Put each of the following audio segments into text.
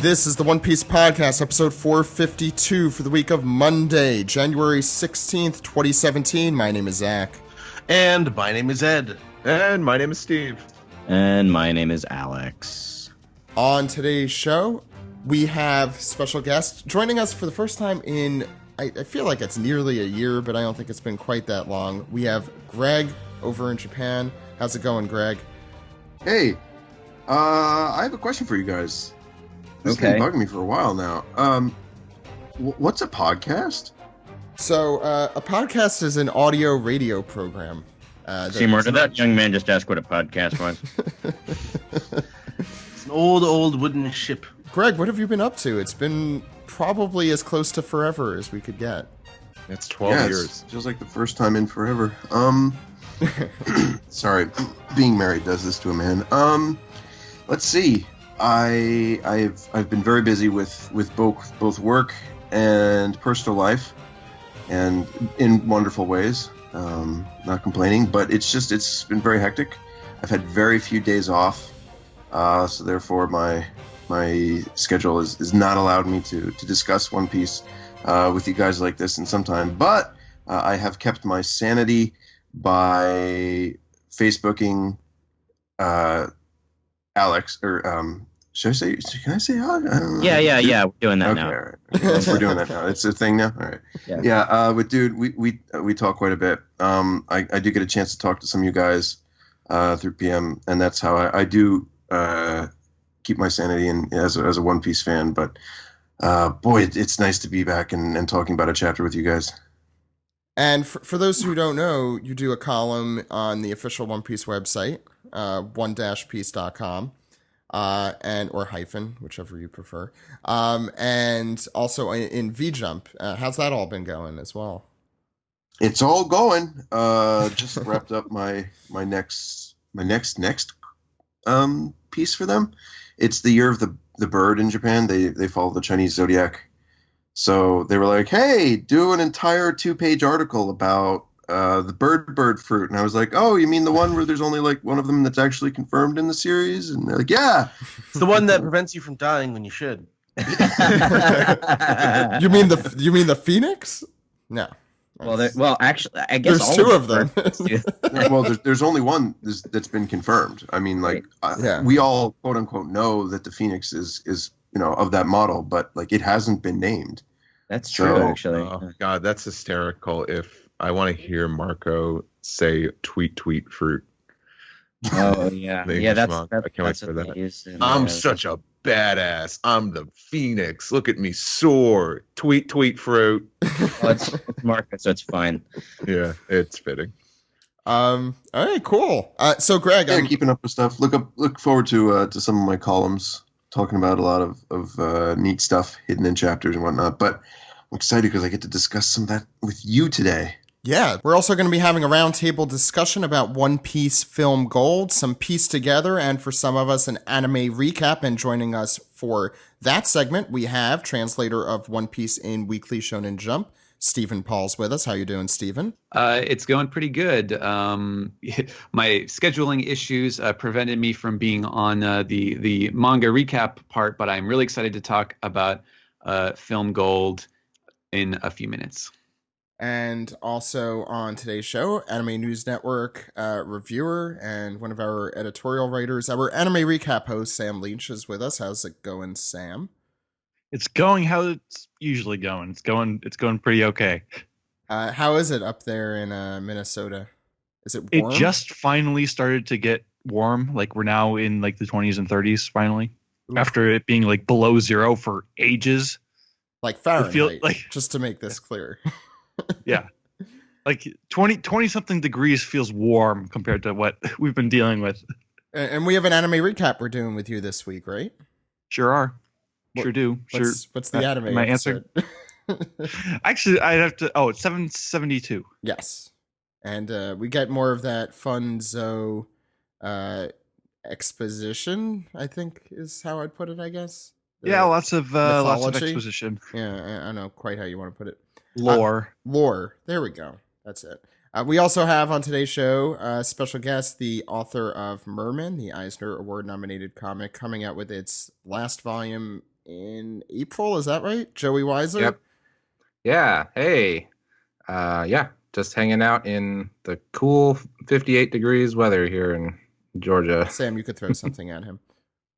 This is the One Piece Podcast, episode 452 for the week of Monday, January 16th, 2017. My name is Zach. And my name is Ed. And my name is Steve. And my name is Alex. On today's show, we have special guest joining us for the first time in, I feel like it's nearly a year, but I don't think it's been quite that long. We have Greg over in Japan. How's it going, Greg? Hey, I have a question for you guys. This has been bugging me for a while now. What's a podcast? So, a podcast is an audio radio program. Seymour, did that young man just ask what a podcast was? It's an old wooden ship. Greg, what have you been up to? It's been probably as close to forever as we could get. It's 12 years. Feels like the first time in forever. Sorry, being married does this to a man. Let's see. I've been very busy with both work and personal life, and in wonderful ways. Not complaining, but it's been very hectic. I've had very few days off, so therefore my schedule is not allowed me to discuss One Piece with you guys like this in some time. But I have kept my sanity by Facebooking Alex, or should I say? Can I say Alex? Yeah. We're doing that now. Right. We're doing that now. It's a thing now. All right. Yeah. But dude, we talk quite a bit. I do get a chance to talk to some of you guys through PM, and that's how I do keep my sanity and as a One Piece fan. But boy, it's nice to be back and talking about a chapter with you guys. And for those who don't know, you do a column on the official One Piece website, one-piece.com, and or hyphen, whichever you prefer, and also in VJump. How's that all been going as well? It's all going. Just wrapped up my next piece for them. It's the year of the bird in Japan. They follow the Chinese zodiac. So they were like, hey, do an entire 2-page article about the bird fruit. And I was like, oh, you mean the one where there's only like one of them that's actually confirmed in the series? And they're like, yeah. It's the one that prevents you from dying when you should. You mean the Phoenix? No. Well, actually, I guess there's two of them. Well, there's only one that's been confirmed. I mean, like, we all quote unquote know that the Phoenix is of that model, but like it hasn't been named. That's true, actually. Oh God, that's hysterical. If I want to hear Marco say tweet fruit. Oh yeah, that's I can't wait for that. And, I'm such a badass. I'm the Phoenix. Look at me soar. Tweet fruit. It's Marco, so it's fine. Yeah, it's fitting. All right, cool. So Greg, I'm keeping up with stuff. Look forward to some of my columns talking about a lot of neat stuff hidden in chapters and whatnot. But I'm excited because I get to discuss some of that with you today. Yeah, we're also going to be having a roundtable discussion about One Piece Film Gold, some piece together, and for some of us, an anime recap. And joining us for that segment, we have translator of One Piece in Weekly Shonen Jump, Stephen Paul's with us. How you doing, Stephen? It's going pretty good. My scheduling issues prevented me from being on the manga recap part, but I'm really excited to talk about Film Gold in a few minutes. And also on today's show, Anime News Network reviewer and one of our editorial writers, our anime recap host, Sam Leach, is with us. How's it going, Sam? It's going how it's usually going. It's going pretty okay. How is it up there in Minnesota? Is it warm? It just finally started to get warm. Like we're now in like the 20s and 30s finally. Oof. After it being like below zero for ages. Like Fahrenheit, just to make this clear. Yeah. Like 20 something degrees feels warm compared to what we've been dealing with. And we have an anime recap we're doing with you this week, right? Sure are. Sure do. What's the anime? My answer? Actually, I'd have to. Oh, it's 772. Yes, and we get more of that Funzo exposition. I think is how I'd put it. I guess. Lots of exposition. Yeah, I don't know quite how you want to put it. Lore. There we go. That's it. We also have on today's show special guest, the author of Merman, the Eisner Award-nominated comic, coming out with its last volume in April. Is that right? Joey Weiser? Yep. Yeah. Hey. Yeah. Just hanging out in the cool 58 degrees weather here in Georgia. Sam, you could throw something at him.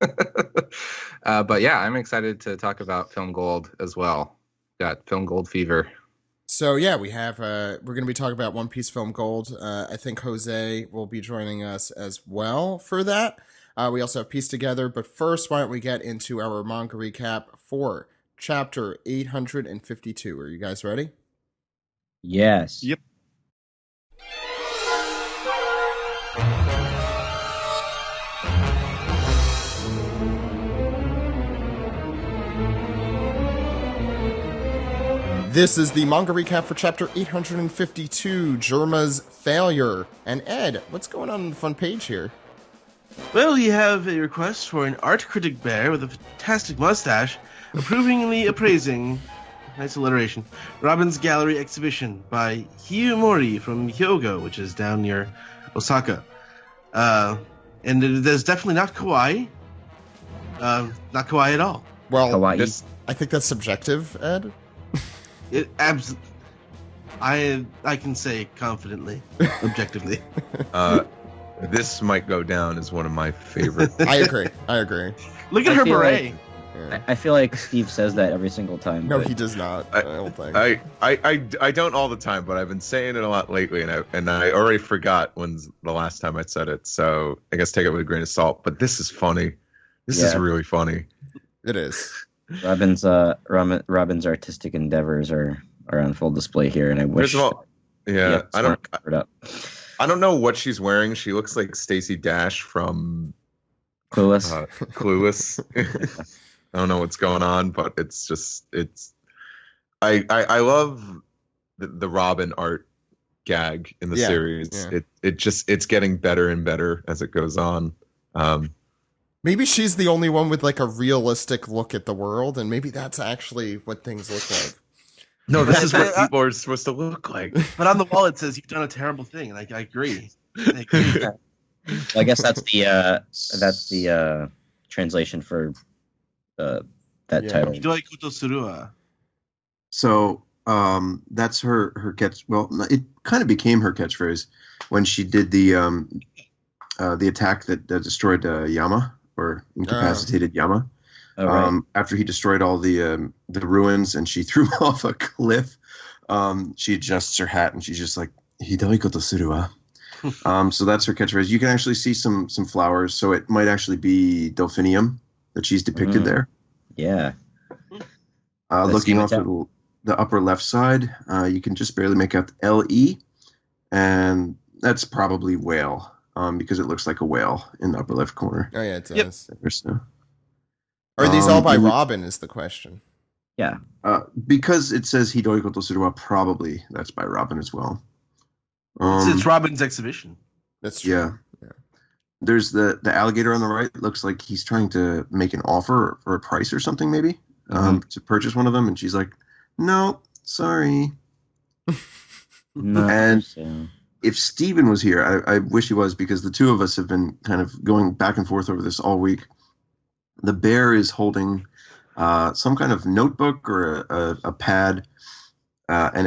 But yeah, I'm excited to talk about Film Gold as well. Got Film Gold fever. So yeah, we have we're going to be talking about One Piece Film Gold. I think Jose will be joining us as well for that. We also have Piece Together, but first, why don't we get into our manga recap for chapter 852? Are you guys ready? Yes. Yep. This is the manga recap for chapter 852, Germa's Failure. And Ed, what's going on the front page here? Well, you have a request for an art critic bear with a fantastic mustache, approvingly appraising, nice alliteration, Robin's Gallery exhibition by Hiyomori from Hyogo, which is down near Osaka. And there's definitely not kawaii. Not kawaii at all. Well, Kawaii. I think that's subjective, Ed. I can say confidently, objectively. This might go down as one of my favorite. I agree. Look at I her feel beret. Yeah. I feel like Steve says that every single time. No, but- he does not. I don't think. I don't all the time, but I've been saying it a lot lately, and I already forgot when's the last time I said it. So I guess take it with a grain of salt. But this is funny. This is Yeah. really funny. It is. Robin's artistic endeavors are on full display here, and I wish. First of all, yeah, I don't covered up. I don't know what she's wearing. She looks like Stacey Dash from Clueless. Clueless. I don't know what's going on, but I love the Robin art gag in the Yeah, series. yeah. It's getting better and better as it goes on. Maybe she's the only one with like a realistic look at the world, and maybe that's actually what things look like. No, this is what people are supposed to look like. But on the wall it says you've done a terrible thing, and I agree. I agree. Well, I guess that's the translation for that Yeah. title. Hidoi koto suru wa. So that's her catch. Well, it kind of became her catchphrase when she did the attack that destroyed Yama or incapacitated Yama. Oh, right. After he destroyed all the ruins and she threw him off a cliff, she adjusts her hat and she's just like "Hidoi koto suru wa." So that's her catchphrase. You can actually see some flowers, so it might actually be delphinium that she's depicted there. Yeah. Looking off attack. to the upper left side, you can just barely make out the LE, and that's probably whale, because it looks like a whale in the upper left corner. Oh yeah, it Yep. does. So, Are these all by and- Robin? Is the question. Yeah. because it says Hidoi koto suru wa, probably that's by Robin as well. It's Robin's exhibition. That's true. Yeah. There's the alligator on the right. Looks like he's trying to make an offer or a price or something, maybe, to purchase one of them. And she's like, no, sorry. No, And- so- If Steven was here, I wish he was, because the two of us have been kind of going back and forth over this all week. The bear is holding some kind of notebook or a pad, and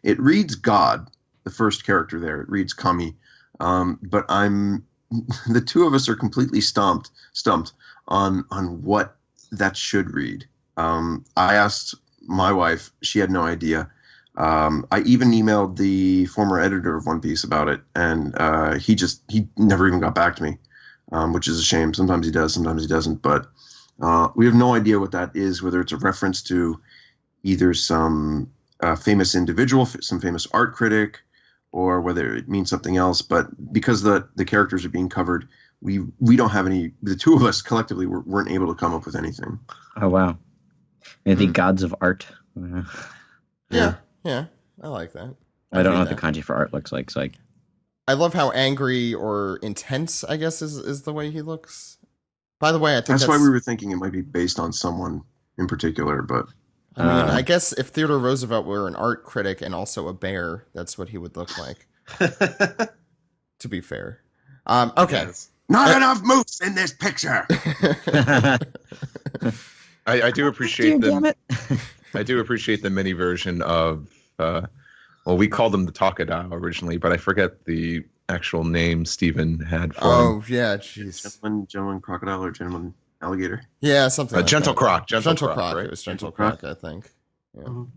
it reads God, the first character there. It reads Kami. But the two of us are completely stumped on what that should read. I asked my wife; she had no idea. I even emailed the former editor of One Piece about it, and he never even got back to me, which is a shame. Sometimes he does, sometimes he doesn't. But we have no idea what that is. Whether it's a reference to either some famous individual, some famous art critic, or whether it means something else. But because the characters are being covered, we don't have any. The two of us collectively weren't able to come up with anything. Oh wow. Maybe gods of art. Yeah, I like that. I don't know read what the kanji for art looks like. So I love how angry or intense, I guess, is the way he looks. By the way, I think That's why we were thinking it might be based on someone in particular, but I mean, I guess if Theodore Roosevelt were an art critic and also a bear, that's what he would look like. To be fair. Okay. not enough moose in this picture. I do appreciate Damn the it. I do appreciate the mini version of well, we called him the Talkadile originally, but I forget the actual name Steven had for him. Oh yeah, jeez. Gentleman crocodile or gentleman alligator. Yeah, something like Gentle that. Croc. Gentle Croc, Croc. right? It was Gentle Gentle Croc. Croc, I think. Yeah. Mhm.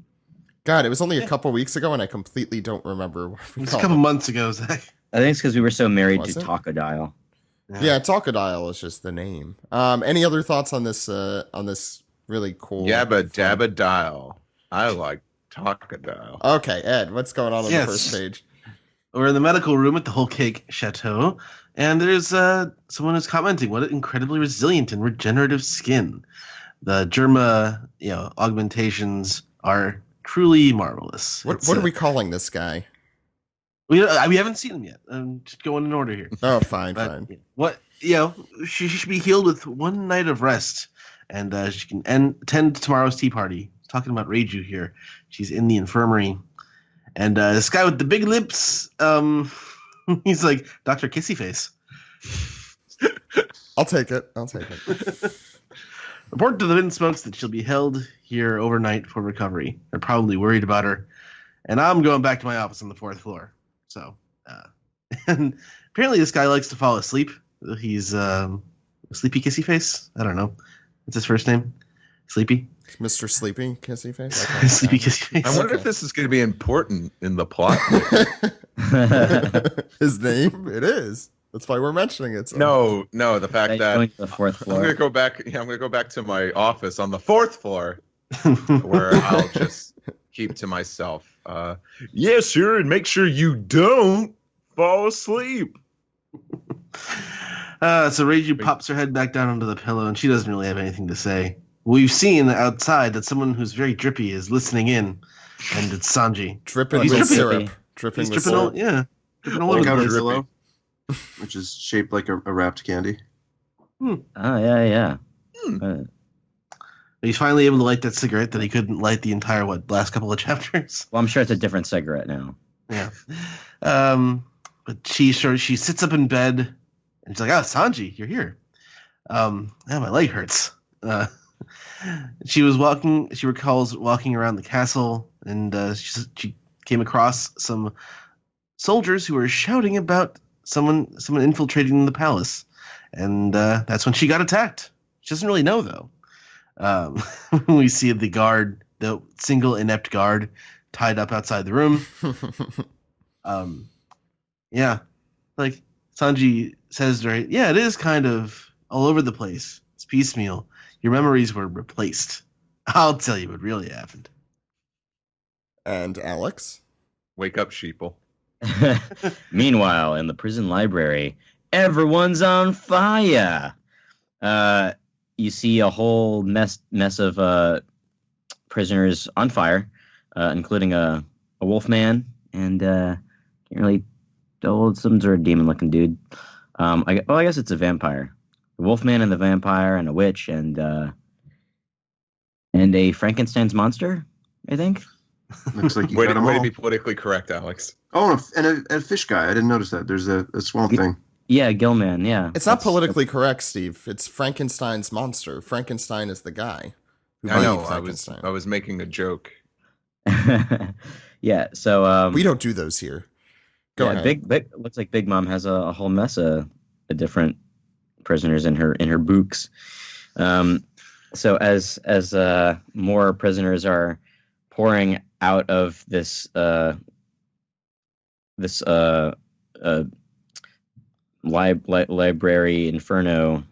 God, it was only a couple weeks ago, and I completely don't remember what we It's a called couple it. months ago, Zach. I think it's because we were so married Was to it? Talkadile. Yeah, Talkadile is just the name. Any other thoughts on this really cool Yabba Dabba Dial. I like Talkadile. Okay, Ed, what's going on Yes. the first page? We're in the medical room at the Whole Cake Chateau, and there's someone who's commenting, "What incredibly resilient and regenerative skin! The Germa, augmentations are truly marvelous." What are we calling this guy? We haven't seen him yet. I'm just going in order here. Oh, fine, But fine. what she should be healed with one night of rest, and she can attend tomorrow's tea party. Talking about Reiju here. She's in the infirmary, and this guy with the big lips, he's like Dr. Kissy Face. I'll take it. Report to the Wind Smokes that she'll be held here overnight for recovery. They're probably worried about her, and I'm going back to my office on the 4th floor. So, and apparently this guy likes to fall asleep. He's Sleepy Kissy Face. I don't know. What's his first name? Sleepy. Mr. Sleepy Kissy Face. Okay. Sleepy Kissy Face. I wonder if this is going to be important in the plot. His name? It is. That's why we're mentioning it. So. No, the fact that Going to the 4th I'm gonna floor. go back. Yeah, I'm gonna go back to my office on the 4th floor, where I'll just keep to myself. Yeah, sure, and make sure you don't fall asleep. So Reiju pops her head back down onto the pillow, and she doesn't really have anything to say. We've seen outside that someone who's very drippy is listening in, and it's Sanji. Dripping He's with dripping. syrup. Dripping He's with dripping all, syrup. dripping all Like over how the place. Drizzlo, which is shaped like a wrapped candy. Oh, yeah. He's finally able to light that cigarette that he couldn't light the entire last couple of chapters. Well, I'm sure it's a different cigarette now. Yeah. But she sits up in bed and she's like, "Oh, Sanji, you're here." My leg hurts. She recalls walking around the castle, and she came across some soldiers who were shouting about someone infiltrating the palace, and that's when she got attacked. She doesn't really know though. We see the single inept guard, tied up outside the room. Yeah, like Sanji says to her, "Yeah, it is kind of all over the place. It's piecemeal. Your memories were replaced. I'll tell you what really happened." And Alex? Wake up, sheeple. Meanwhile, in the prison library, everyone's on fire. You see a whole mess of prisoners on fire, including a wolf man and can't really tell, some sort of demon-looking dude. I guess it's a vampire. The wolf man and the vampire and a witch and a Frankenstein's monster, I think. Looks like you Way got them to all. be politically correct, Alex. Oh, and a fish guy. I didn't notice that. There's a swamp thing. Yeah, Gillman, yeah. It's not politically correct, Steve. It's Frankenstein's monster. Frankenstein is the guy who I know. made I Frankenstein. was making a joke. Yeah, so We don't do those here. Go ahead. Big looks like Big Mom has a whole mess of different prisoners in her books. So as more prisoners are pouring out of this library inferno,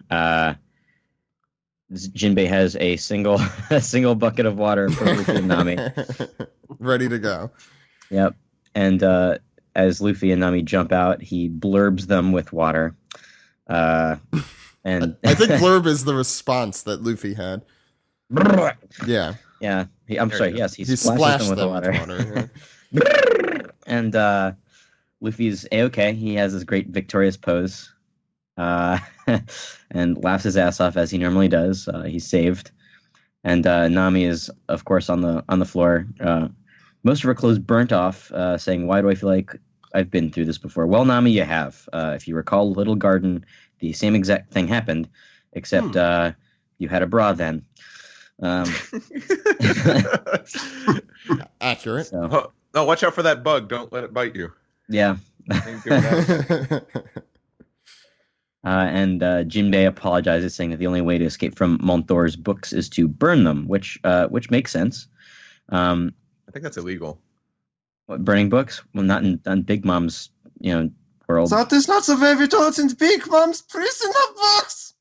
Jinbei has a single bucket of water for Luffy and Nami. Ready to go. Yep. And as Luffy and Nami jump out, he blurbs them with water. And I think blurb is the response that Luffy had. Yeah. Yeah. I'm There sorry. you go. Yes, he He splashes splashed them with the water. And Luffy's A-okay. He has this great victorious pose. And laughs his ass off as he normally does. He's saved. And Nami is, of course, on the floor. Most of her clothes burnt off, saying, "Why do I feel like I've been through this before?" Well, Nami, you have. If you recall Little Garden, the same exact thing happened, except you had a bra then. Accurate. So, Oh, watch out for that bug. Don't let it bite you. yeah. Ain't doing that. And Jinbei apologizes, saying that the only way to escape from Monthor's books is to burn them, which makes sense. I think that's illegal. What, burning books? Well, not in Big Mom's world. That is not the way we do it in Big Mom's prison of books.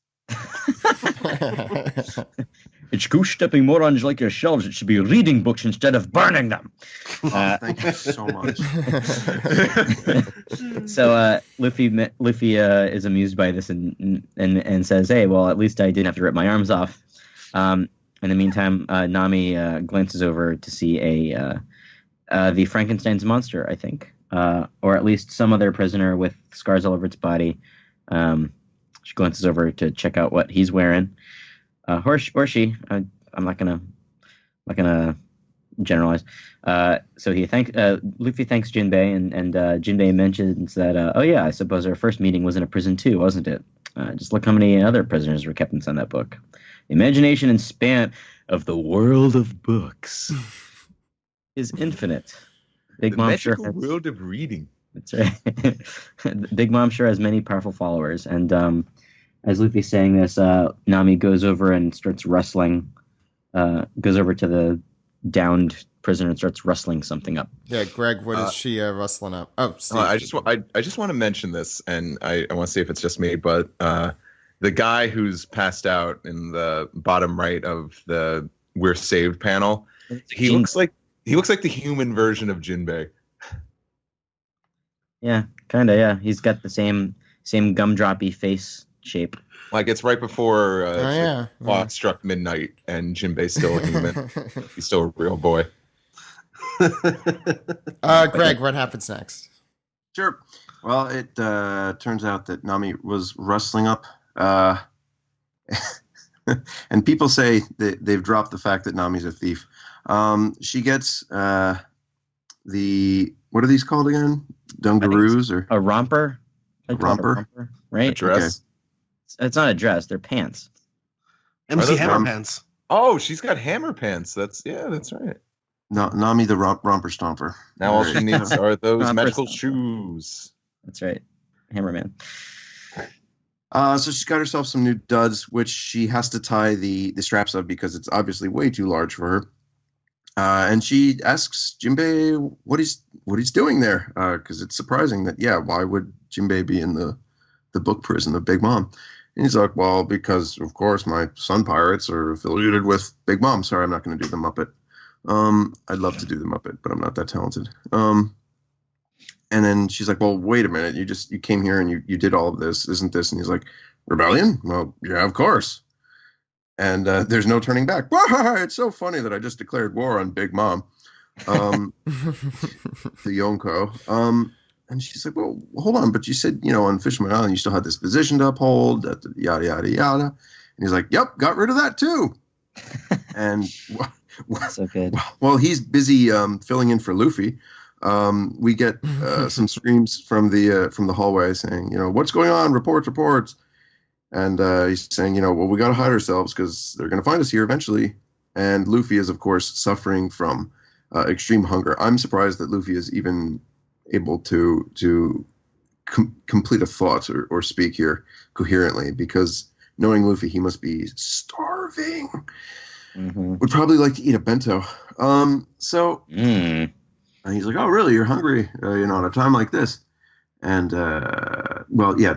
It's goose-stepping morons like yourselves that should be reading books instead of burning them. Thank you so much. So Luffy is amused by this and says, "Hey, well, at least I didn't have to rip my arms off." In the meantime, Nami glances over to see the Frankenstein's monster, I think, or at least some other prisoner with scars all over its body. She glances over to check out what he's wearing. Or she. I'm not gonna generalize. So Luffy thanks Jinbei, and Jinbei mentions that, oh yeah, I suppose our first meeting was in a prison too, wasn't it? Just look how many other prisoners were kept inside that book. The imagination and span of the world of books is infinite. Big The Mom sure magical has, world of reading. that's right. Big Mom sure has many powerful followers, and as Luffy's saying this, Nami goes over and starts rustling. Goes over to the downed prisoner and starts rustling something up. Yeah, Greg, what is she rustling up? Oh, Steve. I just want to mention this, and I want to see if it's just me, but the guy who's passed out in the bottom right of the "We're Saved" panel, he looks like the human version of Jinbei. Yeah, kind of. Yeah, he's got the same gumdroppy face shape. Like it's right before yeah. the clock struck midnight, and Jinbei's still a human. He's still a real boy. Greg, what happens next? Sure. Well, it turns out that Nami was rustling up, and people say that they've dropped the fact that Nami's a thief. She gets what are these called again? Dungaroos or A romper? A romper? Right? A dress. It's not a dress, they're pants. MC those Hammer rom- Pants. Oh, she's got hammer pants. That's right. No, Nami the romper stomper. Now all she needs are those Romper magical stomper. shoes. That's right. Hammerman. So she's got herself some new duds, which she has to tie the straps of because it's obviously way too large for her. And she asks Jinbei what he's doing there, because it's surprising that, why would Jinbei be in the book prison of Big Mom? And he's like, well, because of course my Sun Pirates are affiliated with Big Mom. Sorry, I'm not going to do the Muppet. I'd love to do the Muppet, but I'm not that talented. And then she's like, well, wait a minute. You came here and you did all of this, isn't this? And he's like, rebellion? Well, yeah, of course. And there's no turning back. It's so funny that I just declared war on Big Mom, the Yonko. And she's like, well, hold on. But you said, on Fisherman Island, you still had this position to uphold, yada, yada, yada. And he's like, yep, got rid of that too. And So good. while he's busy filling in for Luffy, we get some screams from the hallway saying, what's going on? Reports. And he's saying, well, we got to hide ourselves because they're going to find us here eventually. And Luffy is, of course, suffering from extreme hunger. I'm surprised that Luffy is even able to complete a thought or speak here coherently, because knowing Luffy, he must be starving. Mm-hmm. Would probably like to eat a bento. And he's like, oh, really? You're hungry, at a time like this? And,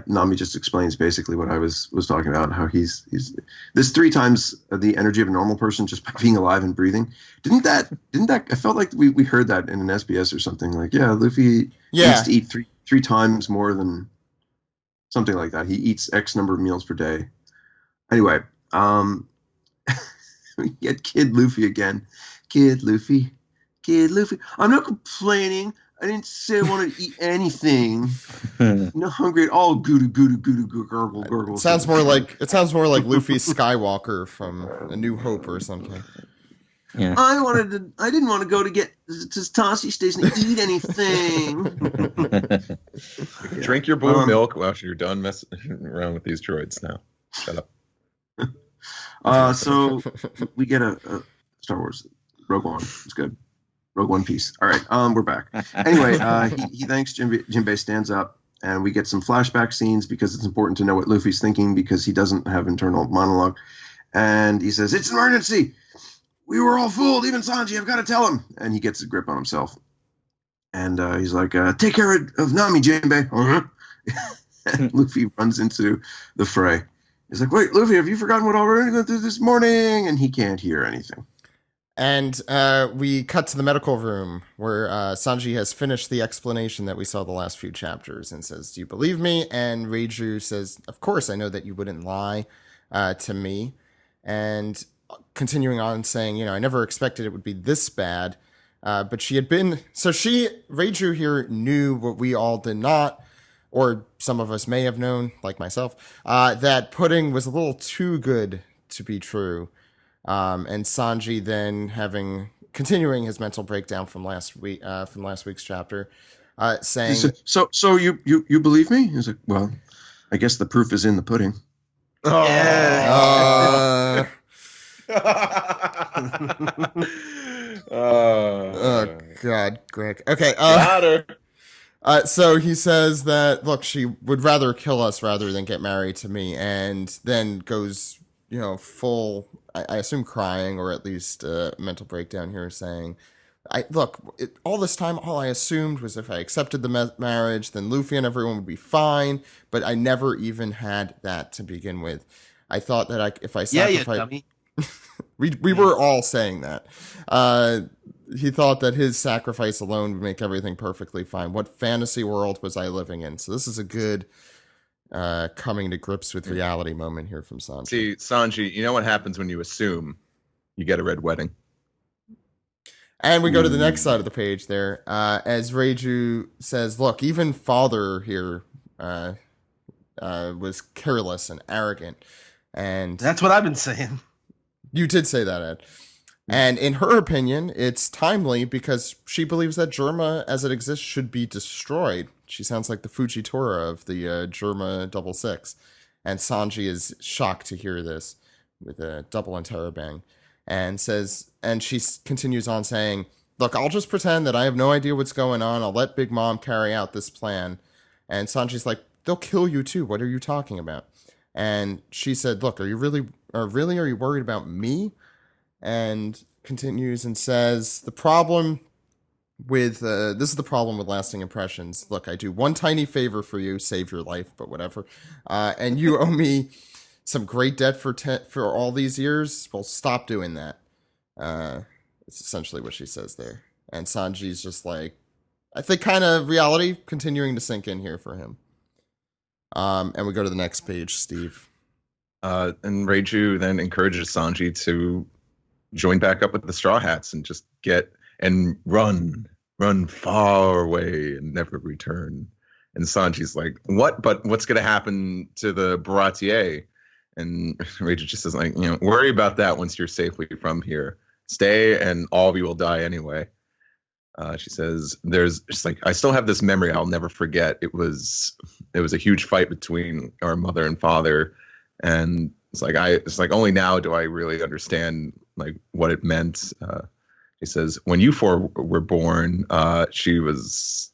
Nami just explains basically what I was talking about, how he's this 3 times the energy of a normal person just by being alive and breathing. Didn't that, I felt like we heard that in an SBS or something, like, Luffy needs to eat three times more than something like that. He eats X number of meals per day. Anyway, we get Kid Luffy again. Kid Luffy. I'm not complaining. I didn't say I wanted to eat anything. Not hungry at all. Goo gurgle. It sounds more like Luffy Skywalker from A New Hope or something. Yeah. I didn't want to go to get to Tashi Station to eat anything. Drink your blue milk while you're done messing around with these droids now. Shut up. So we get a Star Wars Rogue One. It's good. Rogue One piece. All right, we're back. Anyway, he thanks Jinbei, stands up, and we get some flashback scenes because it's important to know what Luffy's thinking because he doesn't have internal monologue. And he says, "It's an emergency. We were all fooled. Even Sanji. I've got to tell him." And he gets a grip on himself. And he's like, "Take care of Nami, Jinbei." And Luffy runs into the fray. He's like, "Wait, Luffy, have you forgotten what all we're going through this morning?" And he can't hear anything. And we cut to the medical room where Sanji has finished the explanation that we saw the last few chapters and says, "Do you believe me?" And Reiju says, "Of course, I know that you wouldn't lie to me." And continuing on saying, "I never expected it would be this bad." But she had been... So Reiju here knew what we all did not, or some of us may have known, like myself, that pudding was a little too good to be true. And Sanji then continuing his mental breakdown from last week's chapter, saying, "So you believe me?" He's like, "Well, I guess the proof is in the pudding." Oh God, Greg. Okay. Got her. So he says that, look, she would rather kill us rather than get married to me, and then goes, full, I assume crying, or at least mental breakdown here, saying, all this time, all I assumed was if I accepted the marriage, then Luffy and everyone would be fine, but I never even had that to begin with. I thought that if I sacrificed... dummy. We were all saying that. He thought that his sacrifice alone would make everything perfectly fine. What fantasy world was I living in? So this is a good coming to grips with reality moment here from Sanji. See, Sanji, you know what happens when you assume you get a red wedding? And we go to the next side of the page there. As Reiju says, look, even father here was careless and arrogant. And that's what I've been saying. You did say that, Ed. And in her opinion, it's timely because she believes that Germa, as it exists, should be destroyed. She sounds like the Fujitora of the Germa 66. And Sanji is shocked to hear this with a double interrobang. And she continues on saying, look, I'll just pretend that I have no idea what's going on. I'll let Big Mom carry out this plan. And Sanji's like, they'll kill you too. What are you talking about? And she said, look, are you worried about me? And continues and says, this is the problem with lasting impressions. Look, I do one tiny favor for you, save your life, but whatever. And you owe me some great debt for all these years. Well, stop doing that. It's essentially what she says there. And Sanji's just like, I think kind of reality continuing to sink in here for him. And we go to the next page, Steve. And Reiju then encourages Sanji to join back up with the Straw Hats and just run far away and never return. And Sanji's like, what? But what's going to happen to the Baratier? And Reiju just says, like, worry about that once you're safely from here. Stay, and all of you will die anyway. She says, I still have this memory I'll never forget. It was a huge fight between our mother and father. And it's like only now do I really understand like what it meant. He says, when you four were born, she was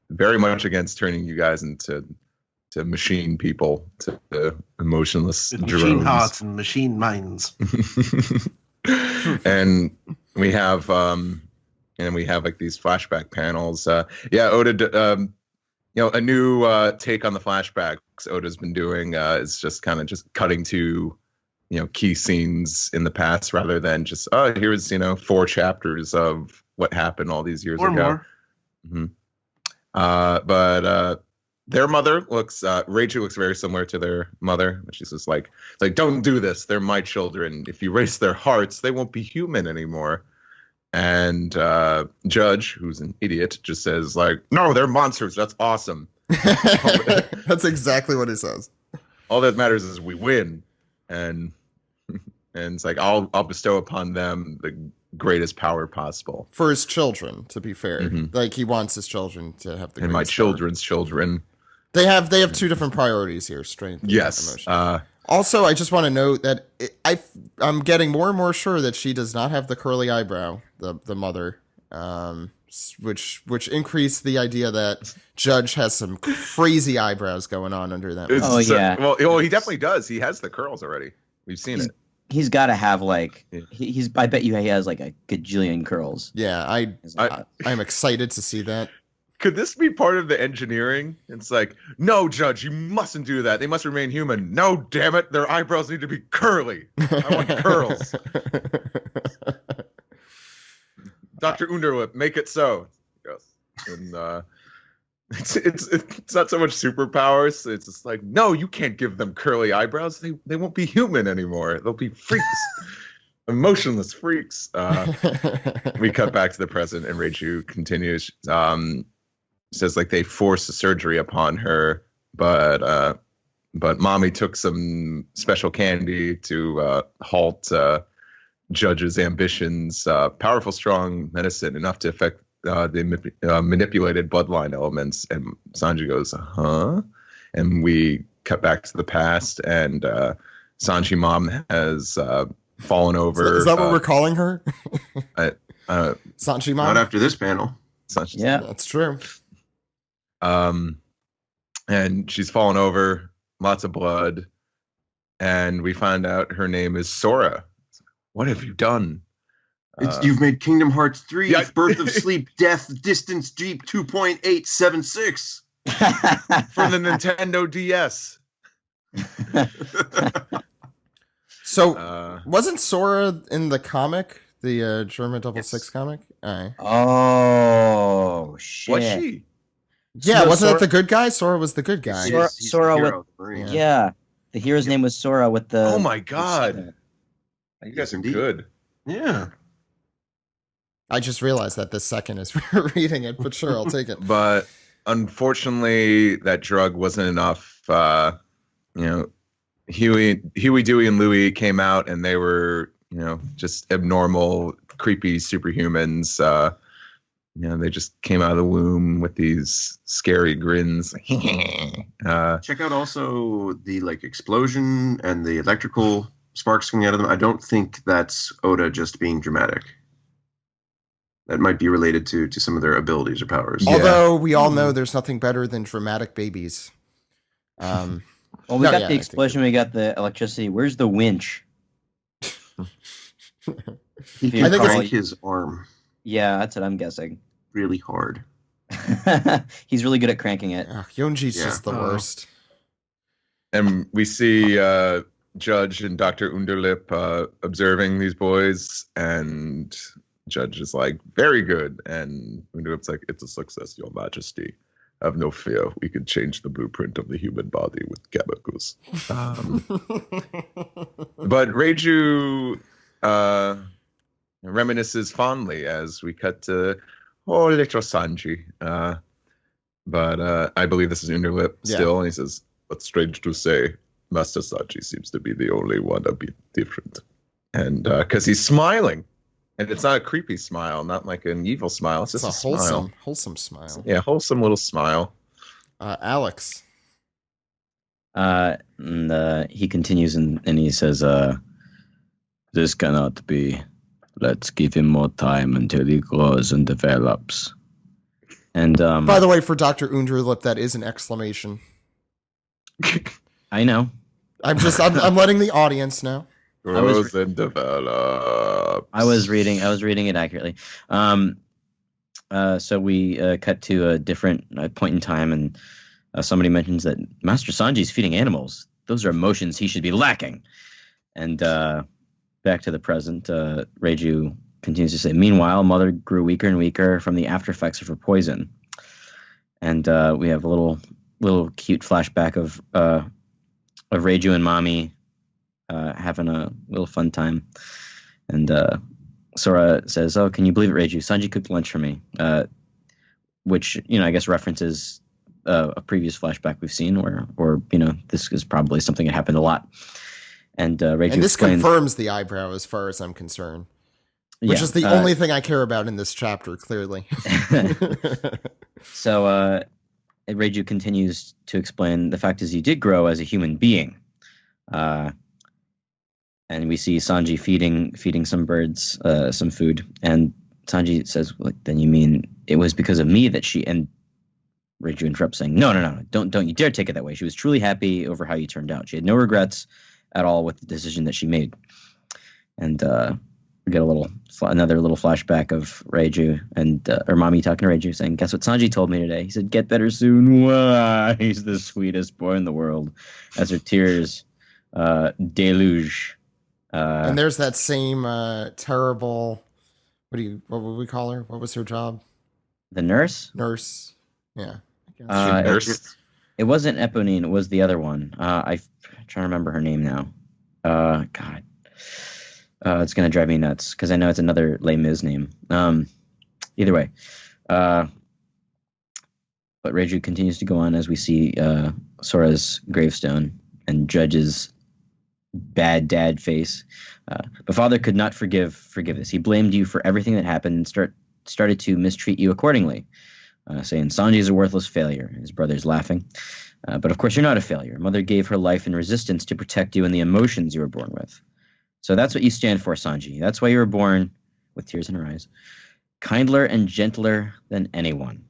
very much against turning you guys into machine people, to emotionless machine hearts and machine minds. And we have like these flashback panels. Oda, a new take on the flashbacks Oda's been doing is just kind of just cutting to, key scenes in the past rather than just, here's, 4 chapters of what happened all these years or ago. More. But their mother Rachel looks very similar to their mother. She's just like, don't do this. They're my children. If you erase their hearts, they won't be human anymore. And Judge, who's an idiot, just says like, no, they're monsters. That's awesome. That's exactly what he says. All that matters is we win. And it's like, I'll bestow upon them the greatest power possible. For his children, to be fair. Mm-hmm. Like, he wants his children to have the and greatest my children's power. children. They have 2 different priorities here, strength and yes. emotion. Also, I just want to note that I'm getting more and more sure that she does not have the curly eyebrow, the mother, which increased the idea that Judge has some crazy eyebrows going on under that. It's Oh, yeah. Well, he definitely does. He has the curls already. We've seen it. He's got to have like Yeah. he's. I bet you he has like a gajillion curls. Yeah, I'm excited to see that. Could this be part of the engineering? It's like, no, Judge, you mustn't do that. They must remain human. No, damn it, their eyebrows need to be curly. I want curls. Dr. Underlip, make it so. Yes. And it's not so much superpowers. It's just like, no, you can't give them curly eyebrows. They won't be human anymore. They'll be freaks. Emotionless freaks. We cut back to the present, and Reiju continues. Says like they forced the surgery upon her, but mommy took some special candy to halt Judge's ambitions. Powerful, strong medicine enough to affect the manipulated bloodline elements. And Sanji goes, huh? And we cut back to the past, and Sanji mom has fallen over. Is that what we're calling her? Sanji mom? Not after this panel. Sanji, Yeah, that's true. And she's fallen over, lots of blood, and we find out her name is Sora. What have you done? You've made Kingdom Hearts 3, Yeah. Birth of Sleep, Death, Distance, Jeep 2.876. For the Nintendo DS. So, wasn't Sora in the comic, the German 666 comic? Oh shit! Was she? Yeah, So wasn't Sora- that the good guy? Sora was the good guy. He's Sora the hero with- of the Marine. Yeah, the hero's name was Sora with the. Oh my god. You guys are indeed. good. Yeah. I just realized that this second is reading it, but sure, I'll take it. But unfortunately, that drug wasn't enough. Huey, Dewey, and Louie came out, and they were, just abnormal, creepy superhumans. They just came out of the womb with these scary grins. Check out also the explosion and the electrical sparks coming out of them. I don't think that's Oda just being dramatic. That might be related to some of their abilities or powers. Yeah. Although we all know there's nothing better than dramatic babies. Well, we got the explosion. We got the electricity. Where's the winch? He I can think crank his arm Yeah, that's what I'm guessing. really hard. He's really good at cranking it. Yonji's Yeah. just the worst. And we see Judge and Dr. Underlip observing these boys, and Judge is like, very good. And Underlip's like, it's a success, Your Majesty. Have no fear. We can change the blueprint of the human body with chemicals. But Reiju reminisces fondly as we cut to, little Sanji. But I believe this is Underlip still, and he says, "But strange to say, Master Sanji seems to be the only one a bit different." And because he's smiling, and it's not a creepy smile, not like an evil smile. It's just It's a a smile. wholesome smile. Yeah, wholesome little smile. Alex. And he continues and he says, "This cannot be. Let's give him more time until he grows and develops." And By the way, for Dr. Underlip, that is an exclamation. I know. I'm letting the audience know. Grows and develops. I was reading it accurately. So we cut to a different point in time, and somebody mentions that Master Sanji's feeding animals. Those are emotions he should be lacking. And back to the present, Reiju continues to say, "Meanwhile, Mother grew weaker and weaker from the after effects of her poison." And we have a little cute flashback of Reiju and Mommy having a little fun time. And Sora says, "Oh, can you believe it, Reiju? Sanji cooked lunch for me," which I guess references a previous flashback we've seen, or this is probably something that happened a lot. And Reiju And this explains, confirms the eyebrow as far as I'm concerned, which is the only thing I care about in this chapter, clearly. So Reiju continues to explain, "The fact is, you did grow as a human being. And we see Sanji feeding some birds some food, and Sanji says, "Like, then you mean it was because of me that she?" And Reiju interrupts, saying, "No, don't you dare take it that way. She was truly happy over how you turned out. She had no regrets at all with the decision that she made." And we get another little flashback of Reiju and or Mami talking to Reiju, saying, "Guess what Sanji told me today? He said, get better soon. Why? He's the sweetest boy in the world." As her tears deluge. And there's that same terrible. What would we call her? What was her job? The nurse. Nurse. Yeah. Nurse. It wasn't Eponine. It was the other one. I'm trying to remember her name now. God. It's gonna drive me nuts because I know it's another Les Mis name. Either way. But Reiju continues to go on as we see Sora's gravestone and Judge's bad dad face. But Father could not forgive this. He blamed you for everything that happened and started to mistreat you accordingly, saying Sanji is a worthless failure. His brother's laughing. But of course you're not a failure. Mother gave her life in resistance to protect you and the emotions you were born with. So that's what you stand for, Sanji. That's why you were born, with tears in her eyes, kindler and gentler than anyone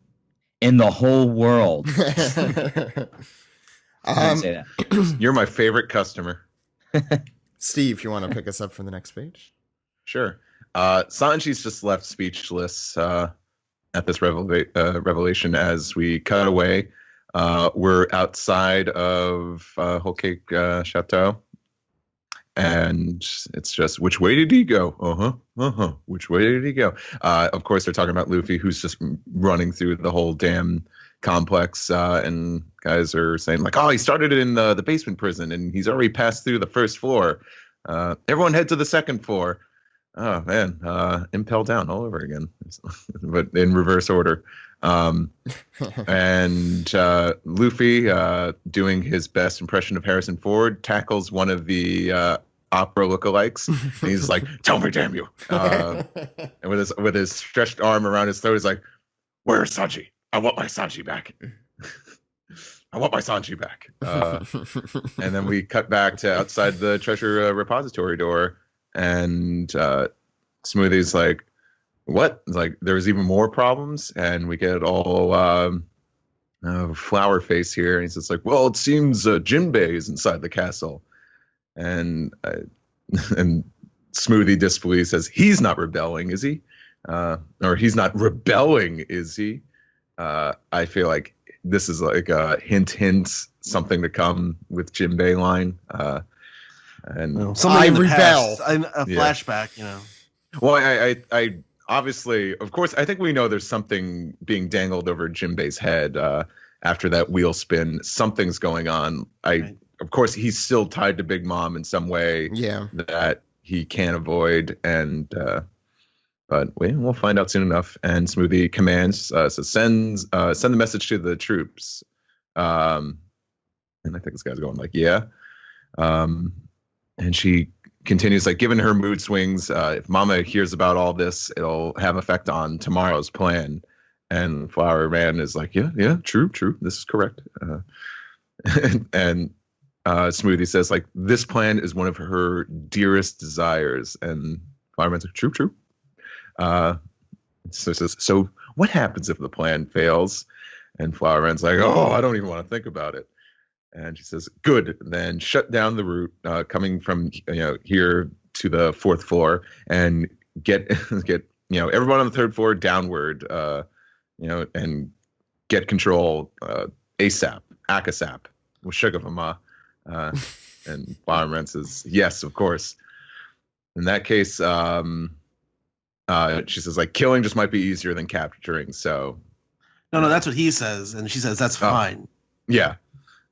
in the whole world. Say that. You're my favorite customer. Steve, you want to pick us up from the next page? Sure. Sanji's just left speechless at this revelation as we cut away. We're outside of Whole Cake Chateau. And it's just, which way did he go? Which way did he go? Of course, they're talking about Luffy, who's just running through the whole damn complex. And guys are saying, like, oh, he started in the basement prison, and he's already passed through the first floor. Everyone head to the second floor. Oh, man. Impel down all over again, but in reverse order. And Luffy, doing his best impression of Harrison Ford, tackles one of the opera lookalikes. And he's like, "Tell me, damn you!" And with his stretched arm around his throat, he's like, "Where's Sanji? I want my Sanji back. I want my Sanji back." And then we cut back to outside the treasure repository door, and Smoothie's like, "What?" It's like, there's even more problems, and we get all flower face here, and he's just like, "Well, it seems Jinbei is inside the castle," and Smoothie disbelieves, says, "He's not rebelling, is he? Or he's not rebelling, is he?" I feel like this is like a hint, something to come with Jinbei line, and Something I in the rebel. past, a flashback, you know. Well, I obviously, of course, I think we know there's something being dangled over Jinbei's head after that wheel spin. Something's going on. Right. Of course, he's still tied to Big Mom in some way that he can't avoid. And but we'll find out soon enough. And Smoothie commands, so send the message to the troops. And I think this guy's going like, yeah. And she continues, like, given her mood swings, if Mama hears about all this, it'll have effect on tomorrow's plan. And Flower Man is like, yeah, true, this is correct. And Smoothie says, like, this plan is one of her dearest desires. And Flower Man's like, true. So what happens if the plan fails? And Flower Man's like, oh, I don't even want to think about it. And she says, good, then shut down the route coming from here to the fourth floor and get everyone on the third floor downward, and get control ASAP, ACASAP, with Sugar Mama. And Flowerman says, yes, of course. In that case, she says, like, killing just might be easier than capturing, so. No, that's what he says, and she says, that's fine. Yeah.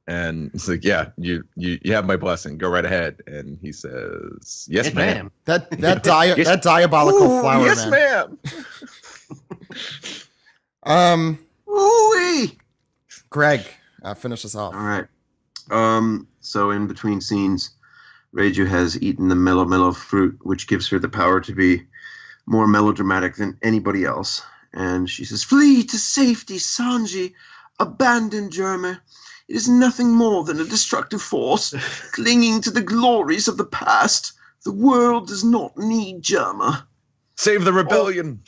And it's like, yeah, you have my blessing. Go right ahead. And he says, yes, ma'am. That diabolical Flower yes, Man. Ma'am. Ooh-wee! Greg, finish us off. All right. So in between scenes, Reiju has eaten the mellow fruit, which gives her the power to be more melodramatic than anybody else. And she says, flee to safety, Sanji. Abandon Germa. It is nothing more than a destructive force clinging to the glories of the past. The world does not need Germa. Save the rebellion.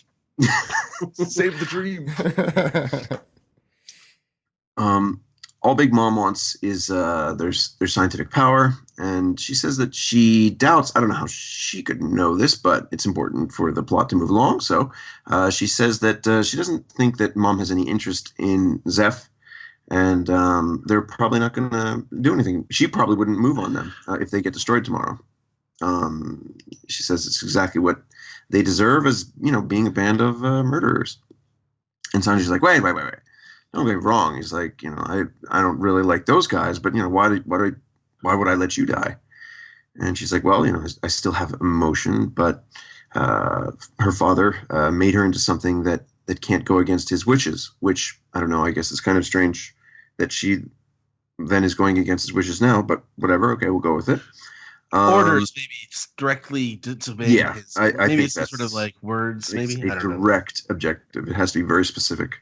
Save the dream. All Big Mom wants is their scientific power, and she says that she doubts. I don't know how she could know this, but it's important for the plot to move along. So she says that she doesn't think that Mom has any interest in Zeph, and they're probably not going to do anything. She probably wouldn't move on them if they get destroyed tomorrow. She says it's exactly what they deserve, as being a band of murderers. And Sanji's like, wait. Don't get me wrong. He's like, I don't really like those guys, but why would I let you die? And she's like, well, I still have emotion, but her father made her into something that can't go against his wishes, which I don't know. I guess it's kind of strange that she then is going against his wishes now, but whatever. Okay, we'll go with it. Orders, maybe it's directly disobeying his. I maybe think it's that's sort of like words. Maybe a I don't know. direct objective. It has to be very specific.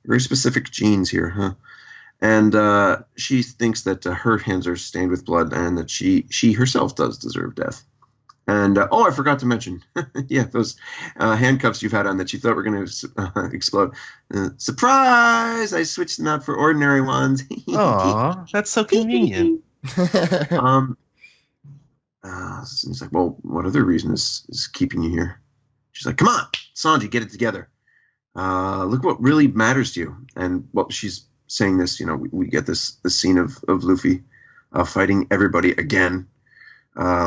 Very specific genes here, huh? And she thinks that her hands are stained with blood, and that she herself does deserve death. And I forgot to mention, those handcuffs you've had on that you thought were going to explode. Surprise! I switched them out for ordinary ones. Aw, that's so convenient. He's like, well, what other reason is keeping you here? She's like, come on, Sanji, get it together. Look what really matters to you. And she's saying this, we get this scene of Luffy fighting everybody again,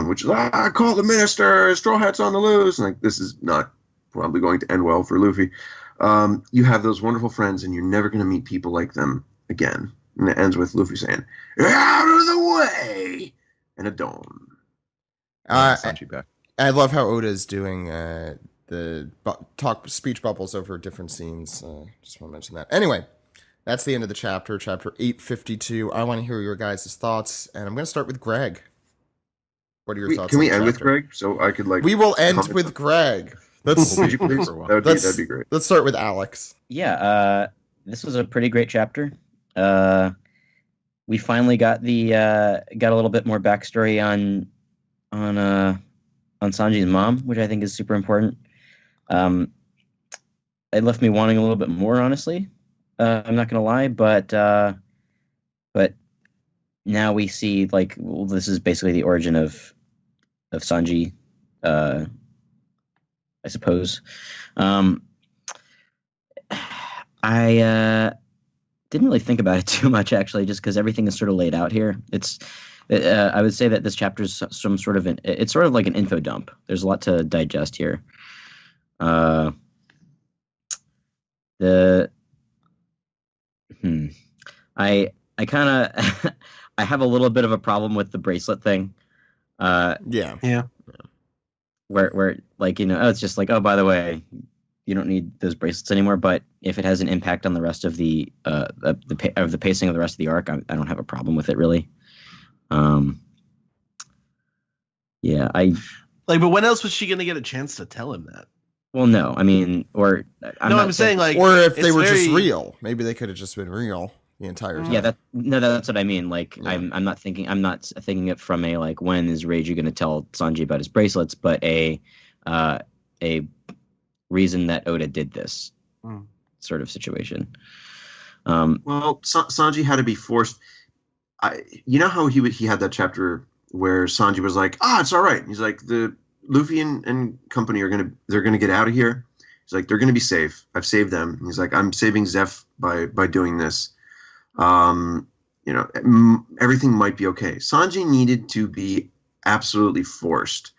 which is, I call the minister, Straw Hat's on the loose. And like, this is not probably going to end well for Luffy. You have those wonderful friends, and you're never going to meet people like them again. And it ends with Luffy saying, out of the way! And a dawn. Sanji back. I love how Oda's doing the speech bubbles over different scenes. Just want to mention that. Anyway, that's the end of the chapter 852. I want to hear your guys' thoughts, and I'm going to start with Greg. What are your thoughts? Can we on the end with chapter? Greg? So I could We will end with Greg. Let's Would you please? That'd be great. Let's start with Alex. Yeah, this was a pretty great chapter. We finally got a little bit more backstory on Sanji's mom, which I think is super important. It left me wanting a little bit more, honestly. I'm not gonna lie, but now we see this is basically the origin of Sanji, I suppose. I didn't really think about it too much, actually, just because everything is sort of laid out here. I would say that this chapter is some sort of it's sort of like an info dump. There's a lot to digest here. I kind of I have a little bit of a problem with the bracelet thing. Yeah. Where it's just like, oh, by the way, you don't need those bracelets anymore. But if it has an impact on the rest of the pacing of the rest of the arc, I don't have a problem with it really. But when else was she gonna get a chance to tell him that? Well, no, I mean, I'm saying like, or if they it's were very- just real, maybe they could have just been real the entire time. yeah, that's what I mean. Like, yeah. I'm not thinking it from a like, when is Reiju going to tell Sanji about his bracelets, but a reason that Oda did this sort of situation. Well, Sanji had to be forced. You know how he had that chapter where Sanji was like, it's all right. He's like, the Luffy and company they're gonna get out of here. He's like, they're gonna be safe. I've saved them. He's like, I'm saving Zeph by doing this. Everything might be okay. Sanji needed to be absolutely forced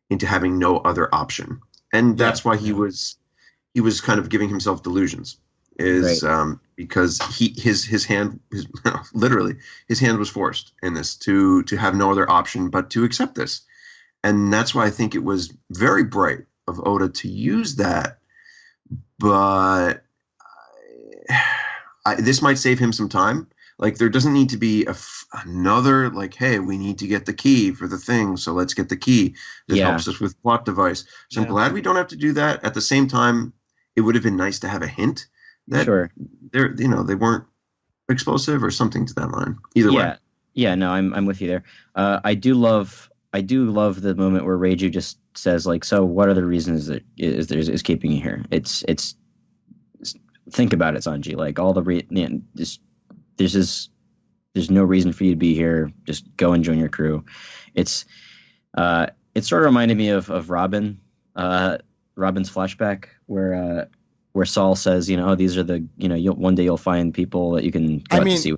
into having no other option, and that's why he was kind of giving himself delusions. Because his hand literally his hand was forced in this to have no other option but to accept this. And that's why I think it was very bright of Oda to use that. But this might save him some time. Like, there doesn't need to be another, like, hey, we need to get the key for the thing, so let's get the key. That helps us with plot device. So I'm glad we don't have to do that. At the same time, it would have been nice to have a hint that they weren't explosive or something to that line. Either way. Yeah, no, I'm with you there. I do love the moment where Reiju just says like, so what are the reasons that is keeping you here? It's think about it, Sanji. Like all the there's no reason for you to be here. Just go and join your crew. It sort of reminded me of Robin, Robin's flashback where Saul says, these are the, one day you'll find people that you can go out to see.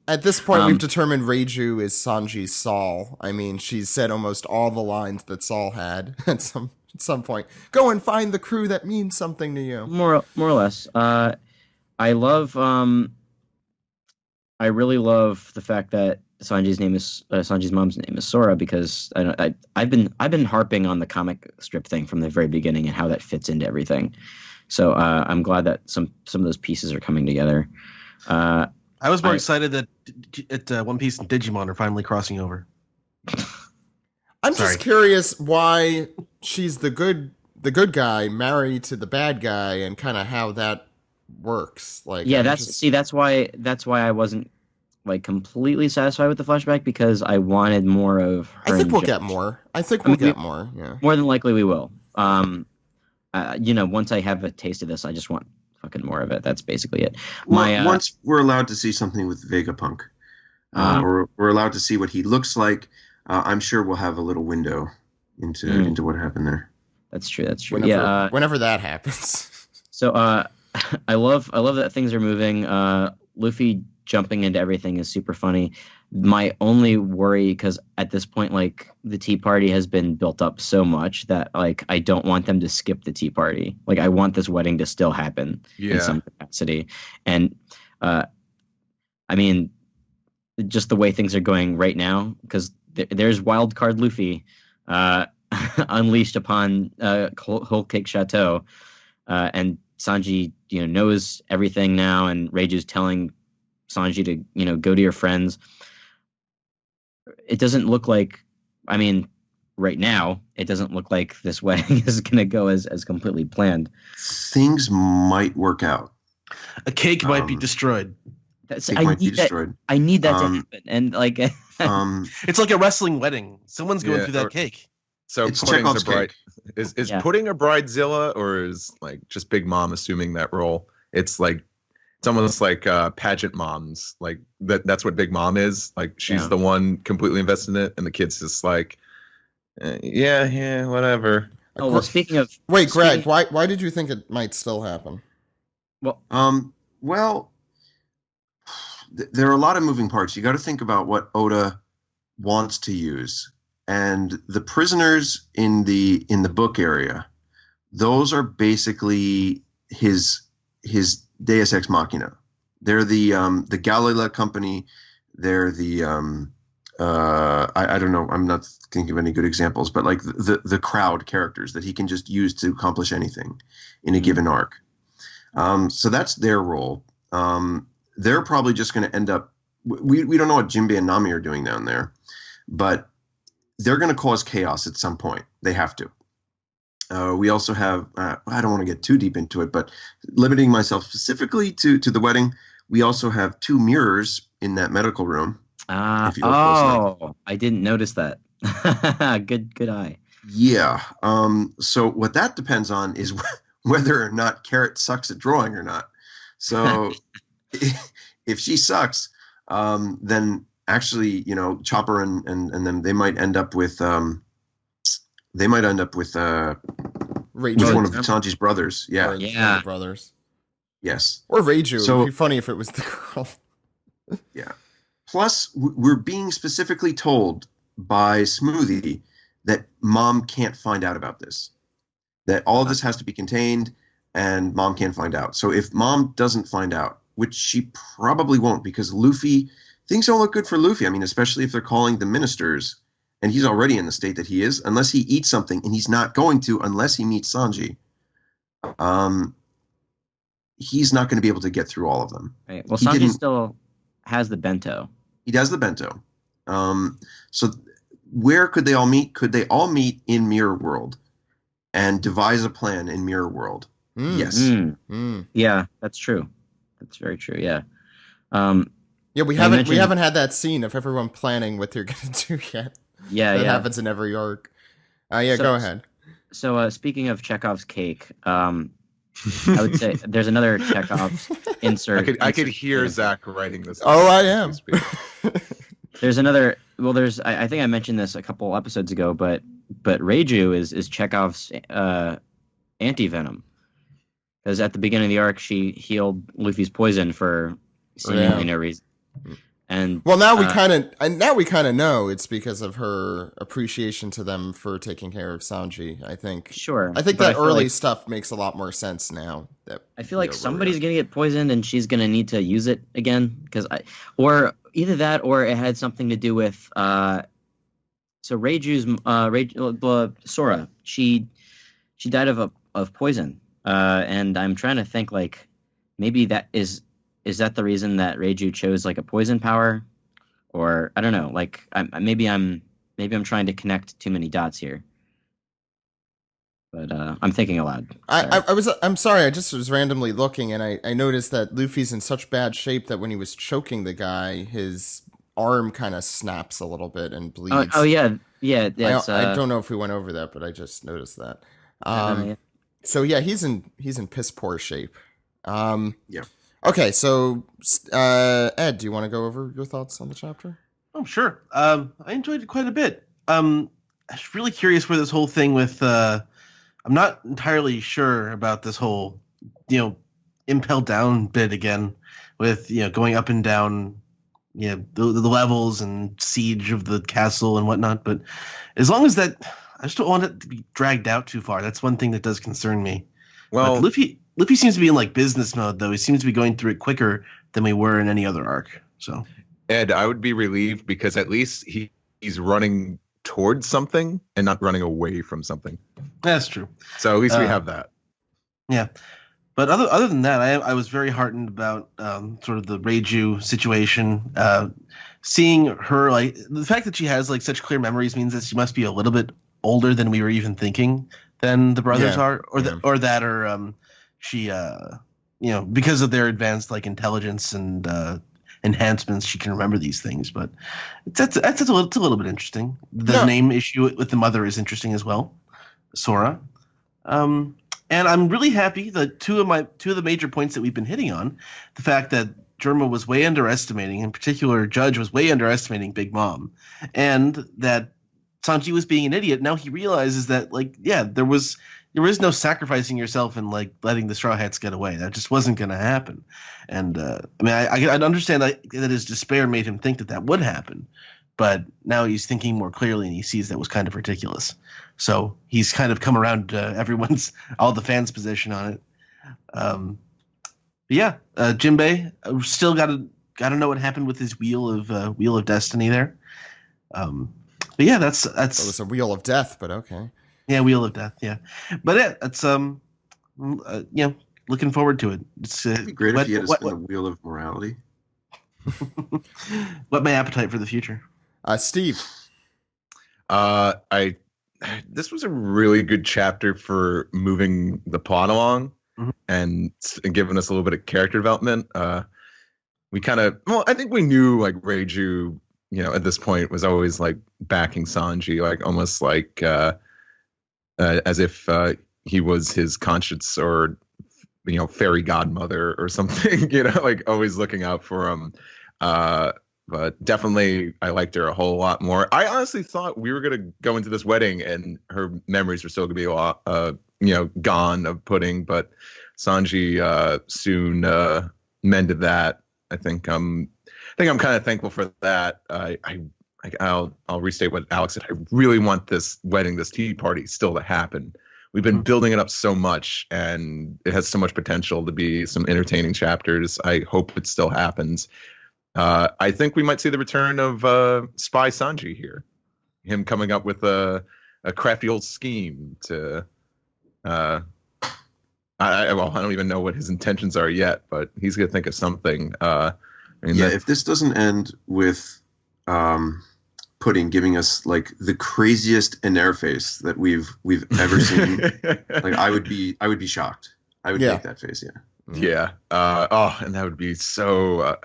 At this point, we've determined Reiju is Sanji's Saul. I mean, she's said almost all the lines that Saul had at some point. Go and find the crew that means something to you. More or less. I really love the fact that Sanji's mom's name is Sora, because I've been harping on the comic strip thing from the very beginning and how that fits into everything. So I'm glad that some of those pieces are coming together. I was more excited that One Piece and Digimon are finally crossing over. I'm just curious why she's the good guy married to the bad guy, and kind of how that works. Like, yeah, that's why I wasn't like completely satisfied with the flashback, because I wanted more of her. I think we'll get more. Get more. Yeah, more than likely we will. Once I have a taste of this, I just want fucking more of it. That's basically it. Once we're allowed to see something with Vegapunk, or we're allowed to see what he looks like, I'm sure we'll have a little window into what happened there. That's true. Whenever that happens. So I love that things are moving. Luffy jumping into everything is super funny. My only worry, because at this point, like, the Tea Party has been built up so much that, like, I don't want them to skip the Tea Party. Like, I want this wedding to still happen in some capacity. And I mean, just the way things are going right now, because there's Wild Card Luffy unleashed upon Whole Cake Chateau, and Sanji, knows everything now, and Reiju's telling Sanji to, go to your friends. It doesn't look like, I mean, right now, it doesn't look like this wedding is going to go as completely planned. Things might work out. A cake might be destroyed. I need that to happen. And like, it's like a wrestling wedding. Someone's going through that cake. So it's pudding's Chekhov's a bride. cake. Is Pudding a bridezilla, or is like just Big Mom assuming that role? It's almost like pageant moms. Like that's what Big Mom is. Like she's the one completely invested in it, and the kid's just like, yeah, whatever. Oh, well, speaking of... Wait, Greg, why did you think it might still happen? Well, there are a lot of moving parts. You got to think about what Oda wants to use. And the prisoners in the book area, those are basically his Deus Ex Machina. They're the Galila company. They're the I don't know. I'm not thinking of any good examples, but like the crowd characters that he can just use to accomplish anything in a given arc. So that's their role. They're probably just going to end up. We don't know what Jinbei and Nami are doing down there, but they're going to cause chaos at some point. They have to. We also have, I don't want to get too deep into it, but limiting myself specifically to the wedding, we also have 2 mirrors in that medical room. I didn't notice that. Good eye. Yeah. So what that depends on is whether or not Carrot sucks at drawing or not. So if she sucks, then actually, Chopper and them, they might end up with which one of Sanji's brothers. Yeah. Or brothers. Yes. Or Reiju. So, it'd be funny if it was the girl. Yeah. Plus, we're being specifically told by Smoothie that Mom can't find out about this. That all of this has to be contained, and Mom can't find out. So if Mom doesn't find out, which she probably won't, because Luffy, things don't look good for Luffy. I mean, especially if they're calling the ministers, and he's already in the state that he is, unless he eats something, and he's not going to unless he meets Sanji. He's not going to be able to get through all of them. Right. Well, Sanji still has the bento. He does the bento. So where could they all meet? Could they all meet in Mirror World and devise a plan in Mirror World? Yes. Yeah, that's true. That's very true. Yeah. Yeah, we haven't had that scene of everyone planning what they're gonna do yet. Yeah, that happens in every arc. Go ahead. So speaking of Chekhov's cake, I would say there's another Chekhov's insert. I could hear Zach writing this. Oh, I am. There's another. Well, there's. I think I mentioned this a couple episodes ago, but Reiju is Chekhov's anti-venom, because at the beginning of the arc she healed Luffy's poison for seemingly no reason. And well, now we kind of know it's because of her appreciation to them for taking care of Sanji. I think. Sure. I think that early stuff makes a lot more sense now. I feel like somebody's gonna get poisoned and she's gonna need to use it again, or either that or it had something to do with so Reiju's Sora. She died of poison, and I'm trying to think like maybe that is that the reason that Reiju chose like a poison power, or I don't know. Like maybe I'm trying to connect too many dots here, but I'm thinking aloud. I'm sorry. I just was randomly looking and I noticed that Luffy's in such bad shape that when he was choking the guy, his arm kind of snaps a little bit and bleeds. Oh yeah. I don't know if we went over that, but I just noticed that. Yeah. So yeah, he's in piss poor shape. Yeah. Okay, so Ed, do you want to go over your thoughts on the chapter? Oh, sure. I enjoyed it quite a bit. I was really curious where this whole thing with I'm not entirely sure about this whole, impel down bit again with, going up and down, the levels and siege of the castle and whatnot. But as long as that, I just don't want it to be dragged out too far. That's one thing that does concern me. Well, but Luffy seems to be in like business mode, though. He seems to be going through it quicker than we were in any other arc. So, Ed, I would be relieved because at least he's running towards something and not running away from something. That's true. So at least we have that. Yeah. But other than that, I was very heartened about sort of the Reiju situation. Seeing her, like, the fact that she has like such clear memories means that she must be a little bit older than we were even thinking than the brothers are, she because of their advanced like intelligence and enhancements, she can remember these things. But it's a little bit interesting. The name issue with the mother is interesting as well, Sora. And I'm really happy that two of the major points that we've been hitting on, the fact that Germa was way underestimating, in particular Judge was way underestimating Big Mom, and that Sanji was being an idiot. Now he realizes that there was no sacrificing yourself and like letting the Straw Hats get away. That just wasn't going to happen. And I understand that his despair made him think that would happen, but now he's thinking more clearly and he sees that was kind of ridiculous. So he's kind of come around to all the fans' position on it. Jinbei still got to know what happened with his Wheel of Destiny there. But yeah, that's it was a Wheel of Death, but okay. Yeah, Wheel of Death. Yeah, but yeah, that's looking forward to it. It'd be great if he had to spin the Wheel of Morality. What my appetite for the future? Steve. This was a really good chapter for moving the plot along and giving us a little bit of character development. We I think we knew like Reiju, at this point was always like backing Sanji, like almost like as if he was his conscience or fairy godmother or something, like always looking out for him. But definitely I liked her a whole lot more. I honestly thought we were going to go into this wedding and her memories were still going to be a lot, gone of pudding, but Sanji soon mended that. I think I'm kind of thankful for that. I'll restate what Alex said. I really want this wedding, this tea party still to happen. We've been building it up so much and it has so much potential to be some entertaining chapters. I hope it still happens. I think we might see the return of Spy Sanji here. Him coming up with a crafty old scheme to I don't even know what his intentions are yet, but he's going to think of something. If this doesn't end with Pudding giving us like the craziest face that we've ever seen, like I would be shocked. I would make that face, yeah. Yeah. And that would be so.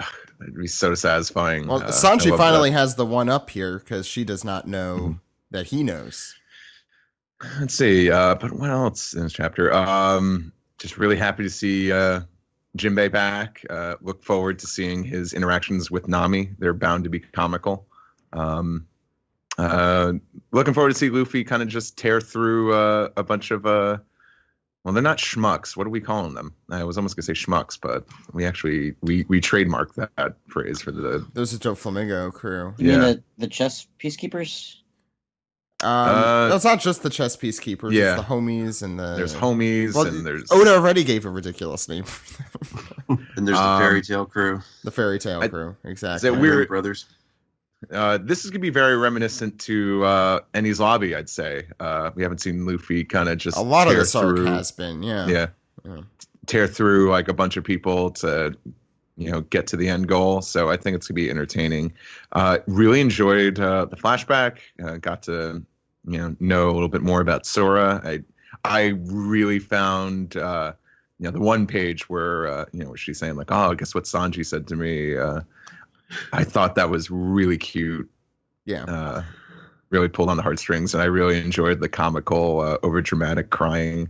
it'd be so satisfying. Well, I Sanji love finally that. has the one up here because she does not know that he knows. Let's see, but what else in this chapter? Just really happy to see Jinbei back. Look forward to seeing his interactions with Nami. They're bound to be comical. Looking forward to see Luffy kind of just tear through a bunch of well, they're not schmucks. What are we calling them? I was almost gonna say schmucks, but we actually we trademarked that phrase for the. Those are Doflamingo crew. You Yeah. mean the chess peacekeepers? No, it's not just the chess peacekeepers. Yeah. It's the homies and the. There's homies Well, and there's Oda already gave a ridiculous name. And there's the fairy tale crew. The fairy tale I- crew, exactly. Is that weird? Brothers. This is gonna be very reminiscent to Ennie's Lobby, I'd say. We haven't seen Luffy kind of just A lot of tear this arc through, has been, yeah. yeah, tear through like a bunch of people to get to the end goal. So I think it's gonna be entertaining. Really enjoyed the flashback. Got to know a little bit more about Sora. I really found the one page where where she's saying like, oh, guess what Sanji said to me. I thought that was really cute. Yeah. Really pulled on the heartstrings, and I really enjoyed the comical, over dramatic crying.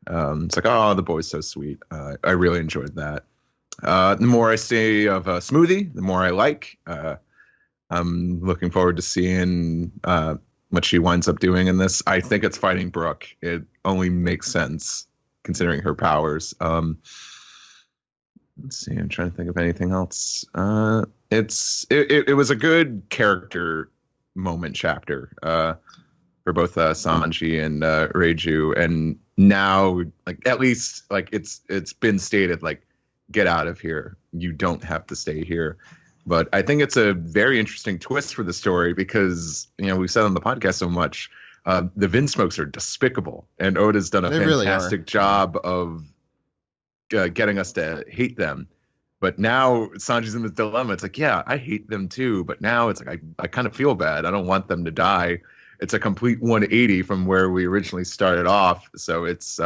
It's like, oh, the boy's so sweet. I really enjoyed that. The more I see of Smoothie, the more I like. I'm looking forward to seeing what she winds up doing in this. I think it's fighting Brooke. It only makes sense considering her powers. Let's see. I'm trying to think of anything else. It was a good character moment chapter for both Sanji and Reiju, and now like at least like it's been stated like, get out of here. You don't have to stay here. But I think it's a very interesting twist for the story because we've said on the podcast so much, the Vinsmokes are despicable, and Oda's done a They really fantastic job of getting us to hate them. But now Sanji's in this dilemma. It's like, yeah, I hate them too, but now it's like I kind of feel bad. I don't want them to die. It's a complete 180 from where we originally started off. So it's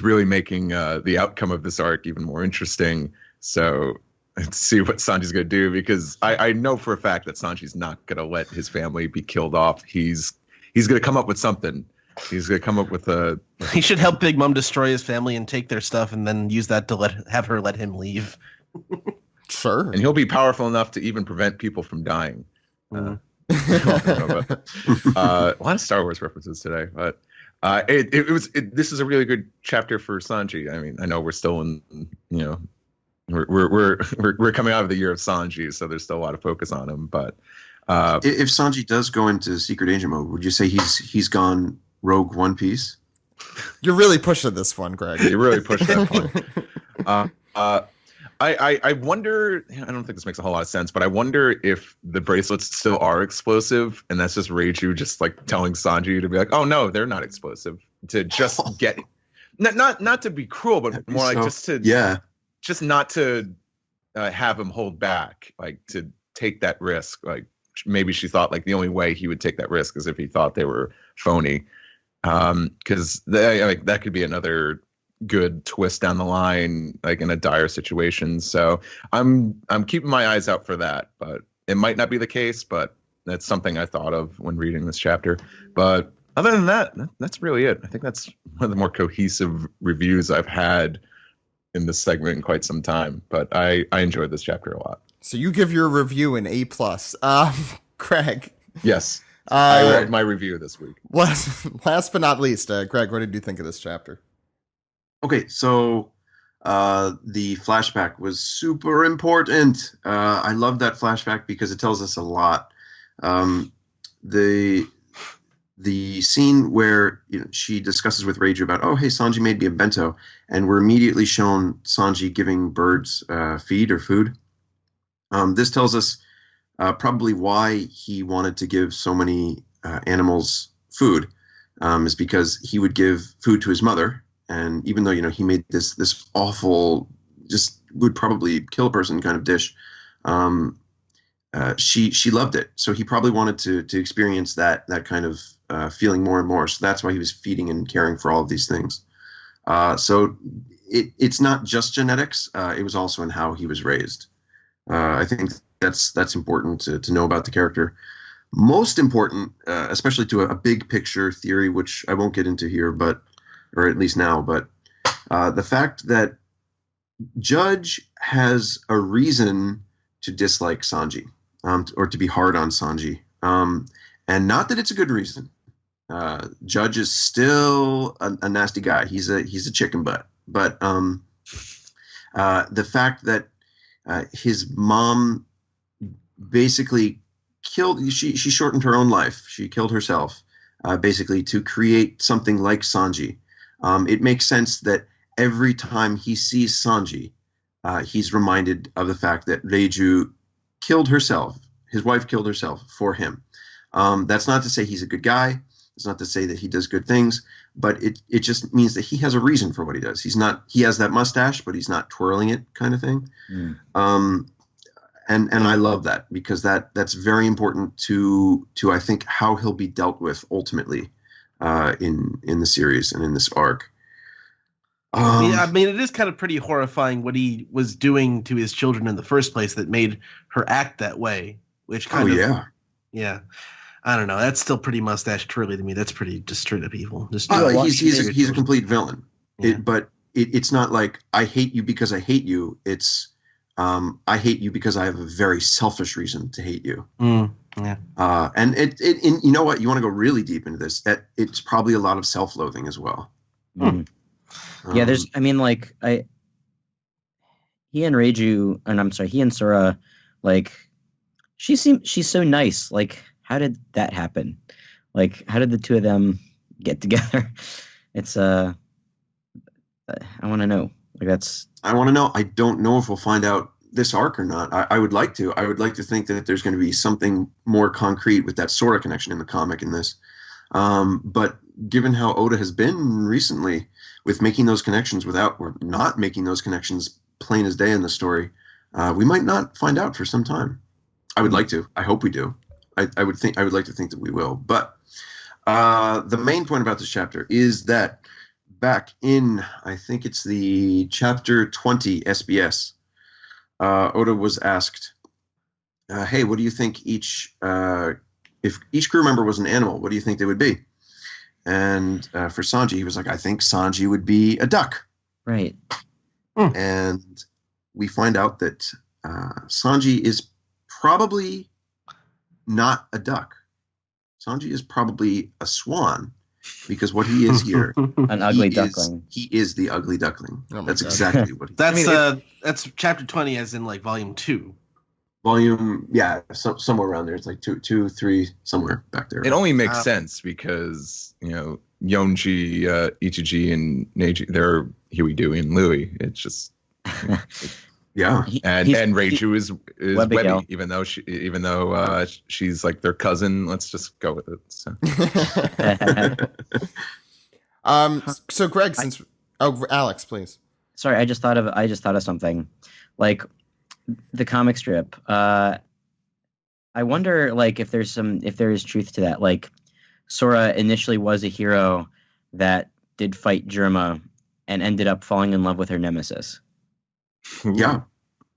really making the outcome of this arc even more interesting. So let's see what Sanji's going to do, because I know for a fact that Sanji's not going to let his family be killed off. He's going to come up with something. He's going to come up with a. He should help Big Mom destroy his family and take their stuff, and then use that to have her let him leave. Sure. And he'll be powerful enough to even prevent people from dying. A lot of Star Wars references today, but this is a really good chapter for Sanji. I mean, I know we're still in we're coming out of the year of Sanji, so there's still a lot of focus on him. But if Sanji does go into secret agent mode, would you say he's gone rogue One Piece? You're really pushing this one, Greg. you really pushed that one. I wonder. I don't think this makes a whole lot of sense, but I wonder if the bracelets still are explosive, and that's just Reiju just like telling Sanji to be like, "Oh no, they're not explosive." To just get not to be cruel, but more like just to just not to have him hold back, like to take that risk. Like maybe she thought like the only way he would take that risk is if he thought they were phony, because that could be another good twist down the line, like in a dire situation. So I'm keeping my eyes out for that, but it might not be the case. But that's something I thought of when reading this chapter. But other than that, that's really it. I think that's one of the more cohesive reviews I've had in this segment in quite some time. But I enjoyed this chapter a lot. So you give your review an A+. Craig. Yes. I loved my review this week. Last but not least, Greg, what did you think of this chapter? Okay, so the flashback was super important. I love that flashback because it tells us a lot. The scene where she discusses with Reiju about, oh, hey, Sanji made me a bento, and we're immediately shown Sanji giving birds feed or food. This tells us probably why he wanted to give so many animals food, is because he would give food to his mother. And even though, he made this awful, just would probably kill a person kind of dish, she loved it. So he probably wanted to experience that kind of feeling more and more. So that's why he was feeding and caring for all of these things. So it's not just genetics. It was also in how he was raised. I think that's important to know about the character. Most important, especially to a big picture theory, which I won't get into here, or at least now, but the fact that Judge has a reason to dislike Sanji, or to be hard on Sanji, and not that it's a good reason. Judge is still a nasty guy. He's a chicken butt. But the fact that his mom basically she shortened her own life. She killed herself, basically to create something like Sanji. It makes sense that every time he sees Sanji, he's reminded of the fact that Reiju killed herself. His wife killed herself for him. That's not to say he's a good guy. It's not to say that he does good things, but it just means that he has a reason for what he does. He has that mustache, but he's not twirling it, kind of thing. And I love that, because that's very important to I think how he'll be dealt with ultimately in the series and in this arc. I mean, it is kind of pretty horrifying what he was doing to his children in the first place that made her act that way. Which kind of, yeah. I don't know. That's still pretty mustache twirly to me. That's pretty just straight up evil. Just he's a complete villain. Yeah. It's not like I hate you because I hate you. It's I hate you because I have a very selfish reason to hate you. Yeah. And you know what? You want to go really deep into this? It's probably a lot of self-loathing as well. Yeah, there's. I mean, like he and Reiju, and I'm sorry, he and Sora, like she's so nice. Like, how did that happen? Like, how did the two of them get together? It's I want to know. I want to know. I don't know if we'll find out this arc or not. I would like to. I would like to think that there's going to be something more concrete with that Sora connection in the comic in this. But given how Oda has been recently with making those connections or not making those connections plain as day in the story, we might not find out for some time. I would like to. I hope we do. I would like to think that we will. But the main point about this chapter is that back in, I think it's the chapter 20 SBS, Oda was asked, hey, what do you think if each crew member was an animal, what do you think they would be? And for Sanji, he was like, I think Sanji would be a duck. right. And we find out that Sanji is probably not a duck. Sanji is probably a swan, because what he is here, An ugly duckling. He is the ugly duckling. Oh my That's God. exactly what he is. That's chapter 20, as in like volume 2. Volume, yeah, somewhere around there. It's like 2, 3, somewhere back there. It only makes sense because, Yonji, Ichiji, and Neji, they're Huey, Dewey, and Louie. It's just... Yeah. And Reiju is Webby Webby, Gal. even though she's like their cousin. Let's just go with it. So. So Greg, Alex, please. Sorry, I just thought of something. Like the comic strip. I wonder, like, if there is truth to that. Like, Sora initially was a hero that did fight Germa and ended up falling in love with her nemesis. Yeah.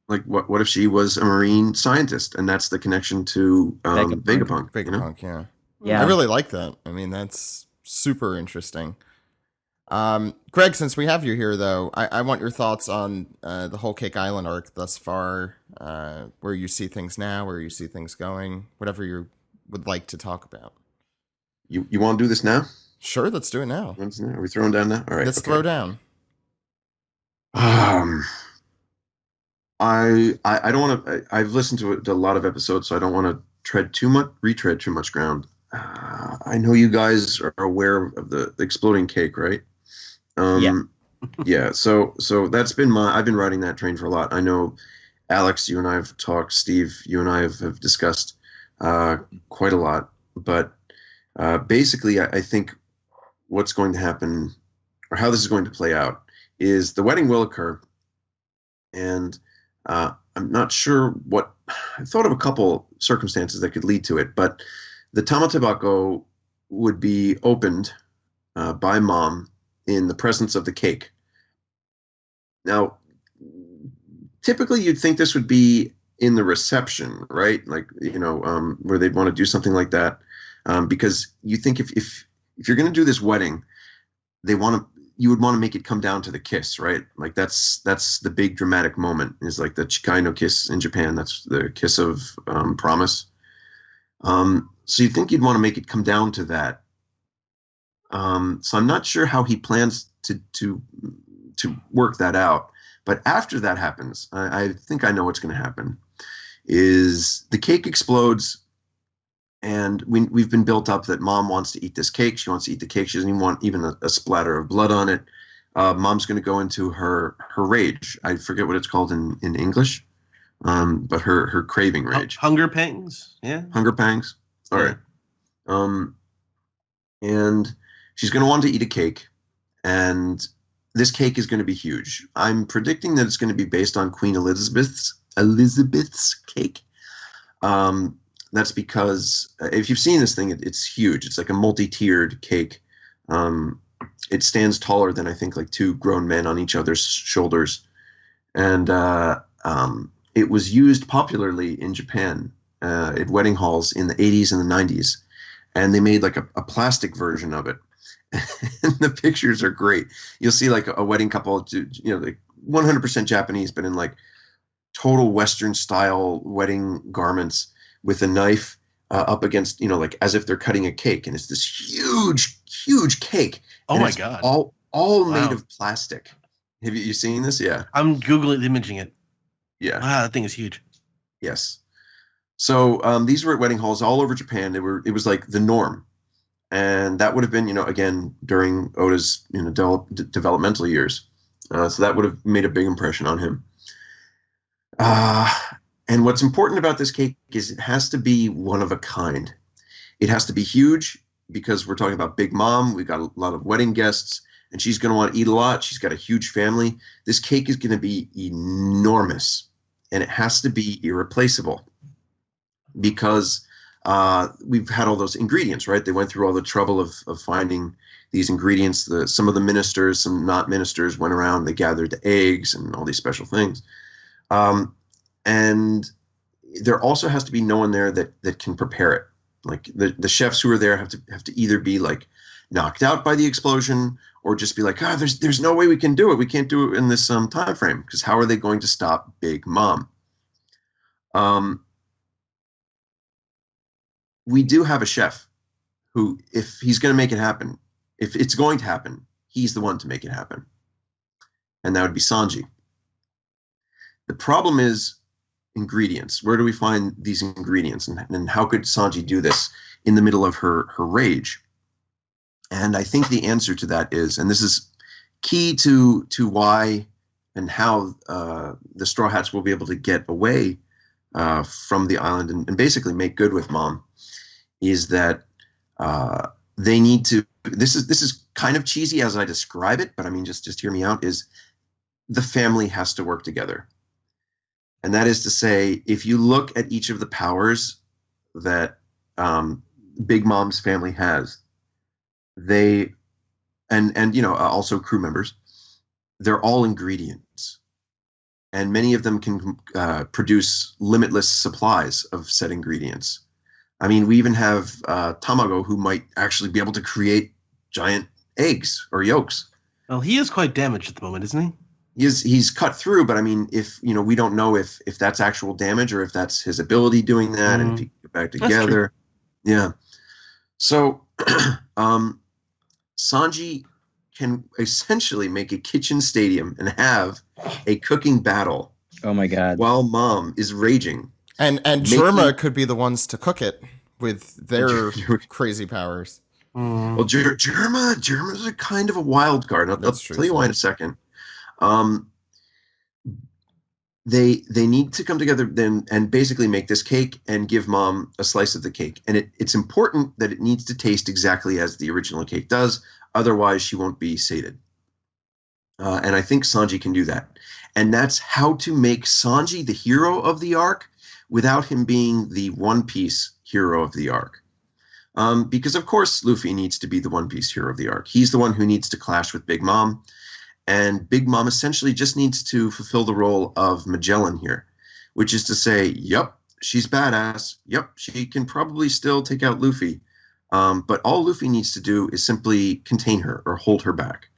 Like, what if she was a marine scientist, and that's the connection to Vegapunk? Vegapunk, yeah. Yeah. I really like that. I mean, that's super interesting. Greg, since we have you here, though, I want your thoughts on the whole Cake Island arc thus far, where you see things now, where you see things going, whatever you would like to talk about. You want to do this now? Sure, let's do it now. Are we throwing down now? All right. Let's throw down. I don't want to. I've listened to a lot of episodes, so I don't want to retread too much ground. I know you guys are aware of the exploding cake, right? Yeah. Yeah. So that's been I've been riding that train for a lot. I know, Alex, you and I have talked. Steve, you and I have discussed quite a lot. But basically, I think what's going to happen, or how this is going to play out, is the wedding will occur, and I'm not sure what. I thought of a couple circumstances that could lead to it, but the Tamatebako would be opened by Mom in the presence of the cake. Now, typically you'd think this would be in the reception, right? Like, where they'd want to do something like that, because you think if you're going to do this wedding, you would want to make it come down to the kiss, right? Like that's the big dramatic moment, is like the Chikai no kiss in Japan. That's the kiss of promise. So you think you'd want to make it come down to that. So I'm not sure how he plans to work that out. But after that happens, I think I know what's going to happen. Is the cake explodes, and we've been built up that Mom wants to eat this cake. She wants to eat the cake. She doesn't even want a splatter of blood on it. Mom's going to go into her rage. I forget what it's called in English, but her craving rage. Hunger pangs. Yeah. Hunger pangs. All right. And she's going to want to eat a cake, and this cake is going to be huge. I'm predicting that it's going to be based on Queen Elizabeth's cake. That's because if you've seen this thing, it's huge. It's like a multi-tiered cake. It stands taller than, I think, like two grown men on each other's shoulders. And it was used popularly in Japan at wedding halls in the 80s and the 90s. And they made like a plastic version of it. And the pictures are great. You'll see like a wedding couple, like 100% Japanese, but in like total Western style wedding garments with a knife up against, like as if they're cutting a cake. And it's this huge, huge cake. Oh my God. All Wow. made of plastic. Have you seen this? Yeah. I'm Googling imaging it. Yeah. Wow, that thing is huge. Yes. So these were at wedding halls all over Japan. It was like the norm. And that would have been, again, during Oda's developmental years. So that would have made a big impression on him. And what's important about this cake is it has to be one of a kind. It has to be huge because we're talking about Big Mom. We've got a lot of wedding guests, and she's going to want to eat a lot. She's got a huge family. This cake is going to be enormous, and it has to be irreplaceable because we've had all those ingredients, right? They went through all the trouble of finding these ingredients. Some of the ministers, some not ministers, went around. They gathered the eggs and all these special things. And there also has to be no one there that can prepare it. Like the chefs who are there have to either be like knocked out by the explosion or just be like, there's no way we can do it. We can't do it in this time frame, because how are they going to stop Big Mom? We do have a chef who, if he's going to make it happen, if it's going to happen, he's the one to make it happen. And that would be Sanji. The problem is ingredients. Where do we find these ingredients? And how could Sanji do this in the middle of her rage? And I think the answer to that is, and this is key to why and how the Straw Hats will be able to get away from the island and basically make good with Mom, is that they need to. This is kind of cheesy as I describe it, but I mean, just hear me out. Is the family has to work together, and that is to say, if you look at each of the powers that Big Mom's family has, they and also crew members, they're all ingredients, and many of them can produce limitless supplies of said ingredients. I mean, we even have Tamago, who might actually be able to create giant eggs or yolks. Well, he is quite damaged at the moment, isn't he? He's cut through, but I mean, if we don't know if that's actual damage or if that's his ability doing that, and if he can get back together. Yeah. So Sanji can essentially make a kitchen stadium and have a cooking battle. Oh my God. While Mom is raging. And Germa could be the ones to cook it with their crazy powers. Well, Germa's a kind of a wild card. I'll tell you why in a second. They need to come together then and basically make this cake and give Mom a slice of the cake. And it's important that it needs to taste exactly as the original cake does. Otherwise, she won't be sated. And I think Sanji can do that. And that's how to make Sanji the hero of the arc without him being the One Piece hero of the arc. Because, of course, Luffy needs to be the One Piece hero of the arc. He's the one who needs to clash with Big Mom. And Big Mom essentially just needs to fulfill the role of Magellan here, which is to say, yep, she's badass. Yep, she can probably still take out Luffy. But all Luffy needs to do is simply contain her or hold her back.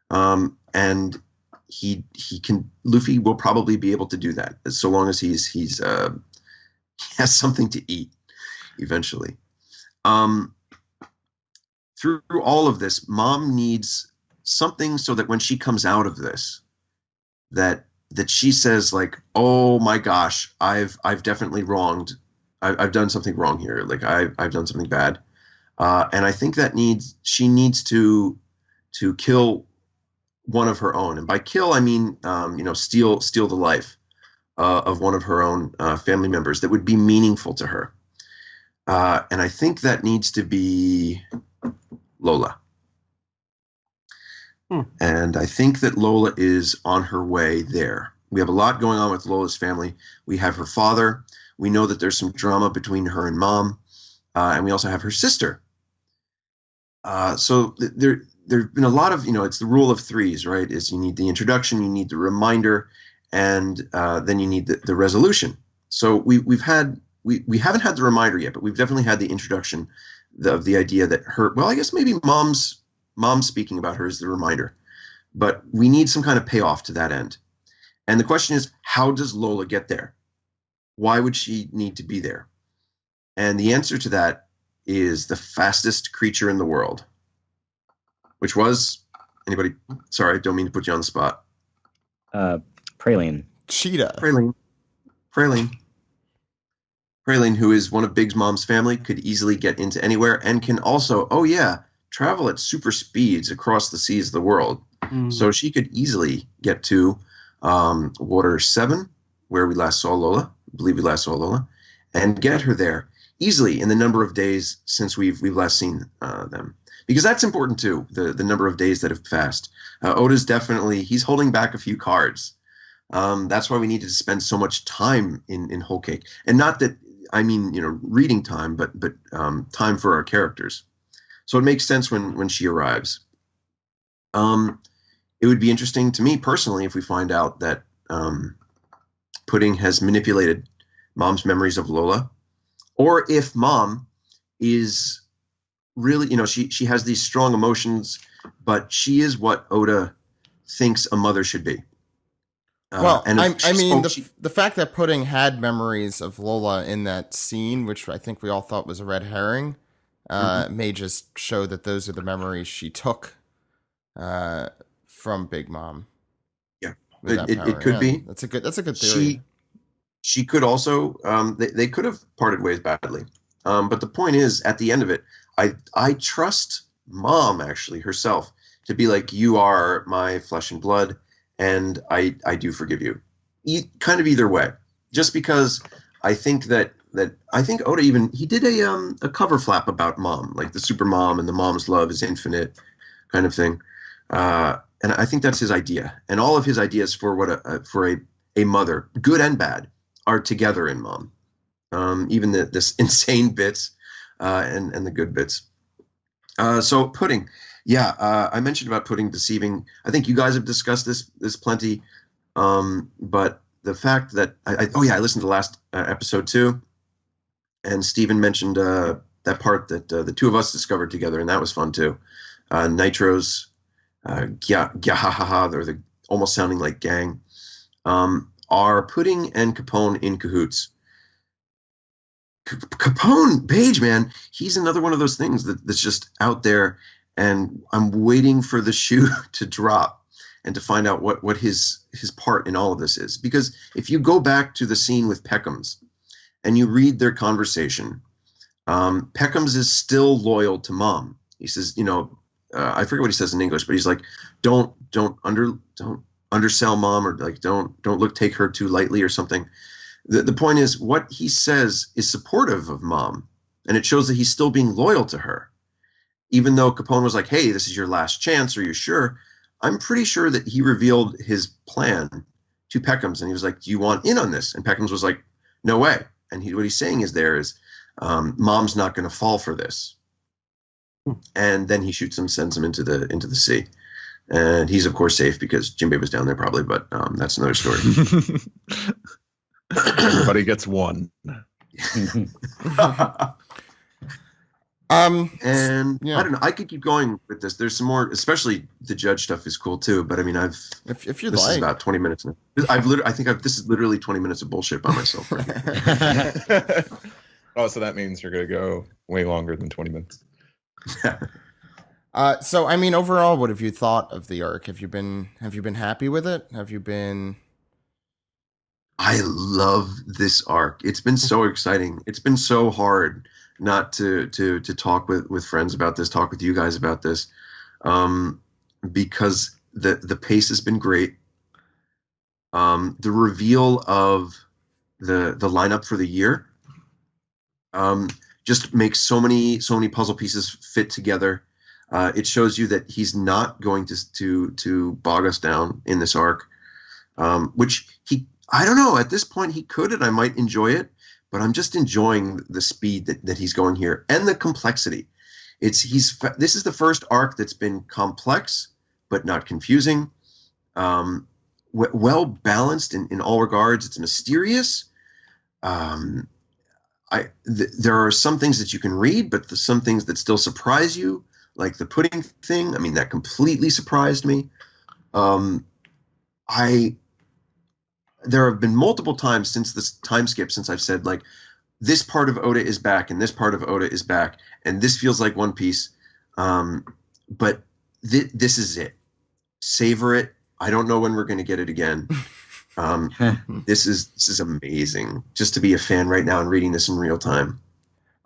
And he can. Luffy will probably be able to do that so long as he has something to eat eventually. Through all of this, Mom needs something so that when she comes out of this, that she says like, oh my gosh, I've definitely wronged. I've done something wrong here. Like I've done something bad. And I think that she needs to kill one of her own. And by kill, I mean, steal the life of one of her own family members that would be meaningful to her. And I think that needs to be Lola. And I think that Lola is on her way there. We have a lot going on with Lola's family. We have her father. We know that there's some drama between her and Mom. And we also have her sister. So there's been a lot of, it's the rule of threes, right? Is you need the introduction, you need the reminder, and then you need the resolution. So we haven't had the reminder yet, but we've definitely had the introduction of the idea that I guess maybe mom's speaking about her is the reminder, but we need some kind of payoff to that end. And the question is, how does Lola get there? Why would she need to be there? And the answer to that is the fastest creature in the world, which was anybody. Sorry, I don't mean to put you on the spot. Praline. Cheetah. Praline, who is one of Big's mom's family, could easily get into anywhere and can also, travel at super speeds across the seas of the world. So she could easily get to Water 7, where we last saw Lola. I believe we last saw Lola, and get her there easily in the number of days since we've last seen them. Because that's important too, the number of days that have passed. Oda's he's holding back a few cards. That's why we needed to spend so much time in Whole Cake. And not that, I mean, reading time, but time for our characters. So it makes sense when she arrives. It would be interesting to me personally if we find out that Pudding has manipulated Mom's memories of Lola, or if Mom is really, she has these strong emotions, but she is what Oda thinks a mother should be. The fact that Pudding had memories of Lola in that scene, which I think we all thought was a red herring, may just show that those are the memories she took from Big Mom. Yeah, it could be. That's a good theory. She could also. They could have parted ways badly, but the point is, at the end of it, I trust Mom actually herself to be like, you are my flesh and blood, and I do forgive you. Kind of either way, just because I think that I think Oda he did a cover flap about Mom, like the super mom and the mom's love is infinite kind of thing. And I think that's his idea. And all of his ideas for a mother, good and bad, are together in Mom. Even this insane bits and the good bits. So Pudding, I mentioned about Pudding deceiving. I think you guys have discussed this plenty. But the fact that I listened to the last episode too, and Steven mentioned that part that the two of us discovered together, and that was fun too. Nitro's they're the almost sounding like gang, are Pudding and Capone in cahoots. Capone Page, man, he's another one of those things that's just out there, and I'm waiting for the shoe to drop and to find out what his part in all of this is. Because if you go back to the scene with Peckham's and you read their conversation, Peckham's is still loyal to Mom. He says, I forget what he says in English, but he's like, don't undersell Mom, or like don't take her too lightly or something. The point is, what he says is supportive of Mom, and it shows that he's still being loyal to her. Even though Capone was like, hey, this is your last chance, are you sure? I'm pretty sure that he revealed his plan to Peckham's, and he was like, do you want in on this? And Peckham's was like, no way. And what he's saying is Mom's not going to fall for this. And then he shoots him, sends him into the sea. And he's, of course, safe because Jinbei was down there probably, but that's another story. Everybody gets one. And yeah. I don't know. I could keep going with this. There's some more, especially the judge stuff is cool too. But I mean, if you'd this like. is about 20 minutes now. This is literally 20 minutes of bullshit by myself. Right now. Oh, so that means you're gonna go way longer than 20 minutes. So I mean, overall, what have you thought of the arc? Have you been happy with it? Have you been? I love this arc. It's been so exciting. It's been so hard not to talk with friends about this, talk with you guys about this, because the pace has been great. The reveal of the lineup for the year just makes so many puzzle pieces fit together. It shows you that he's not going to bog us down in this arc, which I don't know. At this point, he could, and I might enjoy it. But I'm just enjoying the speed that he's going here and the complexity. This is the first arc that's been complex but not confusing, well balanced in all regards. It's mysterious. There are some things that you can read, but there's some things that still surprise you, like the pudding thing. I mean, that completely surprised me. There have been multiple times since this time skip since I've said, like, this part of Oda is back and this part of Oda is back, and this feels like One Piece. But this is it. Savor it. I don't know when we're going to get it again. This is amazing. Just to be a fan right now and reading this in real time.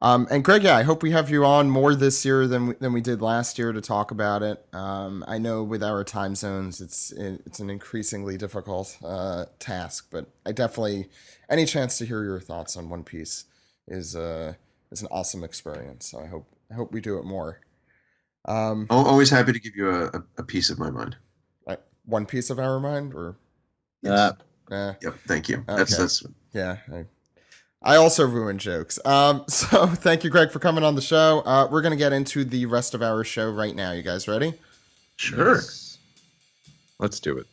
And Greg, yeah, I hope we have you on more this year than we did last year to talk about it. I know with our time zones, it's an increasingly difficult task, but I definitely, any chance to hear your thoughts on One Piece is an awesome experience. So I hope we do it more. I'm always happy to give you a piece of my mind. One piece of our mind, or yep, thank you. Okay. That's yeah. I also ruin jokes. So thank you, Greg, for coming on the show. We're going to get into the rest of our show right now. You guys ready? Sure. Yes. Let's do it.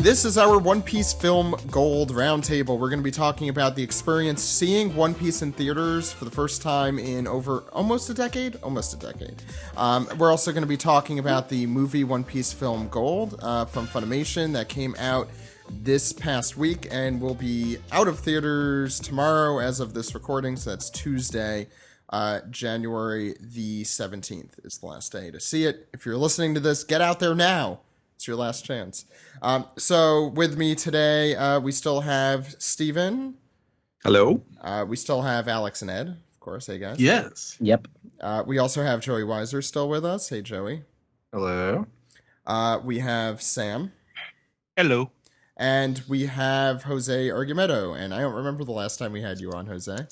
This is our One Piece Film Gold Roundtable. We're going to be talking about the experience seeing One Piece in theaters for the first time in over almost a decade. We're also going to be talking about the movie One Piece Film Gold from Funimation that came out this past week and will be out of theaters tomorrow as of this recording. So that's Tuesday, January the 17th is the last day to see it. If you're listening to this, get out there now. It's your last chance. So with me today, we still have Steven. Hello. We still have Alex and Ed, of course. Hey, guys. Yes. Yep. We also have Joey Weiser still with us. Hey, Joey. Hello. We have Sam. Hello. And we have Jose Argumedo. And I don't remember the last time we had you on, Jose.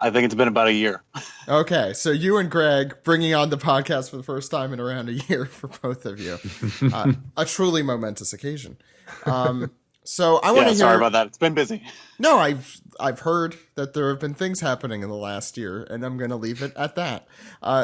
I think it's been about a year. Okay, so you and Greg bringing on the podcast for the first time in around a year for both of you. A truly momentous occasion. So I want to hear. Sorry about that. It's been busy. No, I've heard that there have been things happening in the last year, and I'm going to leave it at that.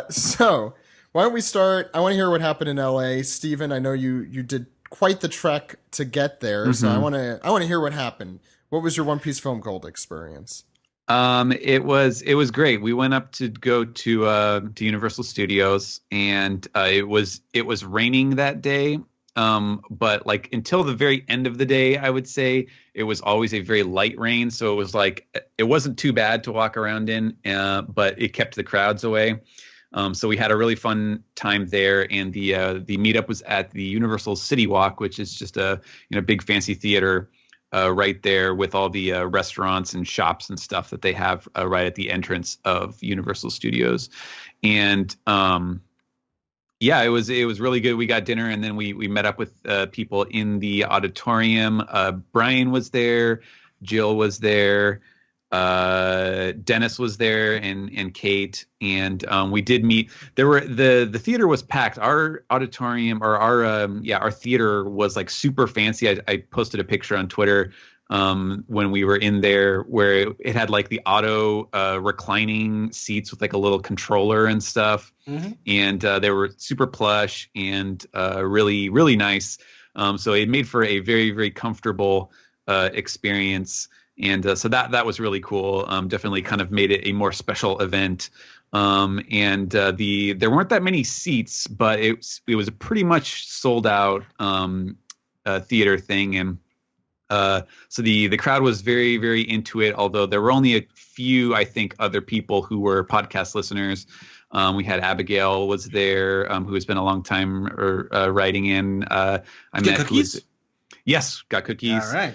So why don't we start? I want to hear what happened in LA. Steven, I know you did quite the trek to get there, so I want to hear what happened. What was your One Piece Film Gold experience? It was great. We went up to go to Universal Studios, and it was raining that day. But like until the very end of the day, I would say it was always a very light rain. So it was like it wasn't too bad to walk around in, but it kept the crowds away. So we had a really fun time there, and the meetup was at the Universal City Walk, which is just a big fancy theater. Right there with all the restaurants and shops and stuff that they have right at the entrance of Universal Studios. And yeah, it was really good. We got dinner, and then we met up with people in the auditorium. Brian was there, Jill was there, Dennis was there, and Kate, and we did meet. There were the theater was packed. Our auditorium, or our theater was like super fancy. I posted a picture on Twitter when we were in there, where it had like the auto reclining seats with like a little controller and stuff. And they were super plush and really, really nice. So it made for a very, very comfortable experience. And so that was really cool. Definitely kind of made it a more special event. There weren't that many seats, but it was a pretty much sold out theater thing. And so the crowd was very, very into it, although there were only a few, I think, other people who were podcast listeners. We had Abigail was there, who has been a long time writing in. I met cookies? Yes, got cookies. All right.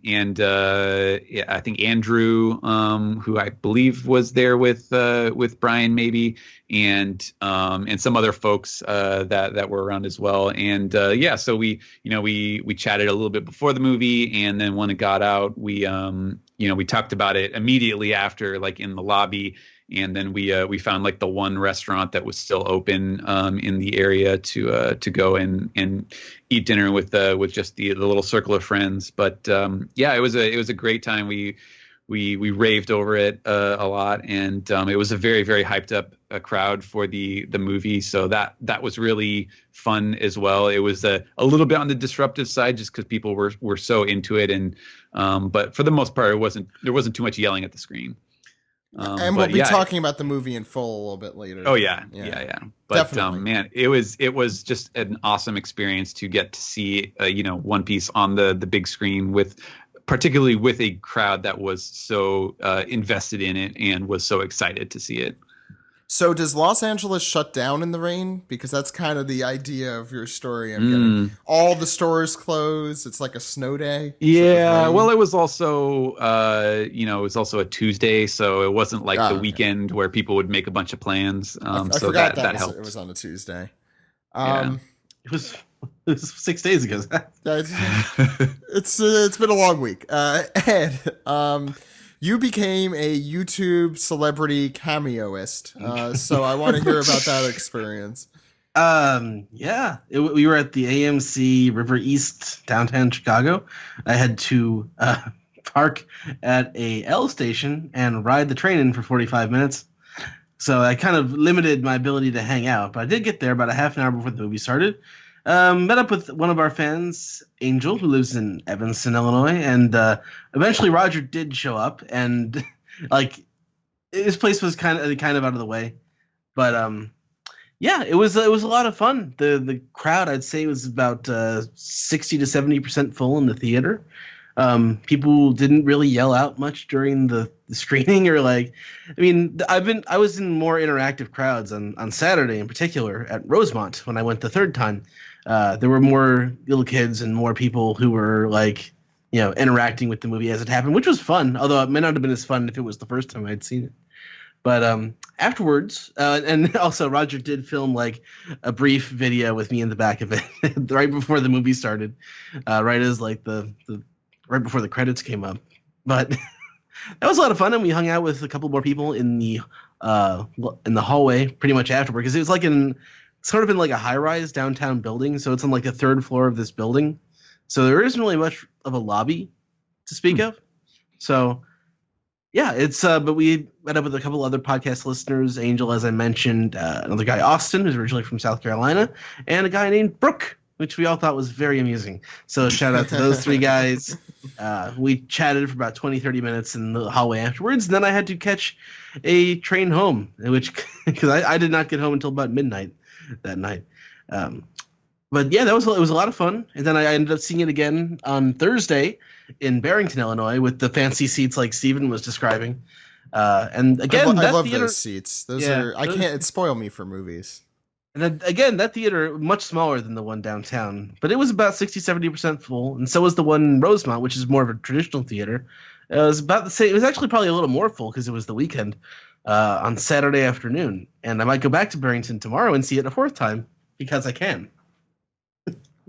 Yeah, I think Andrew, who I believe was there with Brian maybe, and some other folks that were around as well. And yeah, so we chatted a little bit before the movie, and then when it got out, we talked about it immediately after, like in the lobby. And then we found like the one restaurant that was still open in the area to go and eat dinner with just the little circle of friends. But yeah, it was a great time. We raved over it a lot, and it was a very, very hyped up crowd for the movie. So that was really fun as well. It was a little bit on the disruptive side just because people were so into it, and but for the most part, there wasn't too much yelling at the screen. And we'll be talking about the movie in full a little bit later. Oh yeah. But man, it was just an awesome experience to get to see One Piece on the big screen, particularly with a crowd that was so invested in it and was so excited to see it. So does Los Angeles shut down in the rain? Because that's kind of the idea of your story. I'm getting all the stores closed. It's like a snow day. Yeah. Well, it was also, it was also a Tuesday, so it wasn't like the weekend where people would make a bunch of plans. I so forgot that helped. it was on a Tuesday. It was 6 days ago. It's been a long week. Ed, you became a YouTube celebrity cameoist, so I want to hear about that experience. Yeah, we were at the AMC River East, downtown Chicago. I had to park at a L station and ride the train in for 45 minutes. So I kind of limited my ability to hang out, but I did get there about a half an hour before the movie started. Met up with one of our fans, Angel, who lives in Evanston, Illinois, and eventually Roger did show up, and like his place was kind of out of the way, but yeah, it was a lot of fun. The crowd, I'd say, was about 60 to 70% full in the theater. People didn't really yell out much during the screening, or I was in more interactive crowds on Saturday in particular at Rosemont when I went the third time. There were more little kids and more people who were interacting with the movie as it happened, which was fun, although it may not have been as fun if it was the first time I'd seen it. But afterwards, and also Roger did film like a brief video with me in the back of it right before the movie started, right as like the right before the credits came up. But that was a lot of fun, and we hung out with a couple more people in the hallway pretty much afterward, because it was like sort of in like a high-rise downtown building, so it's on like the third floor of this building. So there isn't really much of a lobby to speak of. So yeah, it's but we met up with a couple other podcast listeners, Angel, as I mentioned, another guy, Austin, who's originally from South Carolina, and a guy named Brooke, which we all thought was very amusing. So shout out to those three guys. We chatted for about 20-30 minutes in the hallway afterwards, and then I had to catch a train home, because I did not get home until about midnight that night. But yeah, it was a lot of fun. And then I ended up seeing it again on Thursday in Barrington, Illinois, with the fancy seats like Steven was describing. And again, I love those seats. It spoil me for movies. And then again, that theater much smaller than the one downtown, but it was about 60-70% full, and so was the one in Rosemont, which is more of a traditional theater. It was about the same. It was actually probably a little more full because it was the weekend on Saturday afternoon, and I might go back to Barrington tomorrow and see it a fourth time because I can.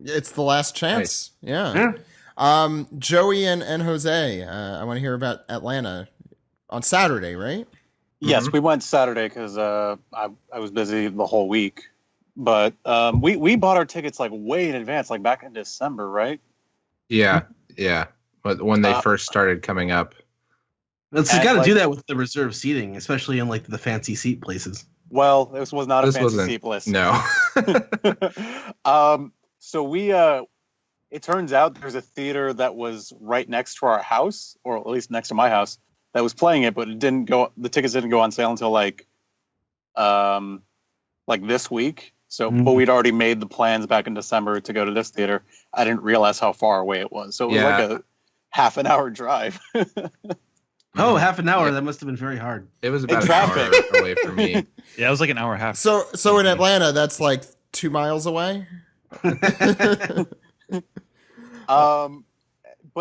It's the last chance. Right. Yeah. Joey and Jose, I want to hear about Atlanta on Saturday, right? Yes, we went Saturday because I was busy the whole week. But we bought our tickets like way in advance, like back in December, right? Yeah. But when they first started coming up. You got to do that with the reserved seating, especially in like the fancy seat places. Well, this was not a fancy seat list. No. So we it turns out there's a theater that was right next to our house, or at least next to my house, that was playing it, but it didn't go. The tickets didn't go on sale until like this week. So, but we'd already made the plans back in December to go to this theater. I didn't realize how far away it was. So it was like a half an hour drive. Oh, half an hour. Yeah. That must have been very hard. It was about an hour away from me. Yeah, it was like an hour and a half. So in Atlanta, that's like 2 miles away. But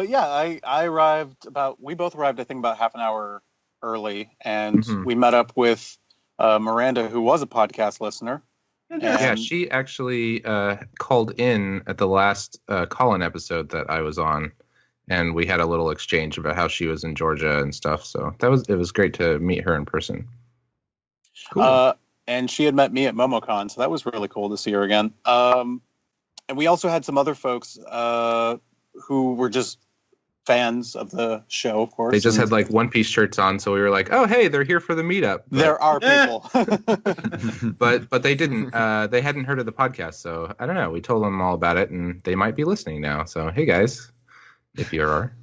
yeah, I arrived we both arrived, I think, about half an hour early, and we met up with Miranda, who was a podcast listener. Yeah, she actually called in at the last call-in episode that I was on. And we had a little exchange about how she was in Georgia and stuff. So it was great to meet her in person. Cool. And she had met me at MomoCon, so that was really cool to see her again. And we also had some other folks who were just fans of the show, of course. They just had like One Piece shirts on, so we were like, "Oh, hey, they're here for the meetup." But, there are people, but they didn't. They hadn't heard of the podcast, so I don't know. We told them all about it, and they might be listening now. So hey, guys. If you are,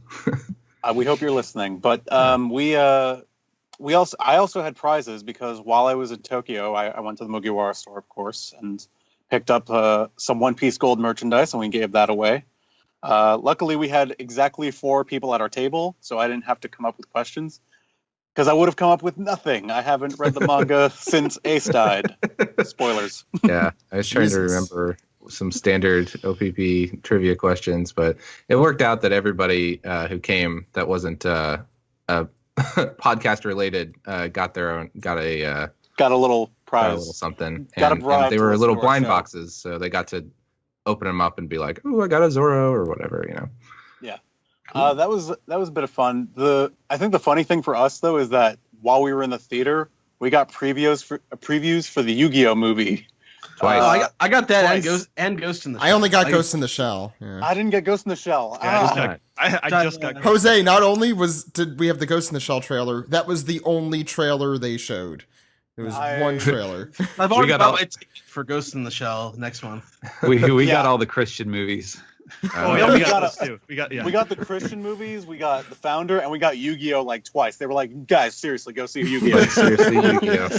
we hope you're listening. But I also had prizes because while I was in Tokyo, I went to the Mugiwara store, of course, and picked up some One Piece Gold merchandise, and we gave that away. Luckily, we had exactly 4 people at our table, so I didn't have to come up with questions because I would have come up with nothing. I haven't read the manga since Ace died. Spoilers. Yeah, I was trying to remember some standard OPP trivia questions, but it worked out that everybody who came that wasn't podcast related got a little prize, got a little something, and they were little blind boxes, so they got to open them up and be like, "Oh, I got a Zoro" or whatever, you know. Yeah, cool. That was a bit of fun. I think the funny thing for us though is that while we were in the theater, we got previews for the Yu-Gi-Oh movie. Twice. I got that and Ghost in the Shell. I only got Ghost in the Shell. Yeah. I didn't get Ghost in the Shell. Yeah, I just got Jose, not only did we have the Ghost in the Shell trailer, that was the only trailer they showed. It was one trailer. I've already got my ticket for Ghost in the Shell next month. We got all the Christian movies. We got those too. We got the Christian movies, we got The Founder, and we got Yu-Gi-Oh! Like twice. They were like, guys, seriously, go see Yu-Gi-Oh! Seriously, Yu-Gi-Oh!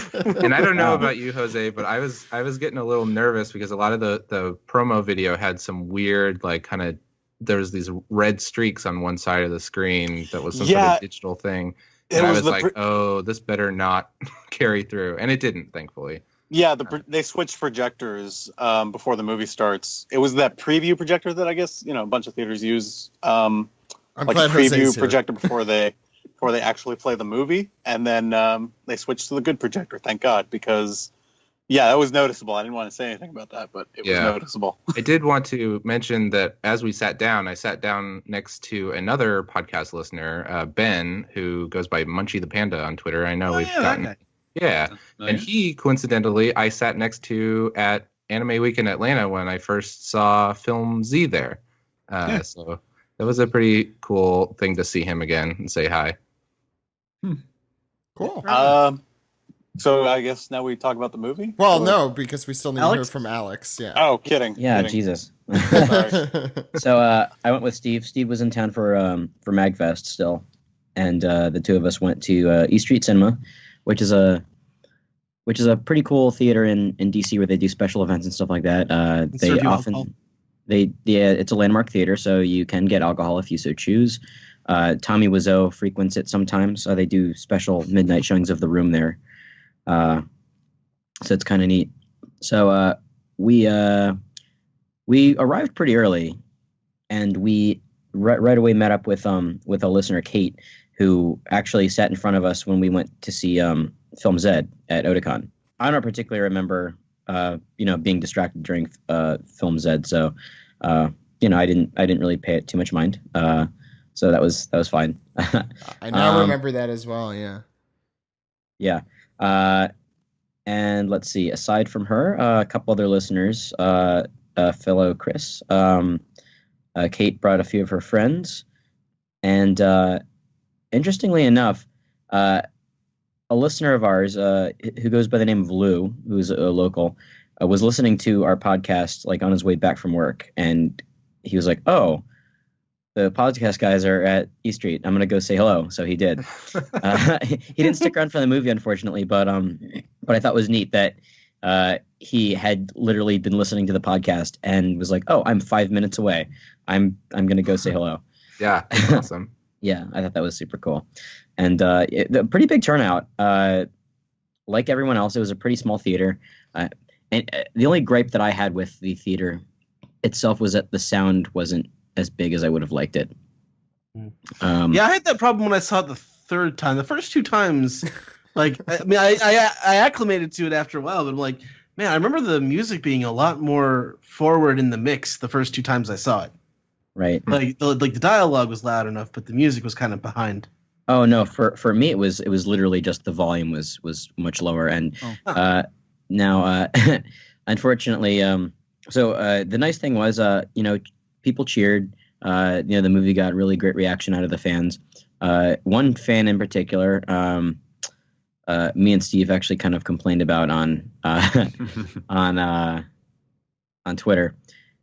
And I don't know about you, Jose, but I was getting a little nervous because a lot of the promo video had some weird, like, kind of, there was these red streaks on one side of the screen that was some sort of digital thing. And I was like, oh, this better not carry through. And it didn't, thankfully. Yeah, they switched projectors before the movie starts. It was that preview projector that I guess a bunch of theaters use, like a preview projector before they actually play the movie, and then they switched to the good projector. Thank God, because that was noticeable. I didn't want to say anything about that, but it was noticeable. I did want to mention that as we sat down, I sat down next to another podcast listener, Ben, who goes by Munchie the Panda on Twitter. I know we've gotten. That guy. Yeah, and he, coincidentally, I sat next to at Anime Week in Atlanta when I first saw Film Z there. So that was a pretty cool thing to see him again and say hi. Cool. So I guess now we talk about the movie? Well, no, because we still need to hear from Alex. Yeah. Oh, kidding. Yeah, kidding. Jesus. Sorry. So I went with Steve. Steve was in town for MagFest still, and the two of us went to East Street Cinema, which is a pretty cool theater in DC where they do special events and stuff like that. It's a landmark theater, so you can get alcohol if you so choose. Tommy Wiseau frequents it sometimes. They do special midnight showings of The Room there, so it's kind of neat. So we arrived pretty early, and we right away met up with a listener, Kate, who actually sat in front of us when we went to see Film Z at Otakon. I don't particularly remember, being distracted during Film Z, so I didn't really pay it too much mind. So that was fine. I now remember that as well. Yeah. Yeah. And let's see. Aside from her, a couple other listeners, fellow Chris. Kate brought a few of her friends. And interestingly enough, a listener of ours who goes by the name of Lou, who's a local, was listening to our podcast like on his way back from work, and he was like, "Oh, the podcast guys are at E Street. I'm gonna go say hello." So he did. He didn't stick around for the movie, unfortunately, but I thought it was neat that he had literally been listening to the podcast and was like, "Oh, I'm 5 minutes away. I'm gonna go say hello." Yeah, that's awesome. Yeah, I thought that was super cool, and a pretty big turnout. Like everyone else, it was a pretty small theater, and the only gripe that I had with the theater itself was that the sound wasn't as big as I would have liked it. Yeah, I had that problem when I saw it the third time. The first two times, like, I mean, I acclimated to it after a while, but I'm like, man, I remember the music being a lot more forward in the mix the first two times I saw it. Right. Like the dialogue was loud enough, but the music was kind of behind. Oh no, for me it was literally just the volume was much lower, and now unfortunately, so the nice thing was people cheered. The movie got really great reaction out of the fans. One fan in particular, me and Steve actually kind of complained about on Twitter,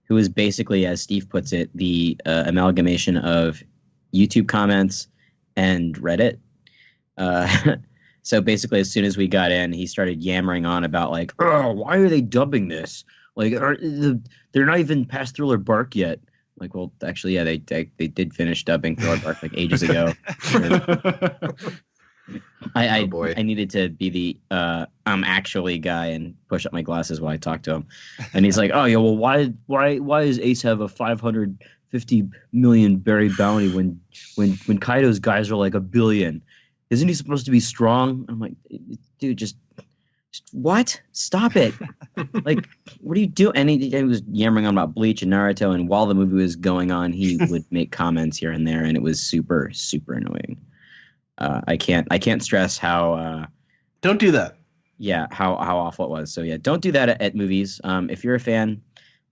who is basically, as Steve puts it, the amalgamation of YouTube comments and Reddit. So basically, as soon as we got in, he started yammering on about like, "Oh, why are they dubbing this? Like, they're not even past Thriller Bark yet." Like, well, actually, yeah, they did finish dubbing Thriller Bark like ages ago. I needed to be the I'm actually guy and push up my glasses while I talk to him, and he's like, "Oh yeah, well, why does Ace have a 550 million buried bounty when Kaido's guys are like a billion? Isn't he supposed to be strong?" I'm like, "Dude, just what? Stop it! Like, what do you do?" And he was yammering on about Bleach and Naruto, and while the movie was going on, he would make comments here and there, and it was super super annoying. I can't stress how don't do that. Yeah, how awful it was. So yeah, don't do that at movies. If you're a fan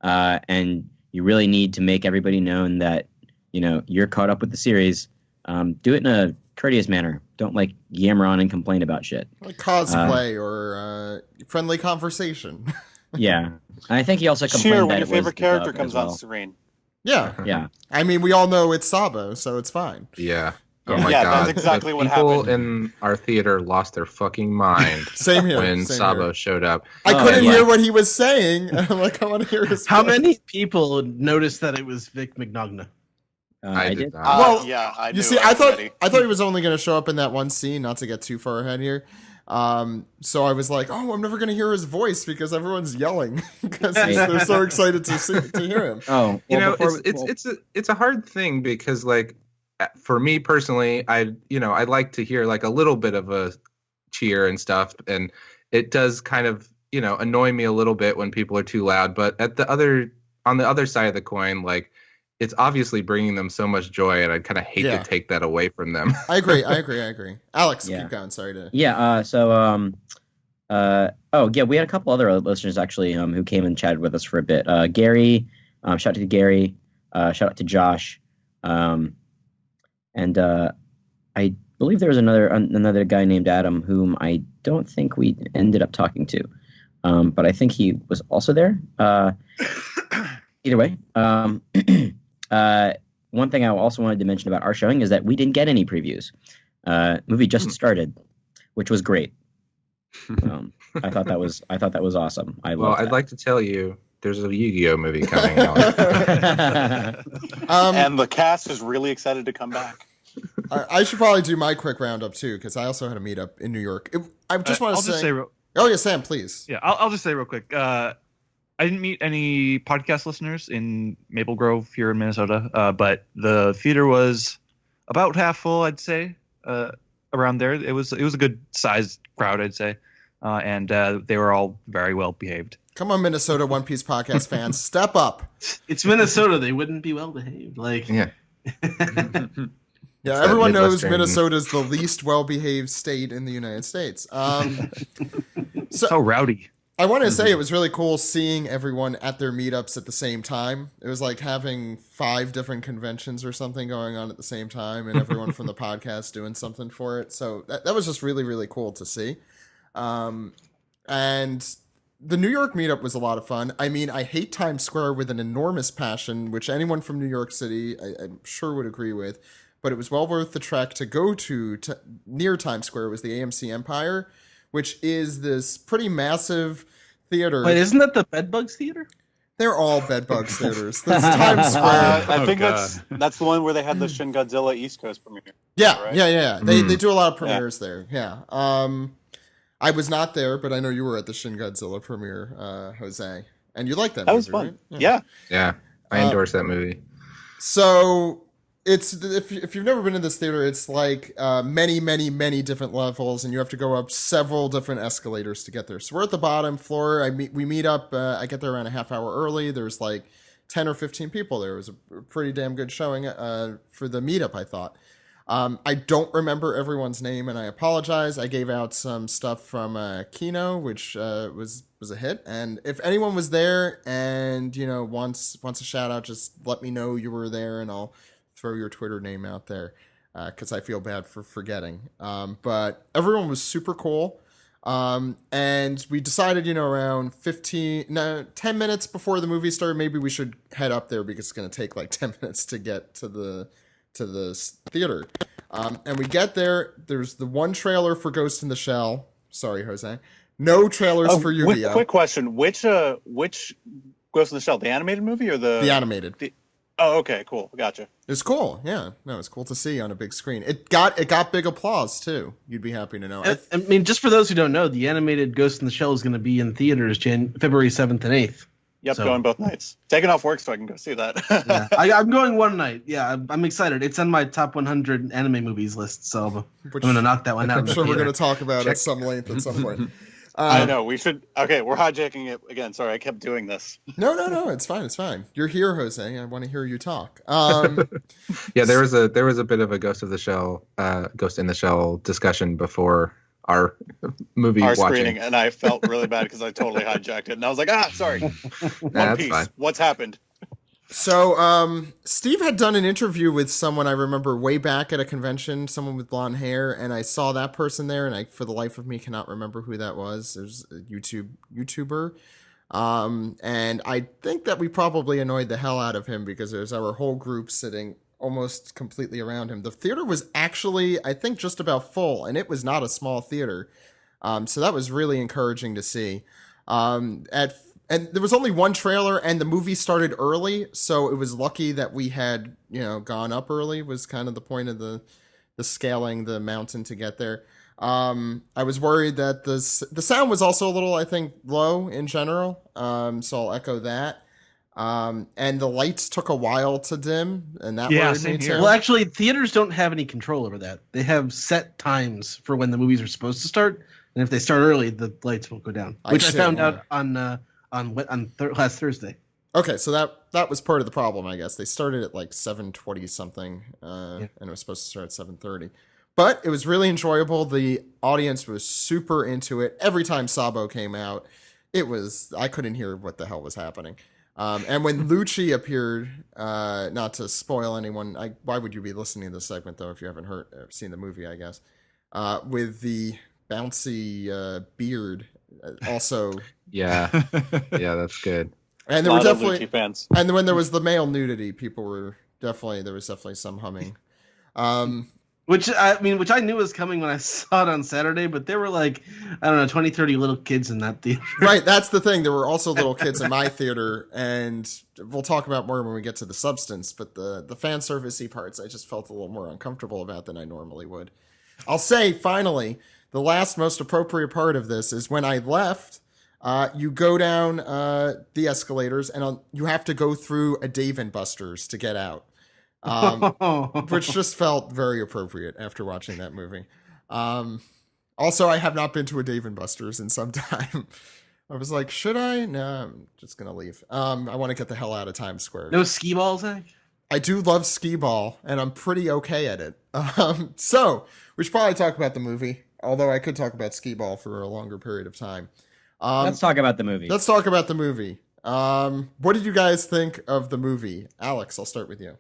and you really need to make everybody known that you're caught up with the series, do it in a courteous manner. Don't like yammer on and complain about shit. Like cosplay or friendly conversation. Yeah, and I think he also complained Cheer that when it your was favorite character dub comes as well. on screen. Yeah. Yeah. I mean, we all know it's Sabo, so it's fine. Yeah. Oh Yeah. my Yeah, god. that's exactly The what people happened. in our theater lost their fucking mind Same here. when same Sabo here. showed up. I Oh, couldn't yeah. hear what he was saying. I'm like, I want to hear his How voice. many people noticed that it was Vic Mignogna? I did. not. Well, Yeah, I knew You see, it I already. thought he was only going to show up in that one scene. Not to get too far ahead here. So I was like, oh, I'm never going to hear his voice because everyone's yelling because they're so excited to hear him. Oh, You know, before it's a hard thing because like for me personally, I like to hear like a little bit of a cheer and stuff, and it does kind of annoy me a little bit when people are too loud. But on the other side of the coin, like it's obviously bringing them so much joy, and I kind of hate Yeah. to take that away from them. I agree. Alex, Yeah. keep going. Sorry to. Yeah. We had a couple other listeners actually who came and chatted with us for a bit. Gary, shout out to Gary. Shout out to Josh. And I believe there was another guy named Adam whom I don't think we ended up talking to, but I think he was also there. Either way, one thing I also wanted to mention about our showing is that we didn't get any previews. Movie just started, which was great. I thought that was awesome. I'd like to tell you there's a Yu-Gi-Oh movie coming out. And the cast is really excited to come back. I should probably do my quick roundup too because I also had a meetup in New York. I just want I'll to just say oh yeah, Sam, please. Yeah, I'll just say real quick. I didn't meet any podcast listeners in Maple Grove here in Minnesota, but the theater was about half full, I'd say. Around there, it was a good sized crowd, I'd say, and they were all very well behaved. Come on, Minnesota One Piece podcast fans, step up. It's Minnesota. They wouldn't be well behaved. Like, Yeah. Yeah, that everyone knows Midwestern- Minnesota's the least well-behaved state in the United States. So rowdy. I want to say it was really cool seeing everyone at their meetups at the same time. It was like having 5 different conventions or something going on at the same time, and everyone from the podcast doing something for it. So that was just really, really cool to see. And the New York meetup was a lot of fun. I mean, I hate Times Square with an enormous passion, which anyone from New York City, I'm sure would agree with. But it was well worth the trek to go to near Times Square. It was the AMC Empire, which is this pretty massive theater. Wait, isn't that the Bedbugs Theater? They're all Bedbugs theaters. That's Times Square. I think that's the one where they had the Shin Godzilla East Coast premiere. Yeah, right? yeah. They do a lot of premieres there. Yeah. I was not there, but I know you were at the Shin Godzilla premiere, Jose, and you liked that movie, was fun. right? Yeah, I endorse that movie. So it's if you've never been in this theater, it's like many different levels, and you have to go up several different escalators to get there. So we're at the bottom floor. We meet up. I get there around a half hour early. There's like 10 or 15 people there. It was a pretty damn good showing for the meetup, I thought. I don't remember everyone's name, and I apologize. I gave out some stuff from Kino, which was a hit. And if anyone was there and wants a shout out, just let me know you were there, and I'll throw your Twitter name out there because I feel bad for forgetting. But everyone was super cool. And we decided, around 10 minutes before the movie started, maybe we should head up there because it's going to take like 10 minutes to get to the theater. And we get there. There's the one trailer for Ghost in the Shell. Sorry, Jose. No trailers for Yu-Gi-Oh! Quick question: which Ghost in the Shell, the animated movie or the animated? Oh, okay, cool, gotcha. It's cool. Yeah, no, it's cool to see on a big screen. It got big applause too. You'd be happy to know. I mean, just for those who don't know, the animated Ghost in the Shell is going to be in theaters February 7th and 8th. Yep, going both nights. Taking off work so I can go see that. Yeah, I'm going one night. Yeah, I'm excited. It's on my top 100 anime movies list, so I'm going to knock that one out. I'm sure we're going to talk about at some length at some point. I know we should. Okay, we're hijacking it again. Sorry, I kept doing this. No, it's fine. You're here, Jose. I want to hear you talk. Yeah, there was a bit of a Ghost in the Shell discussion before our movie watching. Screening, and I felt really bad because I totally hijacked it, and I was like, sorry. One Piece. Fine. What's happened? So, Steve had done an interview with someone I remember way back at a convention, someone with blonde hair, and I saw that person there, and I, for the life of me, cannot remember who that was. It was a YouTuber. And I think that we probably annoyed the hell out of him because there's our whole group sitting almost completely around him. The theater was actually, I think, just about full, and it was not a small theater. So that was really encouraging to see. And there was only one trailer, and the movie started early, so it was lucky that we had, gone up early. Was kind of the point of the scaling the mountain to get there. I was worried that the sound was also a little, I think, low in general. So I'll echo that. And the lights took a while to dim, and that worried me too. Well, actually, theaters don't have any control over that. They have set times for when the movies are supposed to start, and if they start early, the lights will go down. Which I found out on last Thursday. Okay, so that was part of the problem, I guess. They started at like 7:20 something, and it was supposed to start at 7:30. But it was really enjoyable. The audience was super into it. Every time Sabo came out, I couldn't hear what the hell was happening. And when Lucci appeared, not to spoil anyone, why would you be listening to this segment though if you haven't seen the movie? I guess with the bouncy beard, also. Yeah, that's good. And there were definitely Lucci fans. And when there was the male nudity, there was definitely some humming. Which I knew was coming when I saw it on Saturday, but there were like, I don't know, 20, 30 little kids in that theater. Right, that's the thing. There were also little kids in my theater, and we'll talk about more when we get to the substance, but the fan service-y parts I just felt a little more uncomfortable about than I normally would. I'll say, finally, the last most appropriate part of this is when I left, you go down the escalators, and you have to go through a Dave & Buster's to get out. Which just felt very appropriate after watching that movie. Also, I have not been to a Dave & Buster's in some time. I was like, should I? No, I'm just going to leave. I want to get the hell out of Times Square. No skee ball, Zach? I do love skee ball, and I'm pretty okay at it. So, we should probably talk about the movie, although I could talk about skee ball for a longer period of time. Let's talk about the movie. Let's talk about the movie. What did you guys think of the movie? Alex, I'll start with you.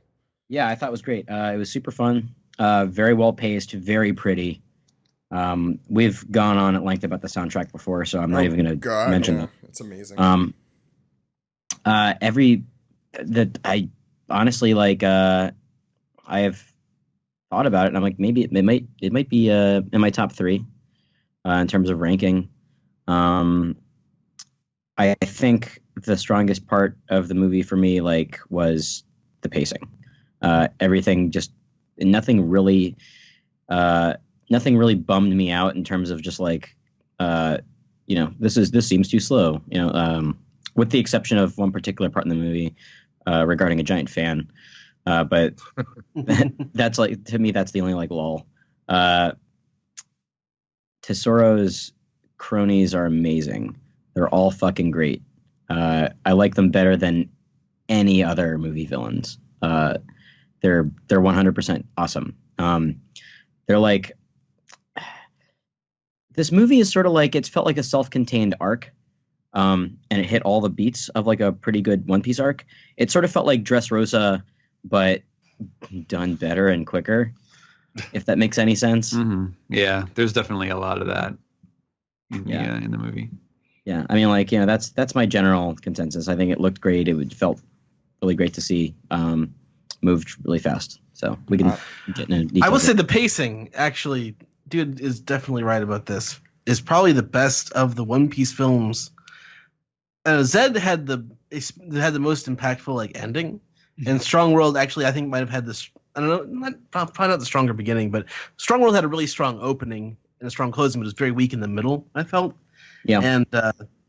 Yeah, I thought it was great. It was super fun, very well paced, very pretty. We've gone on at length about the soundtrack before, so I'm not even going to mention it. It's amazing. I honestly like. I have thought about it, and I'm like, maybe it might be in my top 3 in terms of ranking. I think the strongest part of the movie for me was the pacing. Everything just nothing really bummed me out in terms of just this seems too slow, with the exception of one particular part in the movie regarding a giant fan. But that's to me, that's the only lull. Tesoro's cronies are amazing. They're all fucking great. I like them better than any other movie villains. They're 100% awesome. They're this movie is sort of it's felt like a self-contained arc. And it hit all the beats of a pretty good One Piece arc. It sort of felt like Dressrosa, but done better and quicker, if that makes any sense. Mm-hmm. Yeah, there's definitely a lot of that in the movie. Yeah, I mean, that's my general consensus. I think it looked great. It felt really great to see. Moved really fast. So we can get into detail. I will say the pacing, actually, dude is definitely right about this. Is probably the best of the One Piece films. Zed had the most impactful ending, and Strong World actually I think might have had this. I don't know, probably not the stronger beginning, but Strong World had a really strong opening and a strong closing, but it was very weak in the middle. I felt. Yeah. And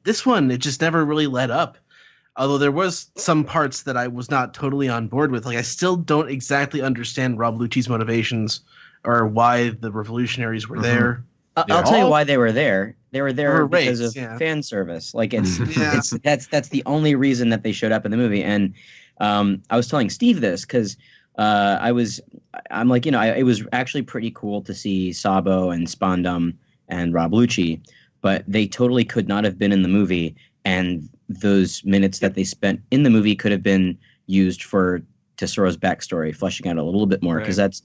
this one, it just never really led up. Although there was some parts that I was not totally on board with. I still don't exactly understand Rob Lucci's motivations or why the revolutionaries were there. I'll tell you why they were there. They were there because of yeah. fan service. That's the only reason that they showed up in the movie. And I was telling Steve this because it was actually pretty cool to see Sabo and Spandam and Rob Lucci, but they totally could not have been in the movie. And those minutes that they spent in the movie could have been used for Tesoro's backstory, fleshing out a little bit more. Because that's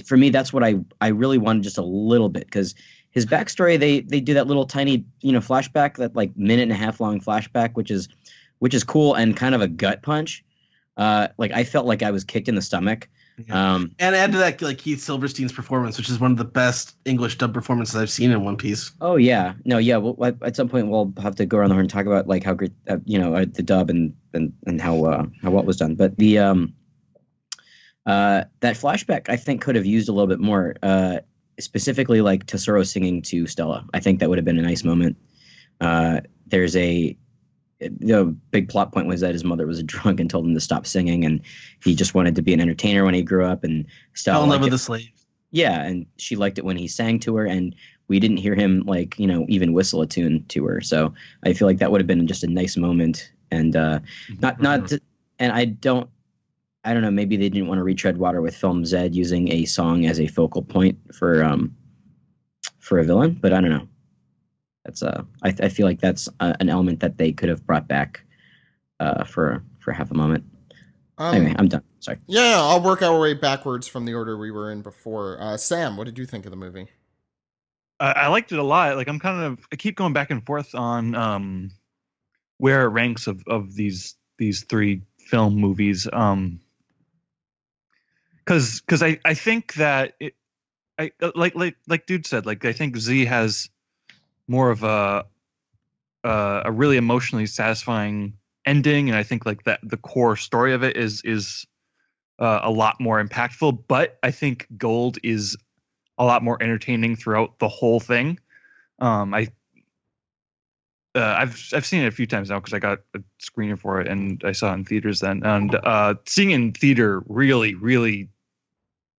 for me, that's what I really wanted, just a little bit. Because his backstory, they do that little tiny flashback, that minute and a half long flashback, which is cool and kind of a gut punch. I felt like I was kicked in the stomach. Yeah. And add to that Keith Silverstein's performance, which is one of the best English dub performances I've seen in One Piece. Oh yeah, no, yeah. Well, at some point we'll have to go around the horn and talk about how great the dub and how what was done. But the that flashback I think could have used a little bit more, specifically Tesoro singing to Stella. I think that would have been a nice moment. There's the big plot point was that his mother was a drunk and told him to stop singing, and he just wanted to be an entertainer when he grew up. And Stella fell in love with the slave. Yeah, and she liked it when he sang to her, and we didn't hear him even whistle a tune to her. So I feel like that would have been just a nice moment, and and I don't know, maybe they didn't want to retread water with Film Zed using a song as a focal point for a villain, but I don't know. That's I feel like that's an element that they could have brought back for half a moment. Anyway, I'm done. Sorry. Yeah, I'll work our way backwards from the order we were in before. Sam, what did you think of the movie? I liked it a lot. I keep going back and forth on where it ranks of these 3 film movies. Because I think that I like dude said, I think Z has more of a really emotionally satisfying ending, and I think that the core story of it is a lot more impactful. But I think Gold is a lot more entertaining throughout the whole thing. I've seen it a few times now because I got a screener for it and I saw it in theaters then. And seeing it in theater really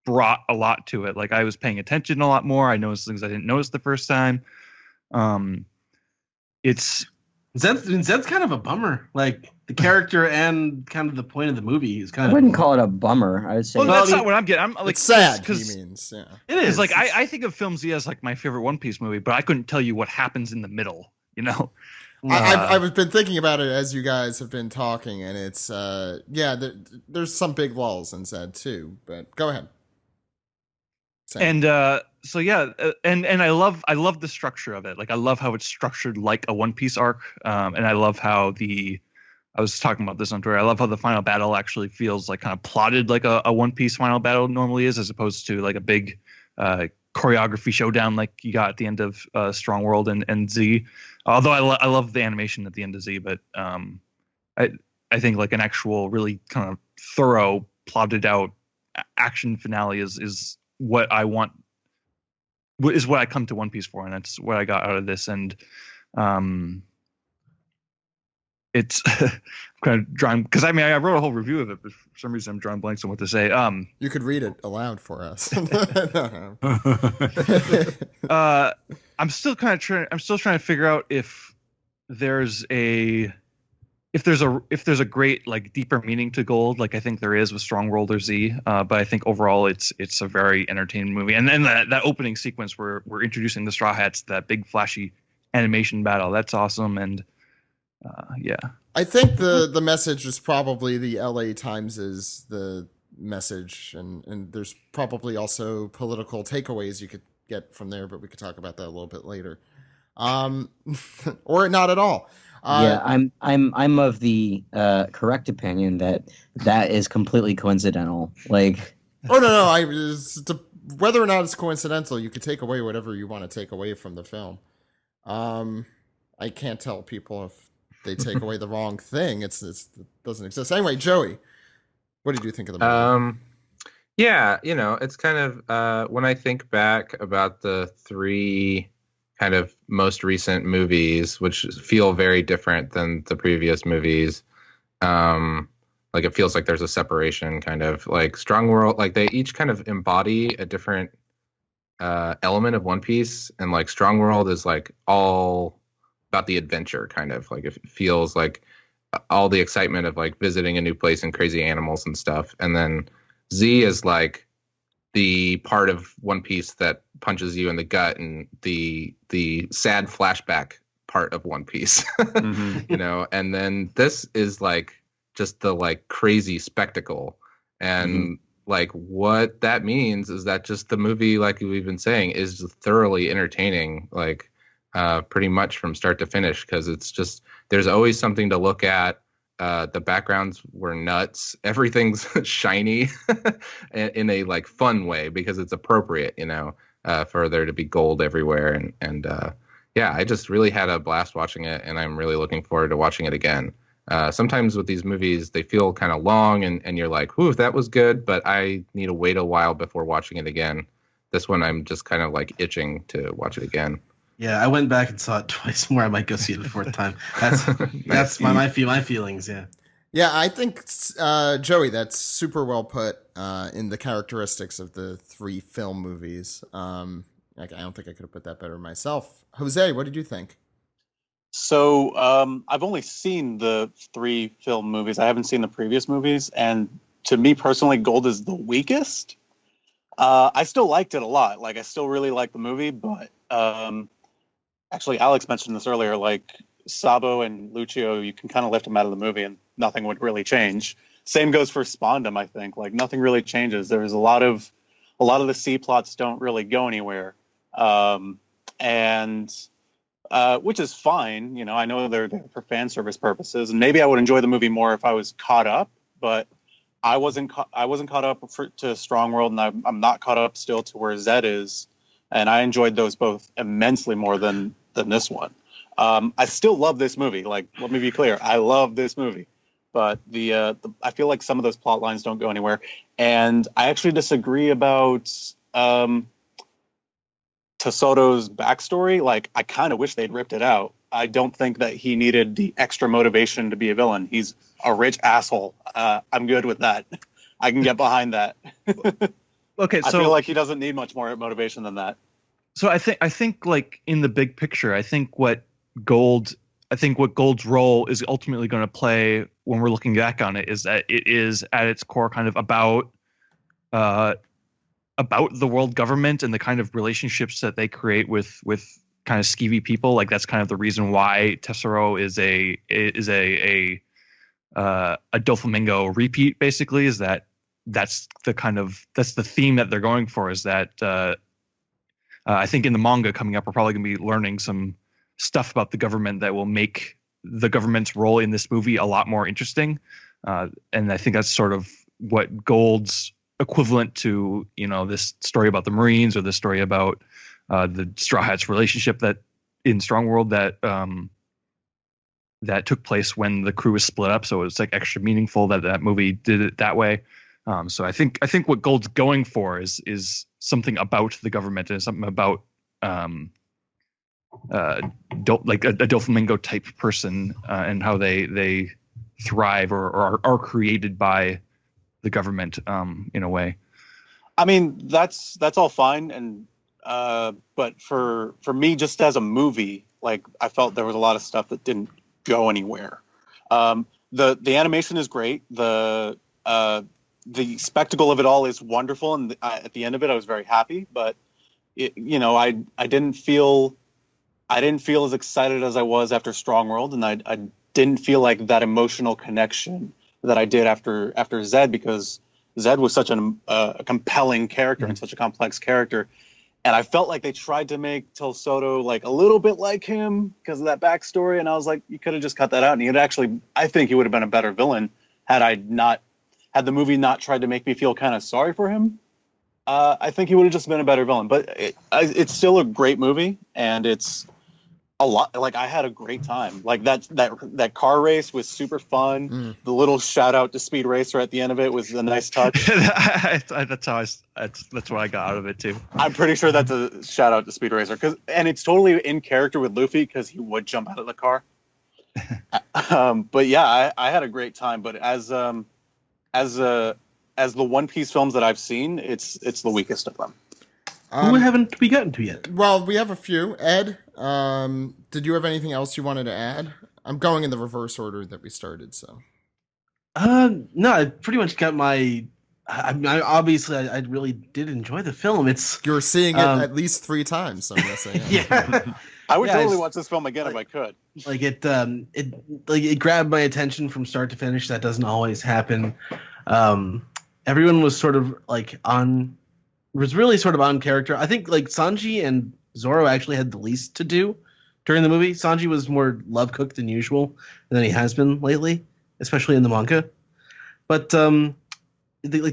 brought a lot to it. I was paying attention a lot more. I noticed things I didn't notice the first time. It's Zed's kind of a bummer. The character and kind of the point of the movie is kind I of. wouldn't call it a bummer. I would say. Well, that's not what I'm getting. I'm It's sad. because He means, yeah. It is. I think of Film Z as my favorite One Piece movie, but I couldn't tell you what happens in the middle. you know. I've been thinking about it as you guys have been talking, and it's there's some big lulls in Zed too. But go ahead. Same. And so yeah, and I love the structure of it. Like I love how it's structured like a One Piece arc, and I love how I was talking about this on Twitter. I love how the final battle actually feels like kind of plotted like a One Piece final battle normally is, as opposed to like a big choreography showdown like you got at the end of Strong World and Z. Although I love the animation at the end of Z, but I think like an actual really kind of thorough plotted out action finale is what I want, is what I come to One Piece for, and that's what I got out of this. And it's kind of drawing, because I mean I wrote a whole review of it, but for some reason I'm drawing blanks on what to say. You could read it aloud for us. I'm still trying to figure out if there's a great like deeper meaning to Gold, like I think there is with Strong World or Z. But I think overall it's a very entertaining movie. And then that opening sequence where we're introducing the Straw Hats, that big flashy animation battle, that's awesome. And yeah, I think the message is probably the LA Times is the message, and there's probably also political takeaways you could get from there, but we could talk about that a little bit later, or not at all. Yeah, I'm of the correct opinion that is completely coincidental. Like, oh no, whether or not it's coincidental, you could take away whatever you want to take away from the film. I can't tell people if they take away the wrong thing. It doesn't exist. Anyway, Joey, what did you think of the movie? Yeah, it's kind of when I think back about the three kind of most recent movies, which feel very different than the previous movies. Like it feels like there's a separation, kind of like Strong World, like they each kind of embody a different element of One Piece, and like Strong World is like all about the adventure, kind of like it feels like all the excitement of like visiting a new place and crazy animals and stuff. And then Z is like the part of One Piece that punches you in the gut, and the sad flashback part of One Piece. Mm-hmm. And then this is like just the like crazy spectacle. And like what that means is that just the movie, like we've been saying, is thoroughly entertaining, like pretty much from start to finish, because it's just there's always something to look at. The backgrounds were nuts. Everything's shiny in a like fun way because it's appropriate, for there to be gold everywhere. And yeah, I just really had a blast watching it, and I'm really looking forward to watching it again. Sometimes with these movies, they feel kind of long, and you're like, whew, that was good, but I need to wait a while before watching it again. This one, I'm just kind of like itching to watch it again. Yeah, I went back and saw it twice more. I might go see it a fourth time. That's my feelings. Yeah. Yeah, I think Joey, that's super well put in the characteristics of the three film movies. I don't think I could have put that better myself. Jose, what did you think? So I've only seen the three film movies. I haven't seen the previous movies, and to me personally, Gold is the weakest. I still liked it a lot. Like I still really like the movie, but actually, Alex mentioned this earlier. Like Sabo and Lucio, you can kind of lift them out of the movie, and nothing would really change. Same goes for Spondum. I think like nothing really changes. There's a lot of the C plots don't really go anywhere, and which is fine. I know they're there for fan service purposes, and maybe I would enjoy the movie more if I was caught up. But I wasn't caught up to Strong World, and I'm not caught up still to where Zed is. And I enjoyed those both immensely more than this one. I still love this movie. Like, let me be clear. I love this movie. But I feel like some of those plot lines don't go anywhere. And I actually disagree about Tesoro's backstory. Like, I kind of wish they'd ripped it out. I don't think that he needed the extra motivation to be a villain. He's a rich asshole. I'm good with that. I can get behind that. Okay, I feel like he doesn't need much more motivation than that. So I think like in the big picture, I think what Gold's role is ultimately going to play when we're looking back on it is that it is at its core kind of about the world government and the kind of relationships that they create with kind of skeevy people. Like that's kind of the reason why Tesoro is a Doflamingo repeat. Basically, is that's the theme that they're going for. Is that I think in the manga coming up, we're probably going to be learning some stuff about the government that will make the government's role in this movie a lot more interesting. And I think that's sort of what Gold's equivalent to, this story about the Marines or the story about the Straw Hats relationship that in Strong World that took place when the crew was split up. So it was like extra meaningful that movie did it that way. So I think what Gold's going for is something about the government and something about like a Doflamingo type person and how they thrive or are created by the government in a way. I mean, that's all fine, and but for me, just as a movie, like I felt there was a lot of stuff that didn't go anywhere. The animation is great. The spectacle of it all is wonderful, and at the end of it, I was very happy. But I didn't feel as excited as I was after Strong World, and I didn't feel like that emotional connection that I did after Zed, because Zed was such a compelling character and such a complex character. And I felt like they tried to make Tesoro like a little bit like him because of that backstory. And I was like, you could have just cut that out. And I think he would have been a better villain had the movie not tried to make me feel kind of sorry for him. I think he would have just been a better villain. But it's still a great movie, and it's a lot. Like, I had a great time. Like that car race was super fun. The little shout out to Speed Racer at the end of it was a nice touch. That's what I got out of it too. I'm pretty sure that's a shout out to Speed Racer, and it's totally in character with Luffy because he would jump out of the car. But yeah, I had a great time. But as the One Piece films that I've seen, it's the weakest of them. Who haven't we gotten to yet? Well, we have a few. Ed, did you have anything else you wanted to add? I'm going in the reverse order that we started, so. No, I pretty much got my. I really did enjoy the film. You're seeing it at least 3 times, so I'm gonna say. Yeah. I would totally watch this film again if I could. Like it grabbed my attention from start to finish. That doesn't always happen. Everyone was sort of was really sort of on character. I think like Sanji and Zoro actually had the least to do during the movie. Sanji was more love cooked than usual, than he has been lately, especially in the manga. But the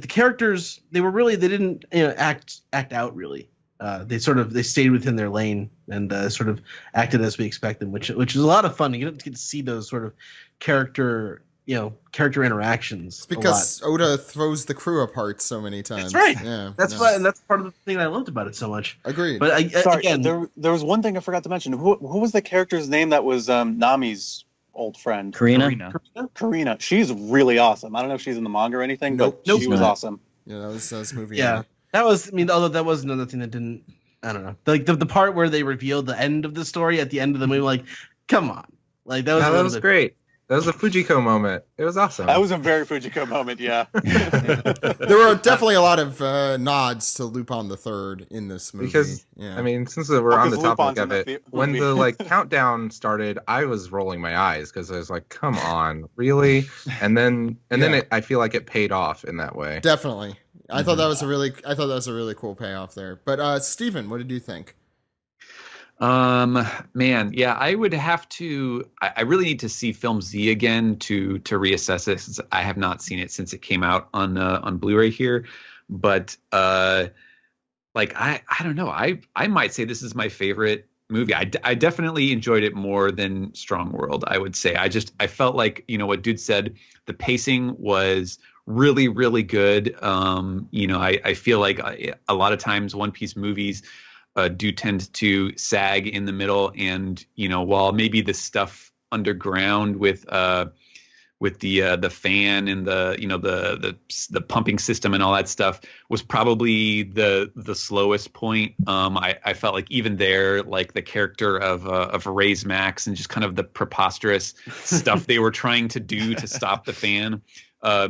characters, they didn't act out really. They stayed within their lane and sort of acted as we expect them, which is a lot of fun. You get to see those sort of character interactions. It's because Oda throws the crew apart so many times. That's right. Yeah, that's why, and that's part of the thing I loved about it so much. Agreed. But again, there was one thing I forgot to mention. Who was the character's name that was Nami's old friend? Karina. She's really awesome. I don't know if she's in the manga or anything, but she was awesome. Yeah, that was movie. Yeah, that was. I mean, although that was another thing that didn't. I don't know. Like the part where they revealed the end of the story at the end of the movie. Like, come on. Like that was great. That was a Fujiko moment. It was awesome. That was a very Fujiko moment, yeah. There were definitely a lot of nods to Lupin the Third in this movie. Because, yeah. I mean, since we're on the topic of it, when movie. the countdown started, I was rolling my eyes because I was like, come on, really? And then I feel like it paid off in that way. Definitely. I thought that was a really cool payoff there. But Steven, what did you think? Man, yeah, I would have to. I really need to see Film Z again to reassess it, since I have not seen it since it came out on Blu-ray here. But I don't know. I might say this is my favorite movie. I definitely enjoyed it more than Strong World, I would say. I felt like, what Dude said, the pacing was really, really good. I feel like a lot of times One Piece movies do tend to sag in the middle, and while maybe the stuff underground with the fan and the pumping system and all that stuff was probably the slowest point. I felt like even there, like the character of Ray's Max and just kind of the preposterous stuff they were trying to do to stop the fan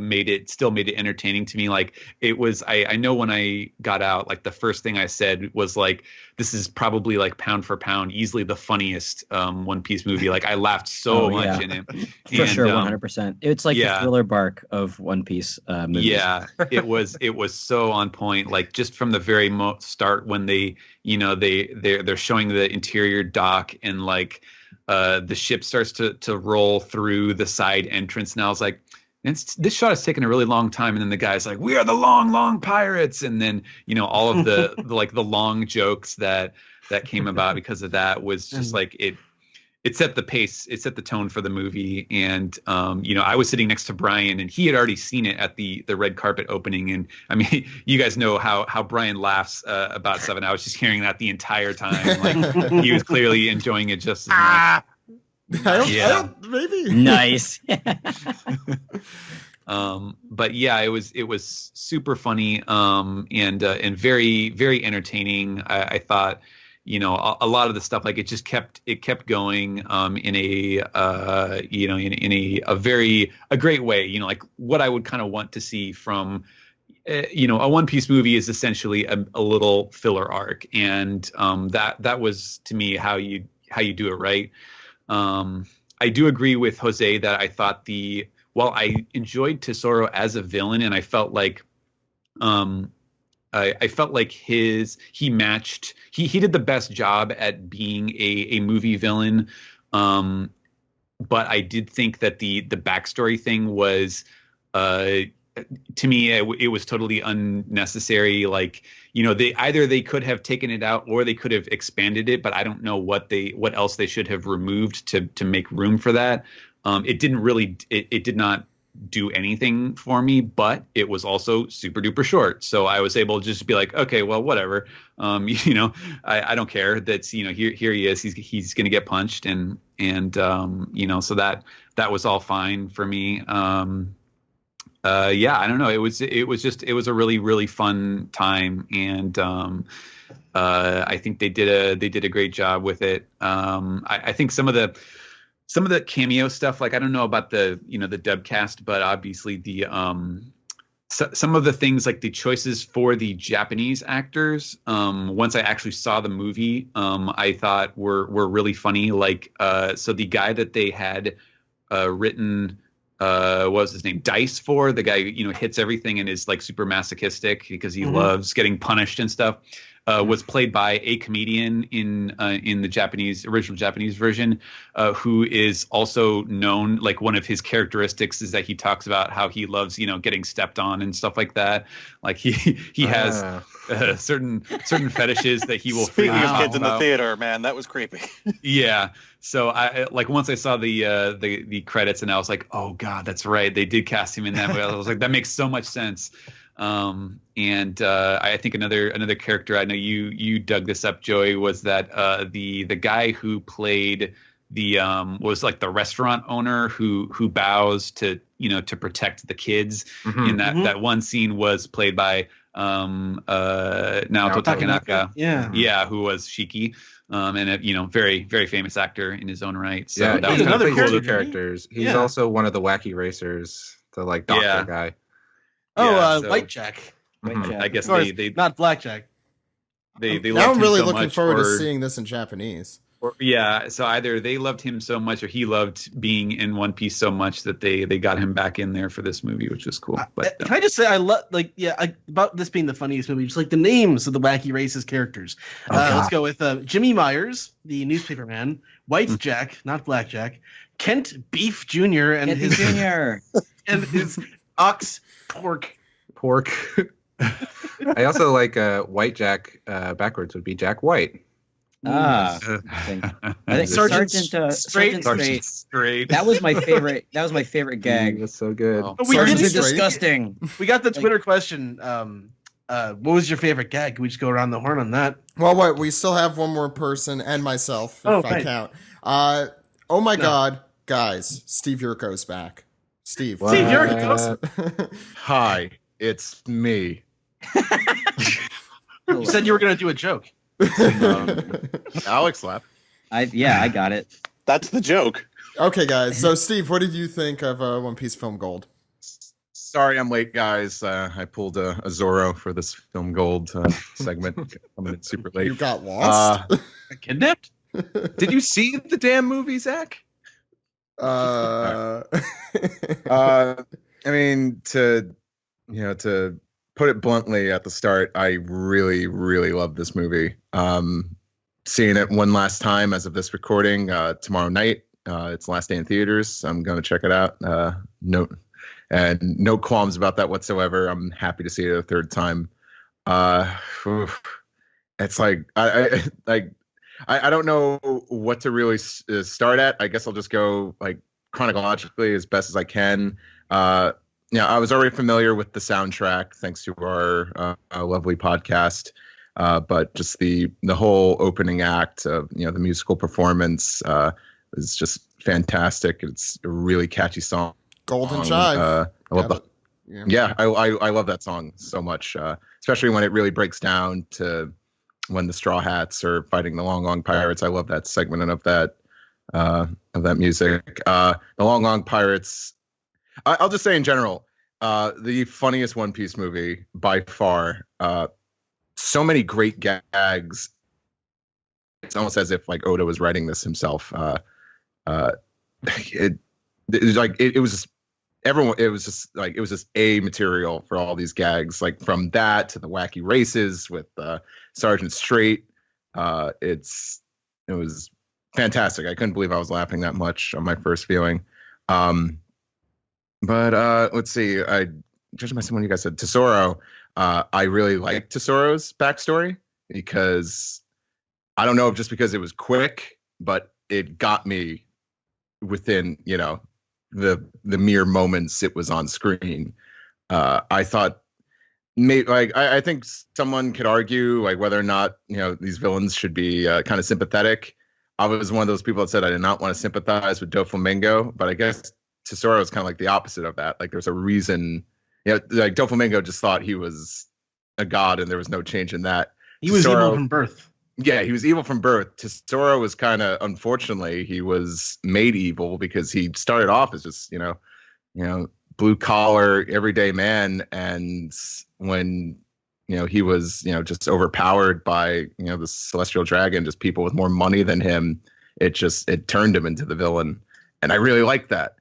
made it entertaining to me. Like it was, I know when I got out, like the first thing I said was like, this is probably like pound for pound, easily the funniest One Piece movie. Like I laughed so much in it. For sure, 100%. It's like the thriller bark of One Piece movies. Yeah, it was so on point. Like just from the very start when they, they're showing the interior dock and like the ship starts to roll through the side entrance, and I was like, this shot has taken a really long time. And then the guy's like, we are the long pirates. And then, all of the like the long jokes that came about because of that was just like, it set the pace, it set the tone for the movie. And, I was sitting next to Brian and he had already seen it at the red carpet opening. And I mean, you guys know how Brian laughs about stuff. And I was just hearing that the entire time. Like he was clearly enjoying it just as much. Maybe. Nice. But yeah, it was super funny and very, very entertaining. I thought, a lot of the stuff, like it kept going in a great way, like what I would kind of want to see from a One Piece movie is essentially a little filler arc, and that was to me how you do it right. I do agree with Jose that I thought while I enjoyed Tesoro as a villain, and I felt like I felt like he did the best job at being a movie villain. But I did think that the backstory thing was to me it was totally unnecessary. Like, they could have taken it out or they could have expanded it, but I don't know what else they should have removed to make room for that. It did not do anything for me, but it was also super duper short. So I was able to just be like, okay, well, whatever. I don't care. That's, here he is. He's going to get punched. And so that was all fine for me. I don't know. It was a really, really fun time. And, I think they did a great job with it. I think some of the cameo stuff, like I don't know about the the dub cast, but obviously the some of the things like the choices for the Japanese actors, once I actually saw the movie, I thought were really funny. Like so the guy that they had written what was his name, Dice, for the guy hits everything and is like super masochistic because he loves getting punished and stuff. Was played by a comedian in the original Japanese version, who is also known, like one of his characteristics is that he talks about how he loves, getting stepped on and stuff like that. Like he has certain fetishes that he will. Speaking of kids in the about. theater, man, that was creepy. Yeah. So I like once I saw the credits and I was like, oh God, that's right. They did cast him in that way. I was like, that makes so much sense. And I think another character, I know you dug this up, Joey, was that the guy who played was like the restaurant owner who bows to protect the kids in that one scene was played by Naoto Takenaka, who was Shiki, and a very, very famous actor in his own right. So yeah, that was another cool. two characters. He's also one of the wacky racers, the like doctor guy. White Jack. I guess they not Blackjack. They now I'm really so looking much, forward to seeing this in Japanese. So either they loved him so much or he loved being in One Piece so much that they got him back in there for this movie, which was cool. But can I just say I love about this being the funniest movie, just like the names of the wacky racist characters. Let's go with Jimmy Myers, the newspaper man, White Jack, not Blackjack, Kent Beef Jr. and his and his ox Pork. I also like White Jack backwards would be Jack White. I think Sergeant Straight. That was my favorite. That was my favorite gag. That's so good. Oh. Sergeants are disgusting. We got the Twitter question. What was your favorite gag? Can we just go around the horn on that? Well, we still have one more person and myself, if I count. Oh my God, guys! Steve Yurko's back. Steve Yurko. Hi, it's me. You said you were going to do a joke. Alex laughed. I got it. That's the joke. Okay, guys. So, Steve, what did you think of One Piece Film Gold? Sorry, I'm late, guys. I pulled a Zorro for this Film Gold segment. Coming in super late. You got lost. Kidnapped? Did you see the damn movie, Zach? Uh, I mean, to put it bluntly at the start, I really, really love this movie. Seeing it one last time as of this recording tomorrow night. It's the last day in theaters. I'm going to check it out. No qualms about that whatsoever. I'm happy to see it a third time. It's like I don't know what to really start at. I guess I'll just go like chronologically as best as I can. I was already familiar with the soundtrack thanks to our lovely podcast. But just the whole opening act of the musical performance is just fantastic. It's a really catchy song. Golden Chive. I love that. Yeah, I love that song so much, especially when it really breaks down to when the Straw Hats are fighting the Long Long Pirates. I love that segment of that music. The Long Long Pirates. I'll just say in general, the funniest One Piece movie by far. So many great gags. It's almost as if like Oda was writing this himself. It was just everyone. It was just a material for all these gags. Like from that to the wacky races with Sergeant Strait. It was fantastic. I couldn't believe I was laughing that much on my first viewing. But let's see. Judging by someone you guys said, Tesoro. I really like Tesoro's backstory because I don't know if just because it was quick, but it got me within, the mere moments it was on screen. I thought I think someone could argue like whether or not, these villains should be kind of sympathetic. I was one of those people that said I did not want to sympathize with Doflamingo, but I guess Tesoro is kind of like the opposite of that. Like there's a reason. Like Doflamingo just thought he was a god, and there was no change in that. He was evil from birth. Yeah, he was evil from birth. Tesoro was kind of, unfortunately, he was made evil because he started off as just, blue collar, everyday man, and when he was just overpowered by the celestial dragon, just people with more money than him, it turned him into the villain, and I really like that.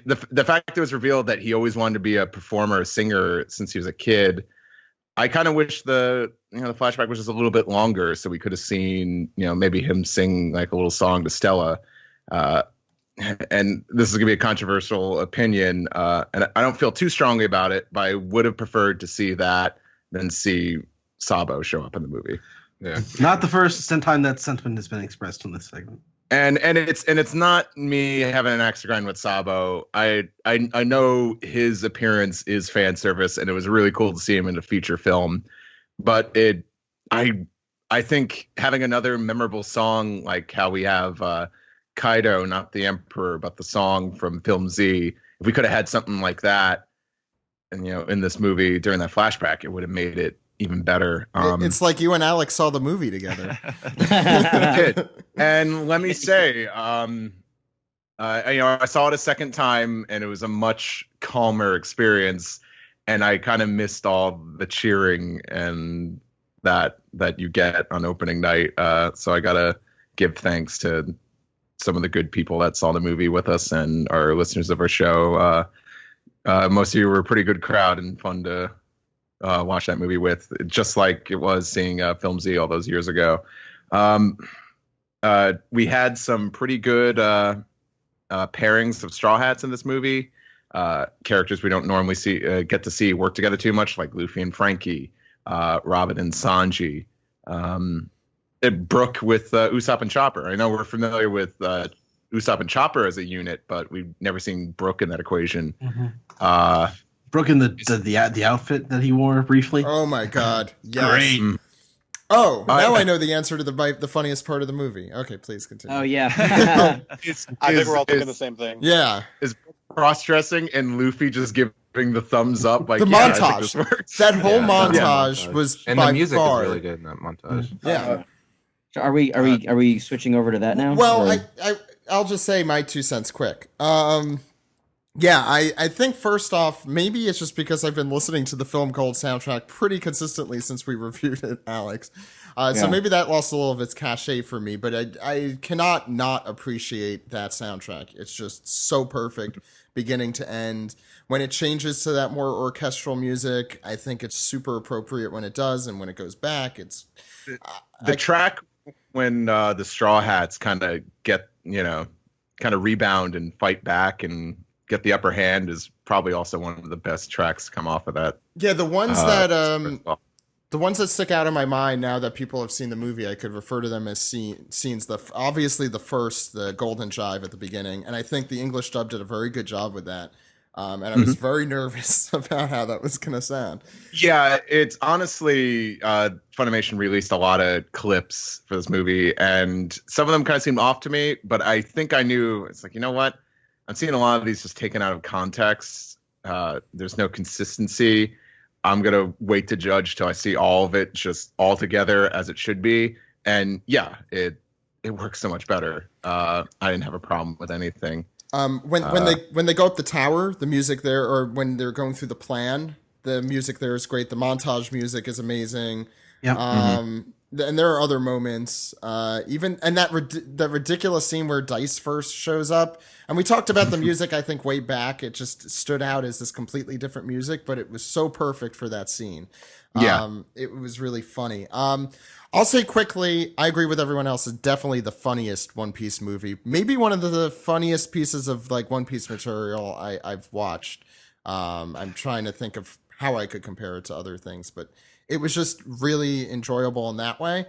The fact that it was revealed that he always wanted to be a performer, a singer since he was a kid, I kind of wish the flashback was just a little bit longer so we could have seen maybe him sing like a little song to Stella. And this is gonna be a controversial opinion, and I don't feel too strongly about it, but I would have preferred to see that than see Sabo show up in the movie. Yeah. Not the first time that sentiment has been expressed in this segment. And it's not me having an axe to grind with Sabo. I know his appearance is fan service, and it was really cool to see him in a feature film. But I think having another memorable song like how we have Kaido, not the Emperor, but the song from Film Z. If we could have had something like that, and in this movie during that flashback, it would have made it even better. It's like you and Alex saw the movie together. And let me say, I saw it a second time, and it was a much calmer experience. And I kind of missed all the cheering and that you get on opening night. So I gotta give thanks to some of the good people that saw the movie with us and our listeners of our show. Most of you were a pretty good crowd and fun to watch that movie with, just like it was seeing Film Z all those years ago. We had some pretty good pairings of Straw Hats in this movie. Characters we don't normally get to see work together too much, like Luffy and Frankie, Robin and Sanji, Brook with Usopp and Chopper. I know we're familiar with Usopp and Chopper as a unit, but we've never seen Brook in that equation. Mm-hmm. Brook in the outfit that he wore briefly. Oh my god! Yes. Great. Oh, now I know the answer to the funniest part of the movie. Okay, please continue. Oh yeah. I think we're all thinking the same thing. Yeah. Is cross-dressing and Luffy just giving the thumbs up? Like the montage. That whole montage was and by the music far is really good in that montage. Yeah. So are we switching over to that now? Well, or? I'll just say my 2 cents quick. Yeah, I think first off, maybe it's just because I've been listening to the Film Gold soundtrack pretty consistently since we reviewed it, Alex. So Yeah. maybe that lost a little of its cachet for me, but I cannot not appreciate that soundtrack. It's just so perfect, beginning to end. When it changes to that more orchestral music, I think it's super appropriate when it does, and when it goes back, it's The track when the Straw Hats kind of get, kind of rebound and fight back and get the upper hand is probably also one of the best tracks to come off of that. yeah, the ones that stick out in my mind now that people have seen the movie, I could refer to them as scenes. Obviously the first, the Golden Jive at the beginning, and I think the English dub did a very good job with that. And I was very nervous about how that was going to sound. Yeah, it's honestly, Funimation released a lot of clips for this movie, and some of them kind of seemed off to me, but I think I knew, it's like, you know what? I'm seeing a lot of these just taken out of context. There's no consistency. I'm going to wait to judge till I see all of it just all together as it should be. And yeah, it works so much better. I didn't have a problem with anything. When they go up the tower, the music there, or when they're going through the plan, the music there is great. The montage music is amazing. Yeah. And there are other moments, and that ridiculous scene where Dice first shows up. And we talked about the music, I think, way back. It just stood out as this completely different music, but it was so perfect for that scene. Yeah. It was really funny. I'll say quickly, I agree with everyone else. It's definitely the funniest One Piece movie. Maybe one of the funniest pieces of like One Piece material I've watched. I'm trying to think of how I could compare it to other things, but it was just really enjoyable in that way.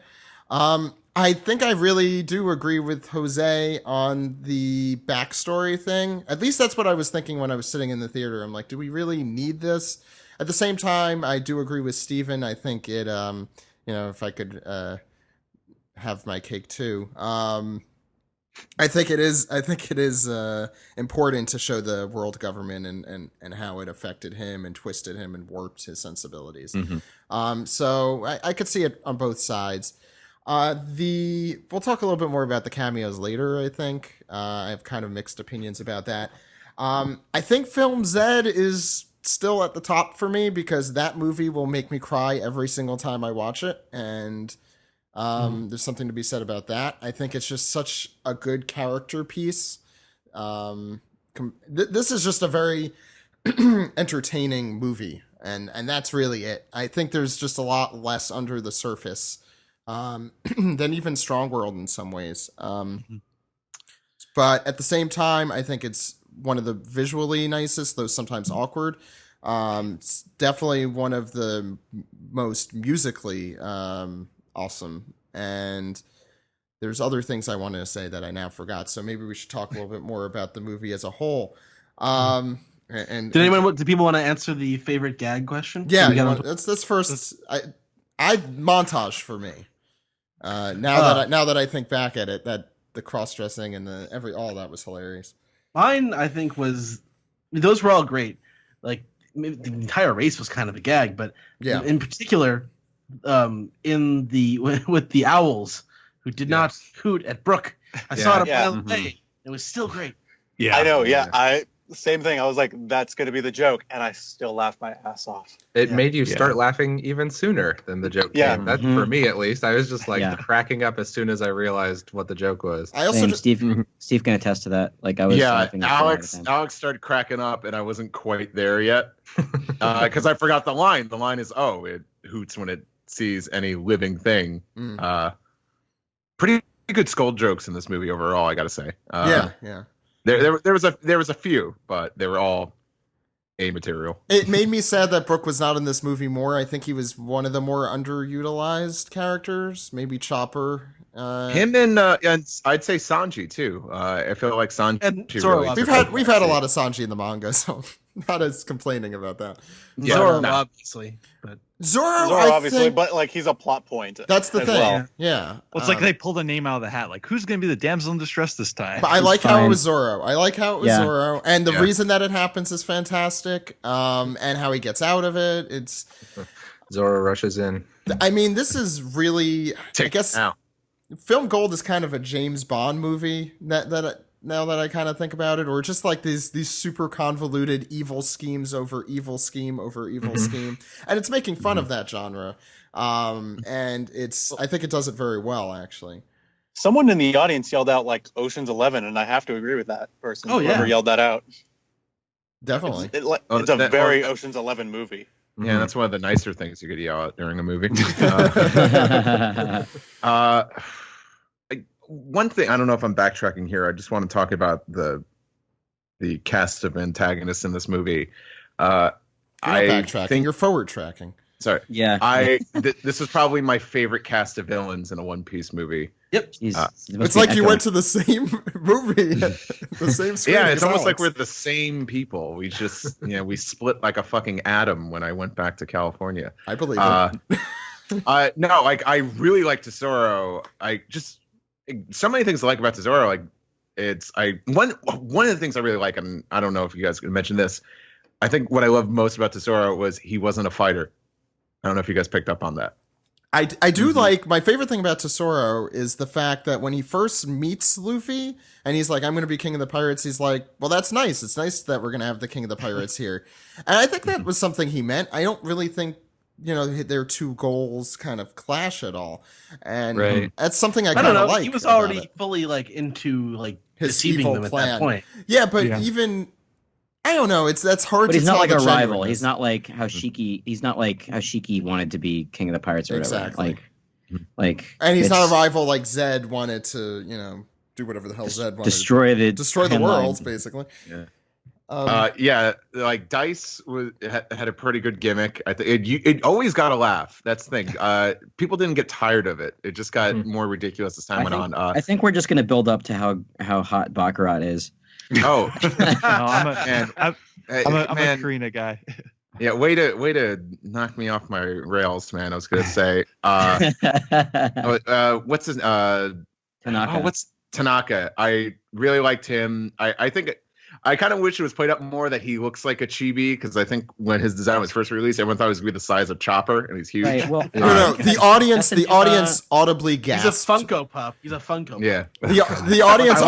I think I really do agree with Jose on the backstory thing. At least that's what I was thinking when I was sitting in the theater. I'm like, do we really need this? At the same time, I do agree with Steven. I think it, if I could have my cake too. I think it is important to show the world government and how it affected him and twisted him and warped his sensibilities. So I could see it on both sides. We'll talk a little bit more about the cameos later, I think. I have kind of mixed opinions about that. I think Film Z is still at the top for me because that movie will make me cry every single time I watch it. And there's something to be said about that. I think it's just such a good character piece. This is just a very entertaining movie. And that's really it. I think there's just a lot less under the surface than even Strong World in some ways. But at the same time, I think it's one of the visually nicest, though sometimes awkward. It's definitely one of the most musically awesome. And there's other things I wanted to say that I now forgot. So maybe we should talk a little bit more about the movie as a whole. Do people want to answer the favorite gag question? Yeah, that's first. I montage for me. Now that I think back at it, that the cross dressing and all that was hilarious. Mine, I think, those were all great. Like maybe the entire race was kind of a gag, but yeah, in particular, with the owls who did not hoot at Brooke. I saw it a mile away. It was still great. Yeah, I know. Yeah, same thing. I was like, that's going to be the joke, and I still laughed my ass off. It made you start laughing even sooner than the joke came. That, for me at least, I was just like cracking up as soon as I realized what the joke was. I also Steve can attest to that. Like I was laughing at Alex started cracking up, and I wasn't quite there yet because I forgot the line. The line is, it hoots when it sees any living thing. Pretty good scold jokes in this movie overall, I gotta say. Yeah. There was a few, but they were all A material. It made me sad that Brooke was not in this movie more. I think he was one of the more underutilized characters. Maybe Chopper. Him and I'd say Sanji too. I feel like Sanji. And Zoro, we've had a lot of Sanji in the manga, so not as complaining about that. Yeah, Zoro, obviously, but Zoro obviously, think, but like he's a plot point. That's the thing. Well. Yeah. Well, it's like they pulled a name out of the hat. Like, who's going to be the damsel in distress this time? But I like how it was Zoro. Zoro, and the reason that it happens is fantastic. And how he gets out of it. It's Zoro rushes in. I mean, this is really. I guess Film Gold is kind of a James Bond movie that now that I kind of think about it, or just like these super convoluted evil schemes over evil scheme over evil scheme, and it's making fun of that genre. And I think it does it very well, actually. Someone in the audience yelled out like Ocean's 11, and I have to agree with that person. Oh, yeah. Whoever yelled that out. Definitely. It's a very Ocean's 11 movie. Yeah, that's one of the nicer things you could yell out during a movie. One thing, I don't know if I'm backtracking here. I just want to talk about the cast of antagonists in this movie. You're not backtracking. You're forward tracking. Sorry. Yeah. This is probably my favorite cast of villains in a One Piece movie. Yep. It's like you went to the same movie, the same screen. Yeah, it's almost like we're the same people. We just, we split like a fucking atom when I went back to California. I believe it. No, like I really like Tesoro. So many things I like about Tesoro. Like one of the things I really like, and I don't know if you guys can mention this. I think what I love most about Tesoro was he wasn't a fighter. I don't know if you guys picked up on that. I do like, my favorite thing about Tesoro is the fact that when he first meets Luffy and he's like, I'm going to be king of the pirates, he's like, well, that's nice. It's nice that we're going to have the king of the pirates here. And I think that was something he meant. I don't really think, their two goals kind of clash at all. And that's something I kind of like. He was already fully like into like his deceiving evil them plan. At that point. Yeah, but even... I don't know. That's hard. But he's he's not like a rival. genuineness. He's not like how Shiki. He's not like how Shiki wanted to be king of the pirates or whatever. Exactly. And he's not a rival like Zed wanted to. Do whatever the hell Zed wanted. Destroy the world, basically. Yeah. Like Dice had a pretty good gimmick. I think it always got a laugh. That's the thing. People didn't get tired of it. It just got more ridiculous as time went on. I think we're just going to build up to how hot Baccarat is. Oh, I'm a Karina guy. Yeah, way to knock me off my rails, man. I was gonna say, what's his Tanaka? What's Tanaka? I really liked him. I think I kind of wish it was played up more that he looks like a chibi, because I think when his design was first released, everyone thought he was gonna be the size of Chopper, and he's huge. Right, well, No, the audience audibly gasped. He's a Funko Pop. He's a Funko. Yeah. The audience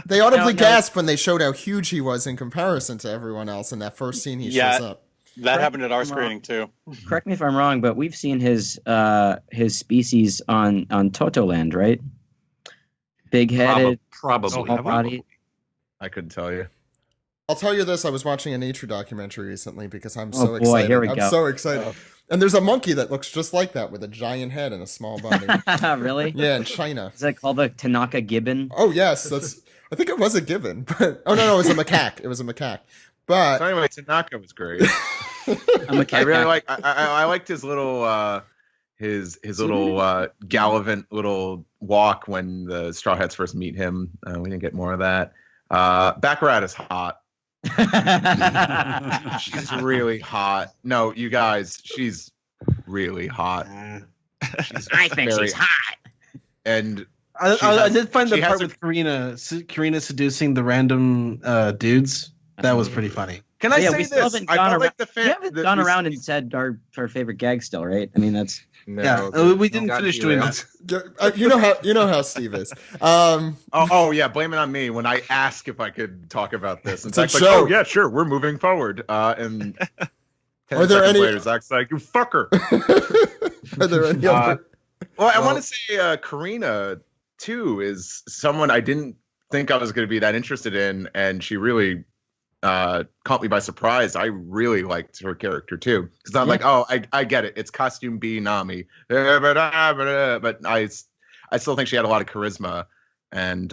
they audibly gasped when they showed how huge he was in comparison to everyone else in that first scene he shows up. That happened at our screening too. Correct me if I'm wrong, but we've seen his species on Totoland, right? Big-headed, probably. small body. I couldn't tell you. I'll tell you this: I was watching a nature documentary recently because I'm Oh, so boy, excited. here we I'm go. so excited. And there's a monkey that looks just like that with a giant head and a small body. Really? Yeah, in China. Is that called the Tanaka gibbon? Oh yes, I think it was a gibbon, but no, it was a macaque. It was a macaque. But So anyway, Tanaka was great. I really like. I liked his little his little gallivant little walk when the Straw Hats first meet him. We didn't get more of that. Baccarat is hot. She's really hot. No, you guys, she's really hot. I think she's hot. And I did find the she has part a- with Karina seducing the random dudes. That was pretty funny. Can I Yeah, say we still this? haven't I gone felt around. like the We haven't gone around and said our favorite gag still, right? I mean, that's We didn't finish doing that. you know how Steve is. Oh yeah, blame it on me when I ask if I could talk about this. And It's a Zach's like, joke. oh yeah, sure, we're moving forward. And 10 Are there seconds any- later, Zach's like, you fucker. Are there any other? Well, I want to say Karina too is someone I didn't think I was going to be that interested in, and she really caught me by surprise. I really liked her character too, because I'm like, oh, I get it. It's costume B Nami, but I still think she had a lot of charisma and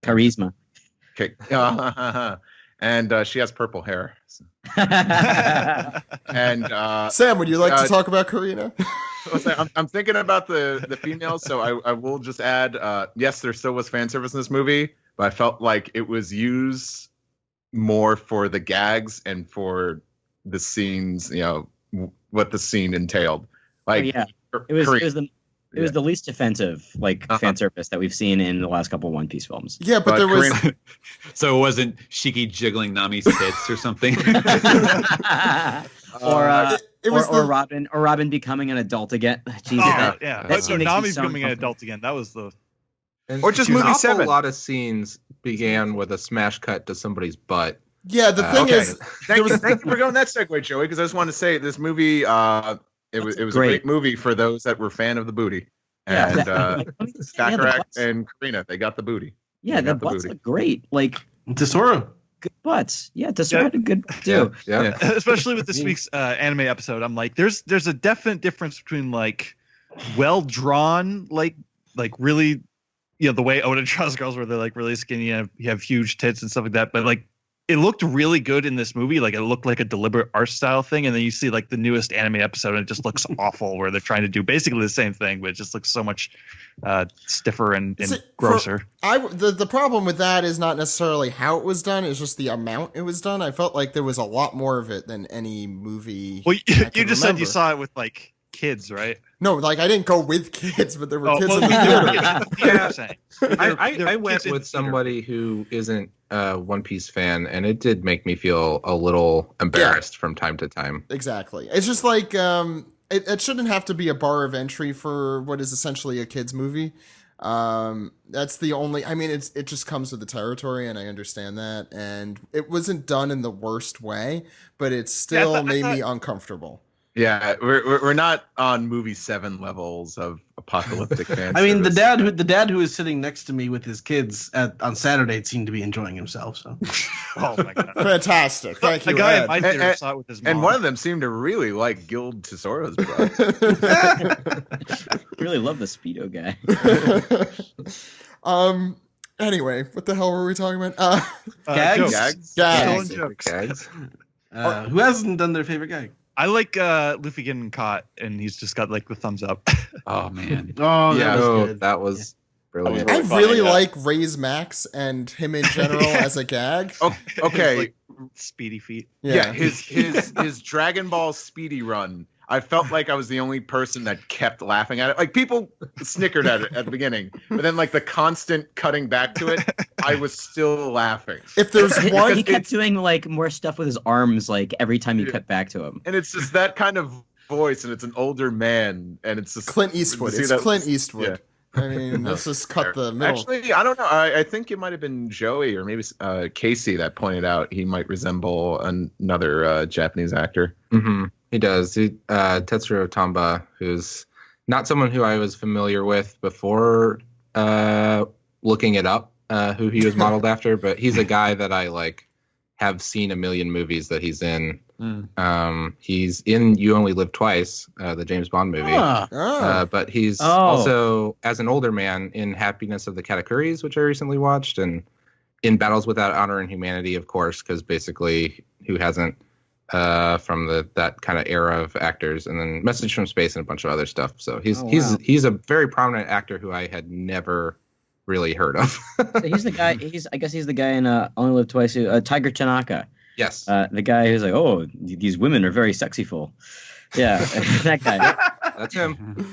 charisma. Okay, and she has purple hair. And Sam, would you like to talk about Karina? I'm thinking about the females, so I will just add, yes, there still was fan service in this movie, but I felt like it was used more for the gags and for the scenes, what the scene entailed. Like, yeah, it was the least offensive fan service that we've seen in the last couple of One Piece films. Yeah, but there was. So it wasn't Shiki jiggling Nami's tits or something. Or Robin becoming an adult again. Jesus, Yeah. that scene makes me Nami's so becoming an uncomfortable. adult again. That was the And Or just an movie awful 7. lot of scenes began with a smash cut to somebody's butt. Yeah, the thing Okay. is, there was Thank you for going that segue, Joey, because I just wanted to say this movie, it was a great movie for those that were fan of the booty. And Sakarak and Karina, they got the booty. Yeah, the butts look great. Like Tesoro. Good butts. Yeah, Tesoro had a good too. Yeah. Especially with this week's anime episode, I'm like, there's a definite difference between like well drawn, like really, the way Oda draws girls where they're like really skinny and you have huge tits and stuff like that. But like, it looked really good in this movie. Like it looked like a deliberate art style thing. And then you see like the newest anime episode and it just looks awful where they're trying to do basically the same thing, but it just looks so much stiffer and grosser. The problem with that is not necessarily how it was done. It's just the amount it was done. I felt like there was a lot more of it than any movie. Well, you just said you saw it with like kids, right? No, like I didn't go with kids, but there were kids in the theater. I went with somebody who isn't a One Piece fan, and it did make me feel a little embarrassed from time to time. Exactly. It's just like it shouldn't have to be a bar of entry for what is essentially a kids movie. That's the only. I mean, it just comes with the territory, and I understand that. And it wasn't done in the worst way, but it still made me uncomfortable. Yeah, we're not on movie 7 levels of apocalyptic fan. I mean, the dad who is sitting next to me with his kids on Saturday seemed to be enjoying himself. So, oh my god, fantastic! Thank you. A guy in my theater saw it with his mom, and one of them seemed to really like Guild Tesoro's brother. Really love the Speedo guy. Anyway, what the hell were we talking about? Gags. Gags. Who hasn't done their favorite gag? I like Luffy getting caught, and he's just got like the thumbs up. Oh man! Oh yeah, good. That was brilliant. I really like Ray's Max and him in general as a gag. Okay, like, speedy feet. Yeah, his Dragon Ball Speedy run. I felt like I was the only person that kept laughing at it. Like people snickered at it at the beginning, but then like the constant cutting back to it, I was still laughing. If there's one, he kept doing like more stuff with his arms, like every time you cut back to him. And it's just that kind of voice, and it's an older man, and it's just Clint Eastwood. It's Clint Eastwood. Yeah. I mean, let's just cut the middle. Actually, I don't know. I think it might have been Joey or maybe Casey that pointed out he might resemble another Japanese actor. Mm-hmm. He does. Tetsuro Tamba, who's not someone who I was familiar with before looking it up, who he was modeled after, but he's a guy that I like have seen a million movies that he's in. He's in You Only Live Twice, the James Bond movie. But he's also, as an older man, in Happiness of the Katakuris, which I recently watched, and in Battles Without Honor and Humanity, of course, because basically who hasn't from that kind of era of actors, and then Message from Space and a bunch of other stuff. So he's a very prominent actor who I had never really heard of. So he's the guy. I guess he's the guy in Only Live Twice. Tiger Tanaka. Yes. The guy who's like, oh, these women are very sexyful. Yeah, that guy. That's him.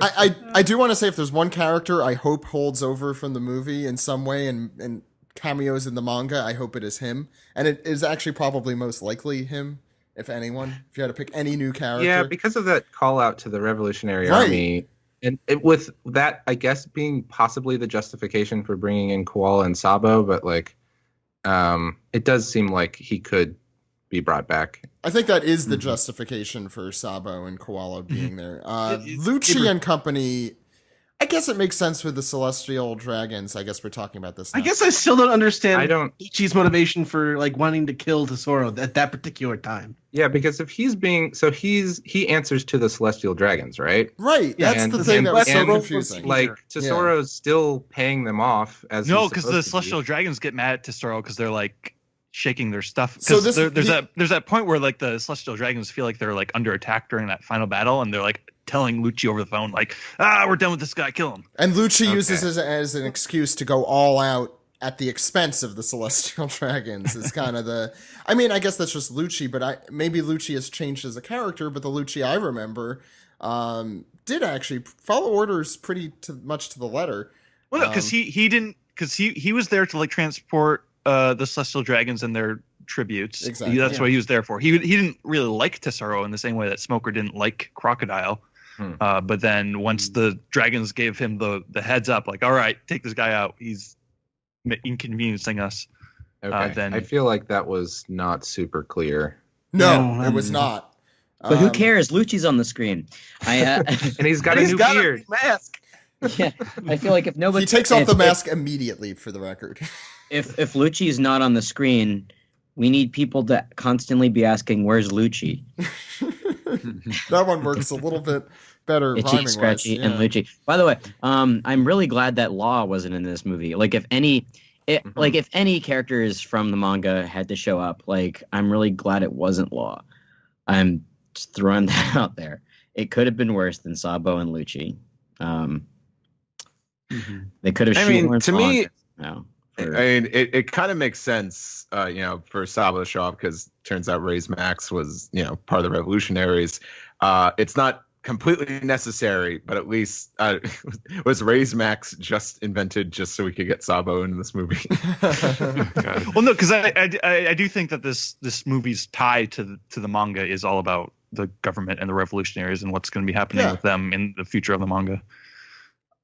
I do want to say, if there's one character I hope holds over from the movie in some way and cameos in the manga, I hope it is him. And it is actually probably most likely him, if anyone. If you had to pick any new character. Yeah, because of that call out to the Revolutionary Army. And with that, I guess, being possibly the justification for bringing in Koala and Sabo, but like, it does seem like he could be brought back. I think that is the justification for Sabo and Koala being there. Lucci and company, I guess it makes sense with the Celestial Dragons. I guess we're talking about this now. I guess I still don't understand Ichi's motivation for like wanting to kill Tesoro at that particular time. Yeah, because if he's being he answers to the Celestial Dragons, right? Right. That's the thing that was so confusing. Like Tesoro's still paying them off as because the Celestial Dragons get mad at Tesoro because they're like shaking their stuff. So there's that point where like the Celestial Dragons feel like they're like under attack during that final battle, and they're like telling Lucci over the phone like, we're done with this guy, kill him. And Lucci uses it as an excuse to go all out at the expense of the Celestial Dragons. Is kind of the, I mean, I guess that's just Lucci, but maybe Lucci has changed as a character, but the Lucci I remember did actually follow orders pretty much to the letter. Well, because he was there to like transport the Celestial Dragons and their tributes. Exactly. That's what he was there for. He didn't really like Tesoro in the same way that Smoker didn't like Crocodile. But then once the dragons gave him the heads up, like, all right, take this guy out, he's inconveniencing us. Okay. Then I feel like that was not super clear. No, it was not. But who cares? Lucci's on the screen. And he's got a new beard. mask. Yeah, I feel like if nobody He takes off the mask immediately, for the record. If Lucci's not on the screen, we need people to constantly be asking, "Where's Lucci?" That one works a little bit better. Itchy, Scratchy, and Lucci. By the way, I'm really glad that Law wasn't in this movie. Like, if any characters from the manga had to show up, like, I'm really glad it wasn't Law. I'm just throwing that out there. It could have been worse than Sabo and Lucci. They could have. I mean, to me, it kind of makes sense, for Sabo to show up, because it turns out Ray's Max was, part of the Revolutionaries. It's not completely necessary, but at least was Ray's Max just invented just so we could get Sabo in this movie? Well, no, because I do think that this movie's tie to the manga is all about the government and the revolutionaries and what's going to be happening with them in the future of the manga.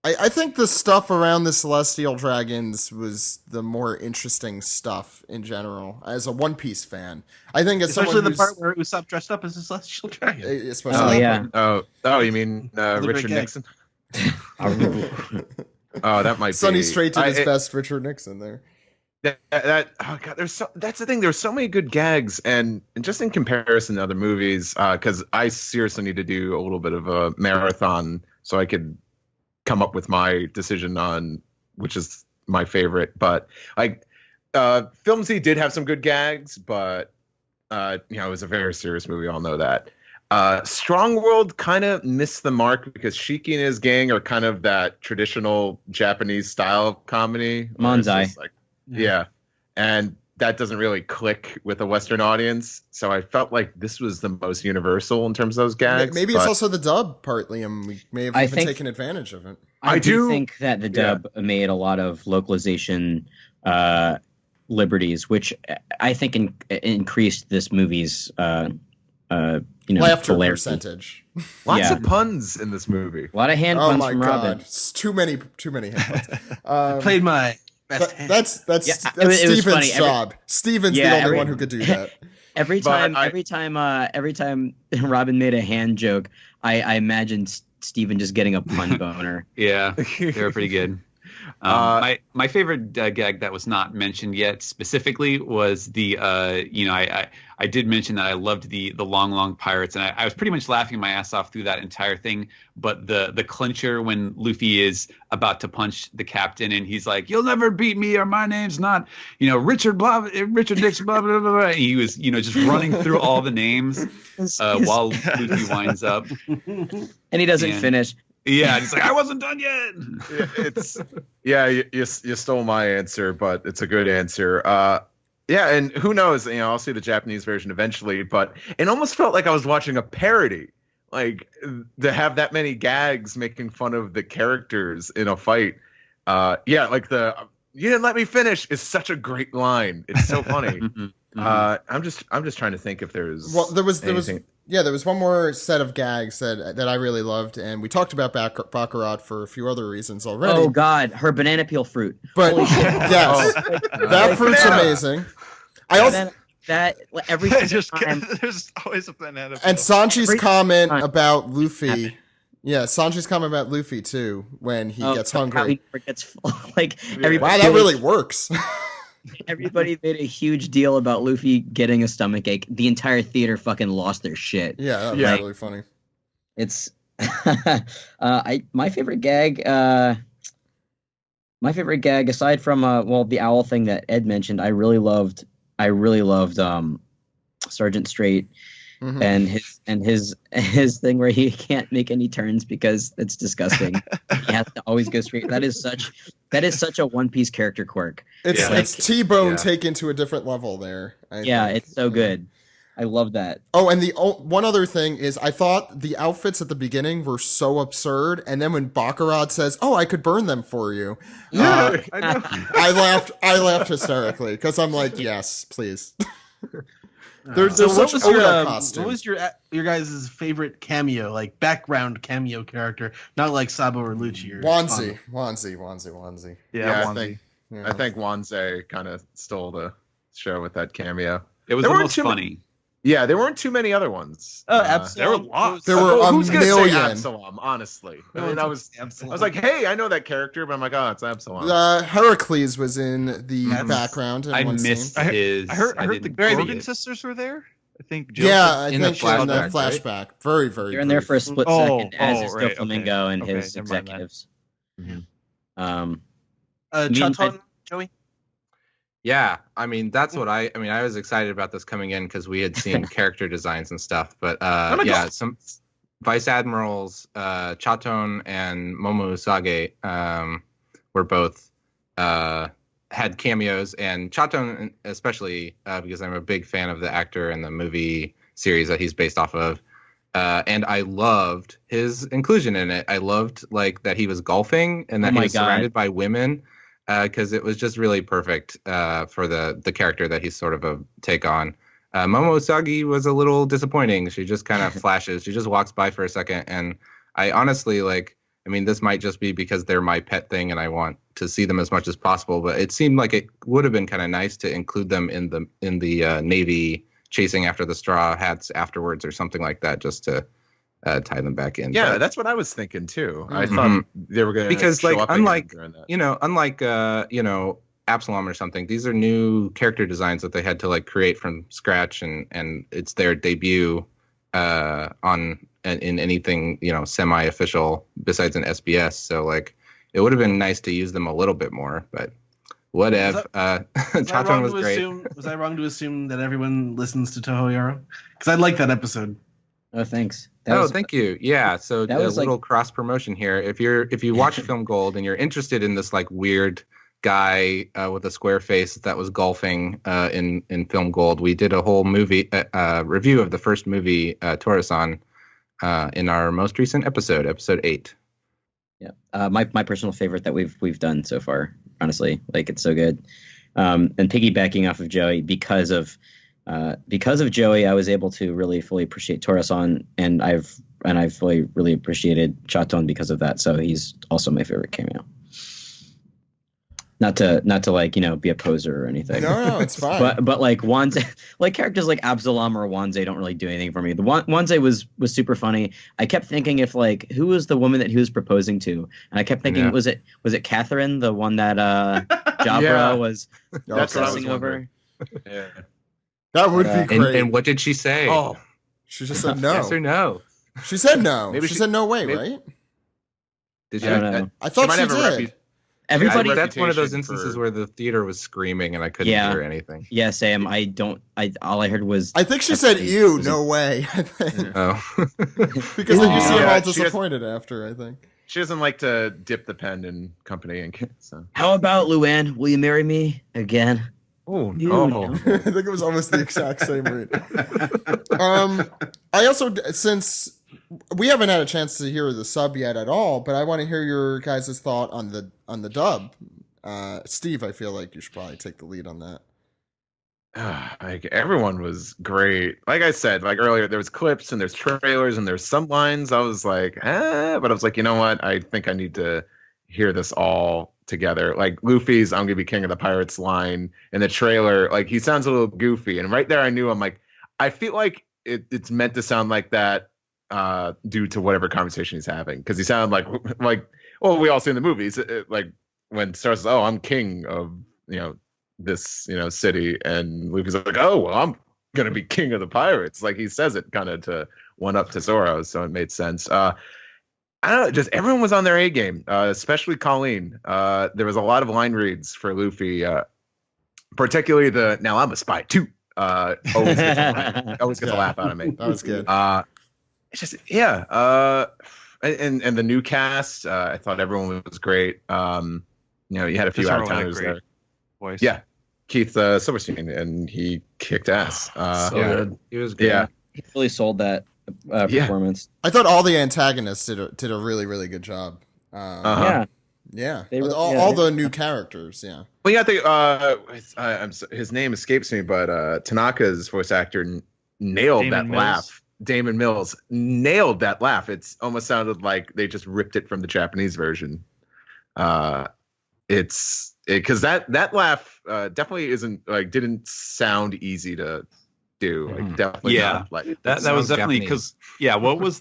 I think the stuff around the Celestial Dragons was the more interesting stuff in general. As a One Piece fan, I think it's especially the part where Usopp dressed up as a Celestial Dragon. Especially you mean Richard Nixon? That might Sonny be straight to his best Richard Nixon there. That's the thing. There's so many good gags, and just in comparison to other movies, because I seriously need to do a little bit of a marathon so I could come up with my decision on which is my favorite. But Filmsy did have some good gags, but it was a very serious movie. All know that. Strong World kind of missed the mark because Shiki and his gang are kind of that traditional Japanese style of comedy. Manzai. Yeah. And that doesn't really click with a Western audience. So I felt like this was the most universal in terms of those gags. Maybe it's also the dub partly, and we may have even taken advantage of it. I do think that the dub made a lot of localization liberties, which I think increased this movie's laughter percentage. Lots of puns in this movie. A lot of hand puns from Robin. It's too many hand puns. Played my That's Steven's job. Steven's the only one who could do that. Every time Robin made a hand joke, I imagined Steven just getting a pun boner. Yeah, they were pretty good. My favorite gag that was not mentioned yet specifically was the I did mention that I loved the long pirates, and I was pretty much laughing my ass off through that entire thing. But the clincher when Luffy is about to punch the captain and he's like, "You'll never beat me, or my name's not Richard Nixon blah blah blah blah." And he was just running through all the names while Luffy winds up, and he doesn't finish. Yeah, it's like, I wasn't done yet. You stole my answer, but it's a good answer. And who knows? I'll see the Japanese version eventually, but it almost felt like I was watching a parody. Like, to have that many gags making fun of the characters in a fight. Like the "you didn't let me finish" is such a great line. It's so funny. I'm just trying to think if there's there was one more set of gags that I really loved, and we talked about Baccarat for a few other reasons already. Oh God, her banana peel fruit. But yes, that fruit's amazing. I also that every time there's always a banana peel. And Sanji's comment about Luffy. Yeah, Sanji's comment about Luffy too when he gets hungry. He gets full. Wow, that really works. Everybody made a huge deal about Luffy getting a stomach ache. The entire theater fucking lost their shit. Yeah, that was really funny. It's my favorite gag. My favorite gag, aside from the owl thing that Ed mentioned, I really loved Sergeant Straight. Mm-hmm. and his thing where he can't make any turns because it's disgusting. He has to always go straight. That is such a One Piece character quirk. It's T-Bone taken to a different level there. I think. It's so good. I love that. Oh, and the one other thing is, I thought the outfits at the beginning were so absurd, and then when Baccarat says, "Oh, I could burn them for you," I know. I laughed hysterically because I'm like, yes, please. There's So such Oda what costumes. was your guys' favorite cameo, like background cameo character, not like Sabo or Lucci or Wanzi. Yeah, I Wanzi. think Yeah. I think Wanze kind of stole the show with that cameo. It was There the weren't most too many- funny. Yeah, there weren't too many other ones. Oh, There were lots. There were a who's gonna say million. Absalom? Honestly, I mean, I was like, hey, I know that character, but I'm like, oh, it's Absalom. Heracles was in the That's- background. In I one missed scene. his. I heard the didn't see Gorgon it. sisters were there. I think. Jill Yeah, said- I In the think in the flashback, right? flashback. Very, very. They're in there brief. for a split Oh, second as oh, is right, Doflamingo and okay, his never mind that. executives. Mhm. Me and Chaton, Joey. Yeah, I mean that's what I mean I was excited about this coming in because we had seen character designs and stuff, but my yeah, God. some vice admirals Chaton and Momo Usage were both had cameos, and Chaton especially because I'm a big fan of the actor and the movie series that he's based off of. And I loved his inclusion in it. I loved like that he was golfing and that Oh he my was God. surrounded by women, because it was just really perfect for the character that he's sort of a take on. Momo Usagi was a little disappointing. She just kind of flashes. She just walks by for a second, and I honestly like. I mean, this might just be because they're my pet thing, and I want to see them as much as possible. But it seemed like it would have been kind of nice to include them in the Navy chasing after the straw hats afterwards or something like that, just to tie them back in. Yeah, But, that's what I was thinking too. I Mhm. thought they were going to Because, show like, up again unlike- during that. unlike Absalom or something, these are new character designs that they had to like create from scratch, and it's their debut in anything semi-official besides an SBS. So like it would have been nice to use them a little bit more, but whatever. Chaton was great. Was I wrong to assume that everyone listens to Toho Yaro? Because I like that episode. Oh, thanks. That was- Thank you. Yeah, so that a was, like- little cross promotion here. If you watch Film Gold and you're interested in this like weird guy with a square face that was golfing in Film Gold, we did a whole movie review of the first movie Tora-san in our most recent episode 8. Yeah, my personal favorite that we've done so far. Honestly, like it's so good. And piggybacking off of Joey, because of Joey, I was able to really fully appreciate Tora-san, and I've fully really appreciated Chaton because of that. So he's also my favorite cameo. Not to like be a poser or anything. No, it's fine. But like Wanze, like characters like Absalom or Wanze don't really do anything for me. The Wanze was super funny. I kept thinking if like who was the woman that he was proposing to, and I kept thinking Yeah. was it Catherine, the one that Jabra Yeah. was That's what I was obsessing over? wondering. Yeah. That would be And- great. And what did she say? Oh, She just said no. Yes or no? She said no. Maybe she she- said no way, maybe- right? Did I you? don't know. I thought might she have a did. Everybody, I- That's one of those reputation instances for- where the theater was screaming and I couldn't Yeah. hear anything. yeah, Sam. All I heard was I think she That's said, the- "Ew, no way." I think. Oh. Because then you see him Yeah, all she does- disappointed after. I think. she doesn't like to dip the pen in company and so. how about Luann? Will you marry me again? Oh You no! know. I think it was almost the exact same read. I also, since we haven't had a chance to hear the sub yet at all, but I want to hear your guys' thought on the dub. Steve, I feel like you should probably take the lead on that. Like everyone was great. Like I said, like earlier, there was clips and there's trailers and there's some lines. I was like, but I was like, you know what? I think I need to hear this all together. Like Luffy's "I'm gonna be king of the pirates" line in the trailer, like he sounds a little goofy, and right there I knew, I'm like, I feel like it's meant to sound like that due to whatever conversation he's having, because he sounded like well, we all see in the movies, like when Star says, "Oh, I'm king of this city," and Luffy's like, "Oh, well, I'm gonna be king of the pirates." Like he says it kind of to one up Tesoro, so it made sense. I don't know, just everyone was on their A game, especially Colleen. There was a lot of line reads for Luffy, particularly the "Now I'm a spy too." Always gets a laugh out of me. That was good. It's just and the new cast, I thought everyone was great. You had a few out Tesoro of had a towners great there. voice. Yeah, Keith Silverstein, and he kicked ass. So Yeah. good. He was great. Yeah, He fully sold that Yeah. performance. I thought all the antagonists did a really, really good job. Uh-huh. Yeah. Yeah, They were- all, yeah, all they- the new characters. Yeah, Well, yeah, his name escapes me, but Tanaka's voice actor nailed Damon that Mills. laugh. Damon Mills nailed that laugh. It's almost sounded like they just ripped it from the Japanese version. Because that laugh definitely didn't sound easy to do. Like definitely Yeah. not like That was sounds definitely Japanese. because what was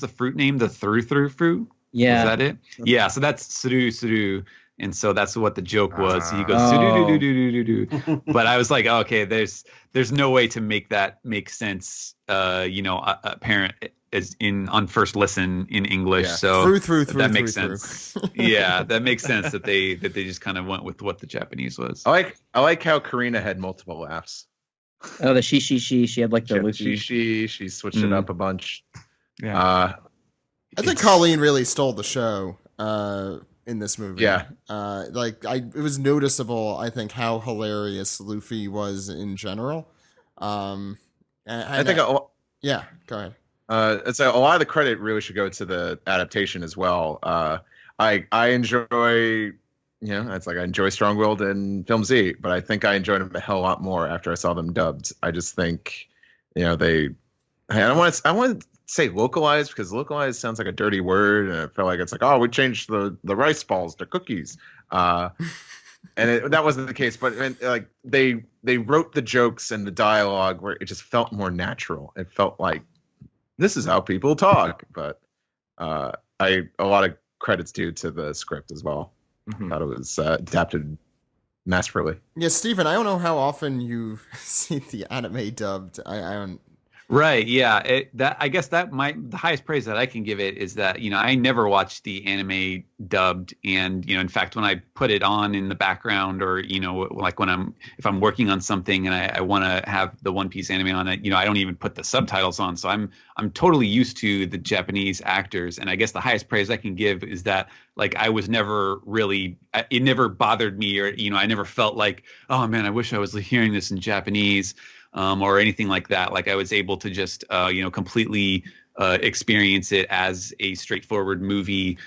the fruit name? The through fruit? Yeah. Is that it? Yeah. So that's suru. And so that's what the joke was. So he goes Oh. "Suru-do-do-do-do-do-do." But I was like, okay, there's no way to make that make sense. Apparent as on first listen in English. yeah. So through. that makes through. sense. Yeah, that makes sense that they just kind of went with what the Japanese was. I like how Karina had multiple laughs. Oh, the she had like the Luffy. She switched it up a bunch. Yeah. I think Colleen really stole the show in this movie. Yeah. It was noticeable, I think, how hilarious Luffy was in general. I think yeah, go ahead. it's a lot of the credit really should go to the adaptation as well. I enjoy, it's like I enjoy Strong Willed and Film Z, but I think I enjoyed them a hell of a lot more after I saw them dubbed. I just think, I don't want to say localized because localized sounds like a dirty word, and I feel like it's like, oh, we changed the rice balls to cookies. And that wasn't the case, but like they wrote the jokes and the dialogue where it just felt more natural. It felt like this is how people talk. But a lot of credits due to the script as well. Mhm. Thought it was adapted masterfully. Yeah, Stephen, I don't know how often you see the anime dubbed. I don't. Right. Yeah. I guess the highest praise that I can give it is that, I never watched the anime dubbed. And, in fact, when I put it on in the background or, like if I'm working on something and I want to have the One Piece anime on it, I don't even put the subtitles on. So I'm totally used to the Japanese actors. And I guess the highest praise I can give is that, like, I was never really, it never bothered me or, I never felt like, oh man, I wish I was hearing this in Japanese. Or anything like that. Like I was able to just, completely experience it as a straightforward movie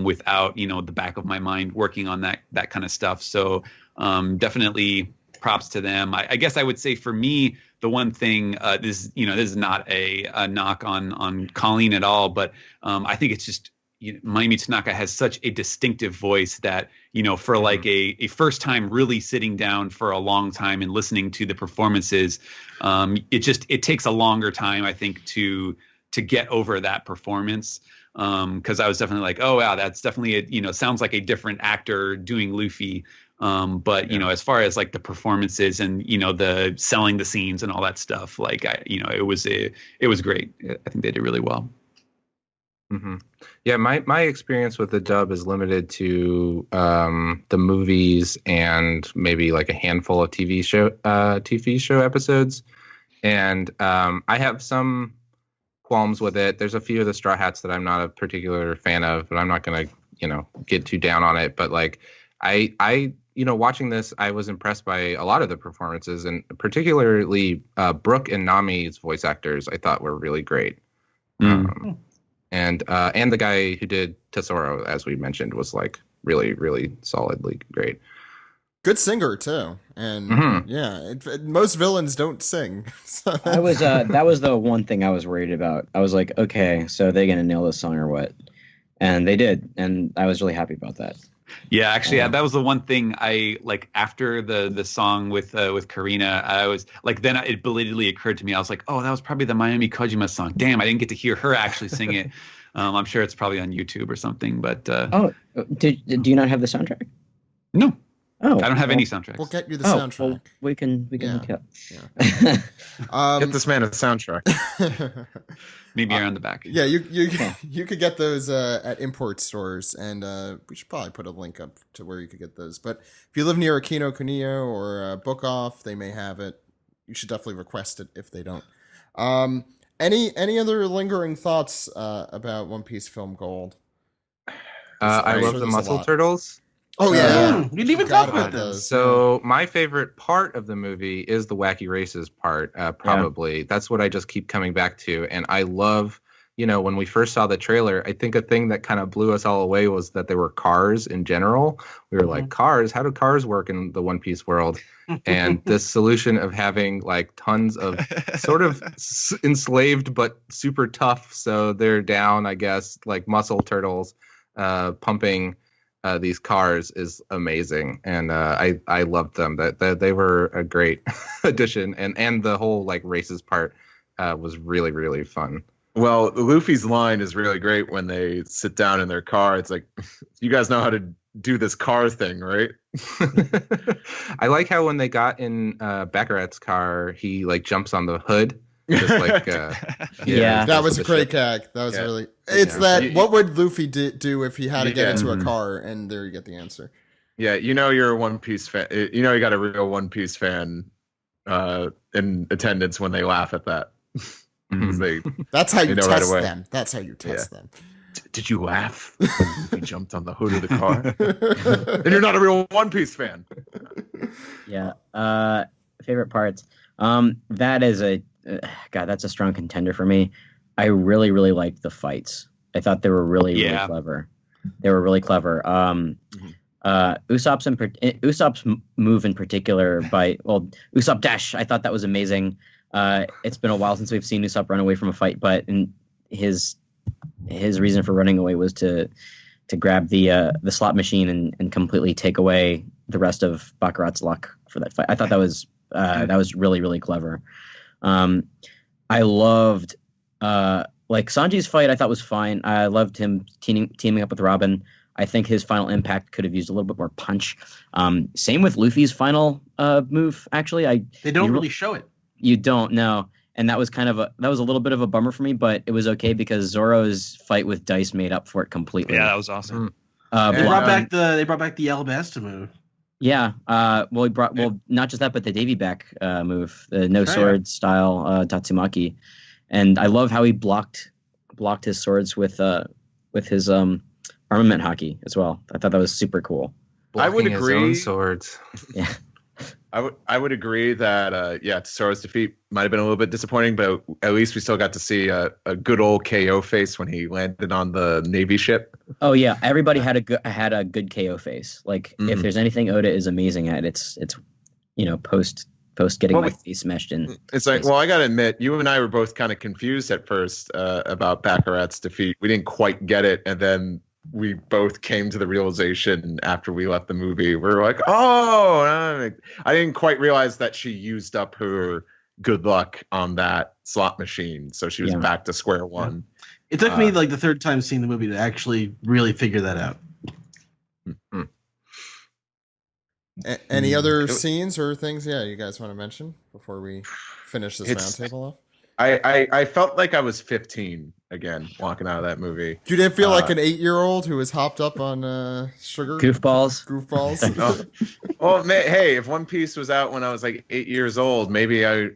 without, the back of my mind working on that kind of stuff. So definitely props to them. I guess I would say for me, the one thing, this is not a knock on Colleen at all, but I think it's just, Mayumi Tanaka has such a distinctive voice that, for like a first time really sitting down for a long time and listening to the performances, it takes a longer time, I think, to get over that performance. Because I was definitely like, oh wow, that's definitely sounds like a different actor doing Luffy. But as far as like the performances and the selling the scenes and all that stuff, like it was great. I think they did really well. Mm-hmm. Yeah, my experience with the dub is limited to the movies and maybe like a handful of TV show episodes, and I have some qualms with it. There's a few of the Straw Hats that I'm not a particular fan of, but I'm not gonna get too down on it. But like I watching this, I was impressed by a lot of the performances, and particularly Brooke and Nami's voice actors. I thought were really great. And the guy who did Tesoro, as we mentioned, was like really, really solidly great. Good singer too, and most villains don't sing. So that was the one thing I was worried about. I was like, okay, so are they gonna nail this song or what? And they did, and I was really happy about that. Yeah, actually, that was the one thing I like after the song with Karina. I was like, then it belatedly occurred to me. I was like, oh, that was probably the Mayumi Kojima song. Damn, I didn't get to hear her actually sing it. I'm sure it's probably on YouTube or something. But do you not have the soundtrack? No. Oh, I don't have any soundtracks. We'll get you the soundtrack. Well, we can hook up. Get this man a soundtrack. Maybe around the back. Yeah, you could get those at import stores, and we should probably put a link up to where you could get those. But if you live near a Kino Kuniyo or Book Off, they may have it. You should definitely request it if they don't. Any other lingering thoughts about One Piece Film Gold? I love the muscle turtles. Oh yeah, we didn't even talk about those. So my favorite part of the movie is the wacky races part. Probably that's what I just keep coming back to, and I love when we first saw the trailer, I think a thing that kind of blew us all away was that there were cars in general. We were like, cars? How do cars work in the One Piece world? And this solution of having like tons of sort of enslaved but super tough, so they're down, I guess, like muscle turtles pumping these cars is amazing, and I loved them. That they were a great addition, and the whole like races part was really, really fun. Well, Luffy's line is really great when they sit down in their car. It's like, you guys know how to do this car thing, right? I like how when they got in Baccarat's car, he like jumps on the hood. Just like, Yeah. That was a great gag. That was really. It's that. What would Luffy do if he had to get into a car? And there you get the answer. Yeah, you're a One Piece fan. You got a real One Piece fan in attendance when they laugh at that. That's how you test them. That's how you test them. Did you laugh when you jumped on the hood of the car? And you're not a real One Piece fan. Yeah. Favorite parts. That is that's a strong contender for me. I really, really liked the fights. I thought they were really, really clever. They were really clever. Usopp's move in particular Usopp Dash, I thought that was amazing. It's been a while since we've seen Usopp run away from a fight, but his reason for running away was to grab the slot machine and completely take away the rest of Baccarat's luck for that fight. I thought that was really, really clever. I loved Sanji's fight. I thought was fine. I loved him teaming up with Robin. I think his final impact could have used a little bit more punch. Same with Luffy's final move. Actually, they don't really show it. You don't know, and that was a little bit of a bummer for me, but it was okay because Zoro's fight with Dice made up for it completely. Yeah, that was awesome. They brought back the Alabasta move. Yeah. Not just that, but the Davy back move, the no sword style Tatsumaki, and I love how he blocked his swords with his armament hockey as well. I thought that was super cool. Blocking I would agree. His own swords. Yeah. I would agree that Tesoro's defeat might have been a little bit disappointing, but at least we still got to see a good old KO face when he landed on the Navy ship. Oh yeah, everybody had a good KO face. Like if there's anything Oda is amazing at, it's post getting my face smashed in. It's like, well, I gotta admit, you and I were both kind of confused at first about Baccarat's defeat. We didn't quite get it, and then we both came to the realization after we left the movie. We were like, oh, I didn't quite realize that she used up her good luck on that slot machine. So she was back to square one. It took me like the third time seeing the movie to actually really figure that out. Any other scenes or things, you guys want to mention before we finish this roundtable off? I felt like I was 15 again walking out of that movie. You didn't feel like an 8-year-old who was hopped up on sugar? Goofballs. Well, hey, if One Piece was out when I was like 8 years old, maybe I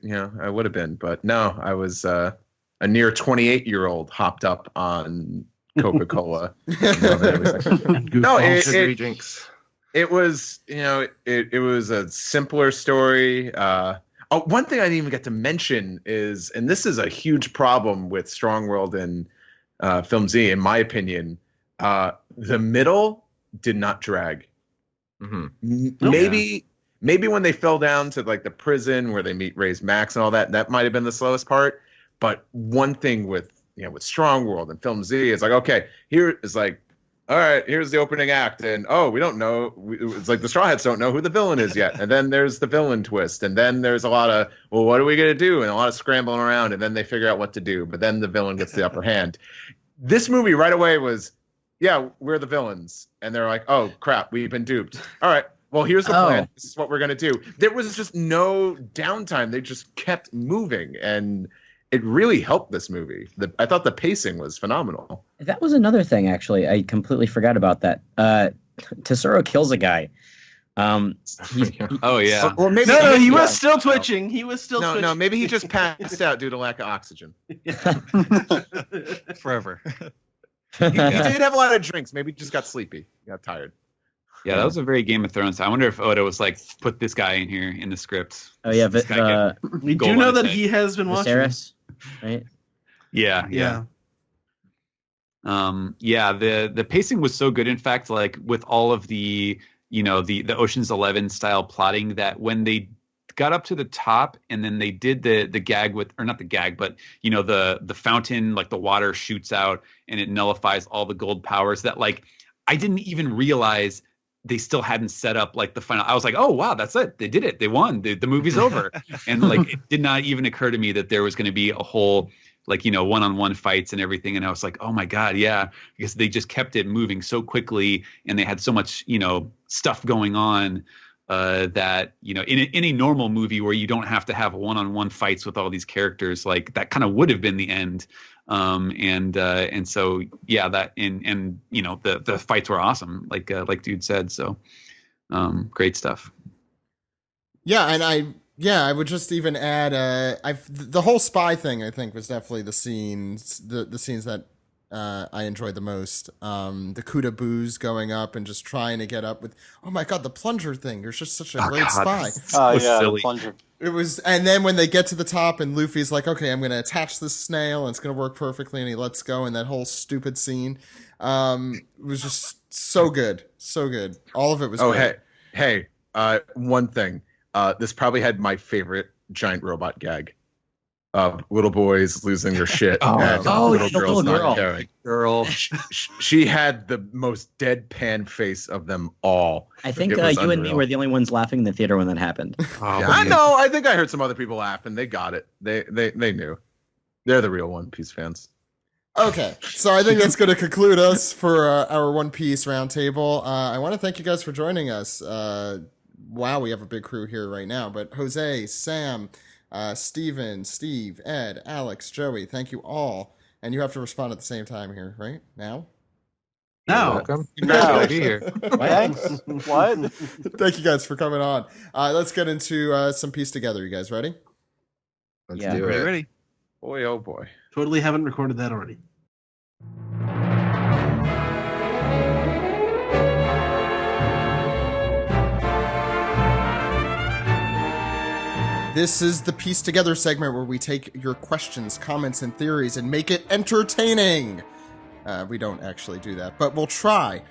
would have been. But no, I was a near 28-year-old hopped up on Coca-Cola. Sugary drinks. It was, it was a simpler story. One thing I didn't even get to mention is, and this is a huge problem with Strong World and Film Z, in my opinion, the middle did not drag. Maybe when they fell down to like the prison where they meet Ray's Max and all that might have been the slowest part. But one thing with Strong World and Film Z is like, okay, here is like, all right, here's the opening act, and we don't know. It's like the Straw Hats don't know who the villain is yet, and then there's the villain twist, and then there's a lot of, well, what are we gonna do, and a lot of scrambling around, and then they figure out what to do, but then the villain gets the upper hand. This movie right away was, we're the villains, and they're like, oh crap, we've been duped. All right, well here's the plan. This is what we're gonna do. There was just no downtime. They just kept moving, and it really helped this movie. I thought the pacing was phenomenal. That was another thing, actually. I completely forgot about that. Tesoro kills a guy. Oh yeah. Well, maybe he was still twitching. He was still twitching. No, maybe he just passed out due to lack of oxygen. Forever. He did have a lot of drinks. Maybe he just got sleepy. He got tired. Yeah, that was a very Game of Thrones. I wonder if Oda was like, put this guy in here in the script. Oh yeah, This guy we do know that he has been watching. Viserys, right? Yeah. Yeah, the pacing was so good. In fact, like with all of the the Ocean's 11 style plotting, that when they got up to the top and then they did the gag with, or not the gag, but the fountain, like the water shoots out and it nullifies all the gold powers, that like I didn't even realize they still hadn't set up like the final. I was like, oh wow, that's it, they did it, they won, the movie's over. And like it did not even occur to me that there was going to be a whole like one-on-one fights and everything. And I was like, oh my god, yeah, because they just kept it moving so quickly and they had so much stuff going on, that in a normal movie where you don't have to have one-on-one fights with all these characters, like that kind of would have been the end. And so yeah, that and the fights were awesome, like dude said. So great stuff. Yeah, and I would just even add, the whole spy thing, I think, was definitely the scenes that I enjoyed the most. The Kuda booze going up and just trying to get up with, oh my god, the plunger thing. There's just such a great spy. Oh yeah, silly. the plunger. It was, and then when they get to the top and Luffy's like, okay, I'm going to attach this snail and it's going to work perfectly, and he lets go, and that whole stupid scene was just so good. So good. All of it was great. Hey, one thing. This probably had my favorite giant robot gag. Little boys losing their shit. And little girls not caring. Girl. She had the most deadpan face of them all. I think It was you and me unreal. were the only ones laughing in the theater when that happened. Yeah, I know. I think I heard some other people laughing. They got it. They knew. They're the real One Piece fans. Okay, so I think that's going to conclude us for our One Piece roundtable. I want to thank you guys for joining us. Wow, we have a big crew here right now. But Jose, Sam, Steven, Steve, Ed, Alex, Joey, thank you all. And you have to respond at the same time here, right? Now? No. Welcome. No. To be here. Thanks. What? Thank you guys for coming on. Let's get into some Piece Together. You guys ready? Let's Yeah. do it. Ready? Boy, oh boy. Totally haven't recorded that already. This is the Piece Together segment where we take your questions, comments, and theories and make it entertaining. We don't actually do that, but we'll try.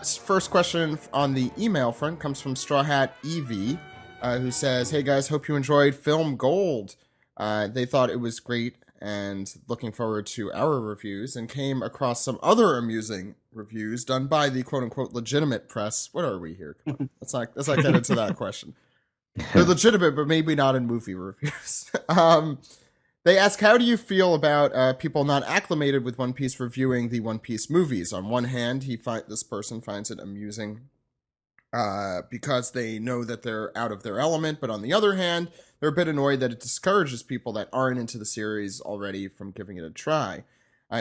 First question on the email front comes from Straw Hat Evie, who says, "Hey guys, hope you enjoyed Film Gold. They thought it was great and looking forward to our reviews, and came across some other amusing reviews done by the quote-unquote legitimate press." What are we here? Come on. Let's not get into that question. They're legitimate, but maybe not in movie reviews. They ask, how do you feel about people not acclimated with One Piece reviewing the One Piece movies? On one hand, this person finds it amusing because they know that they're out of their element, but on the other hand, they're a bit annoyed that it discourages people that aren't into the series already from giving it a try.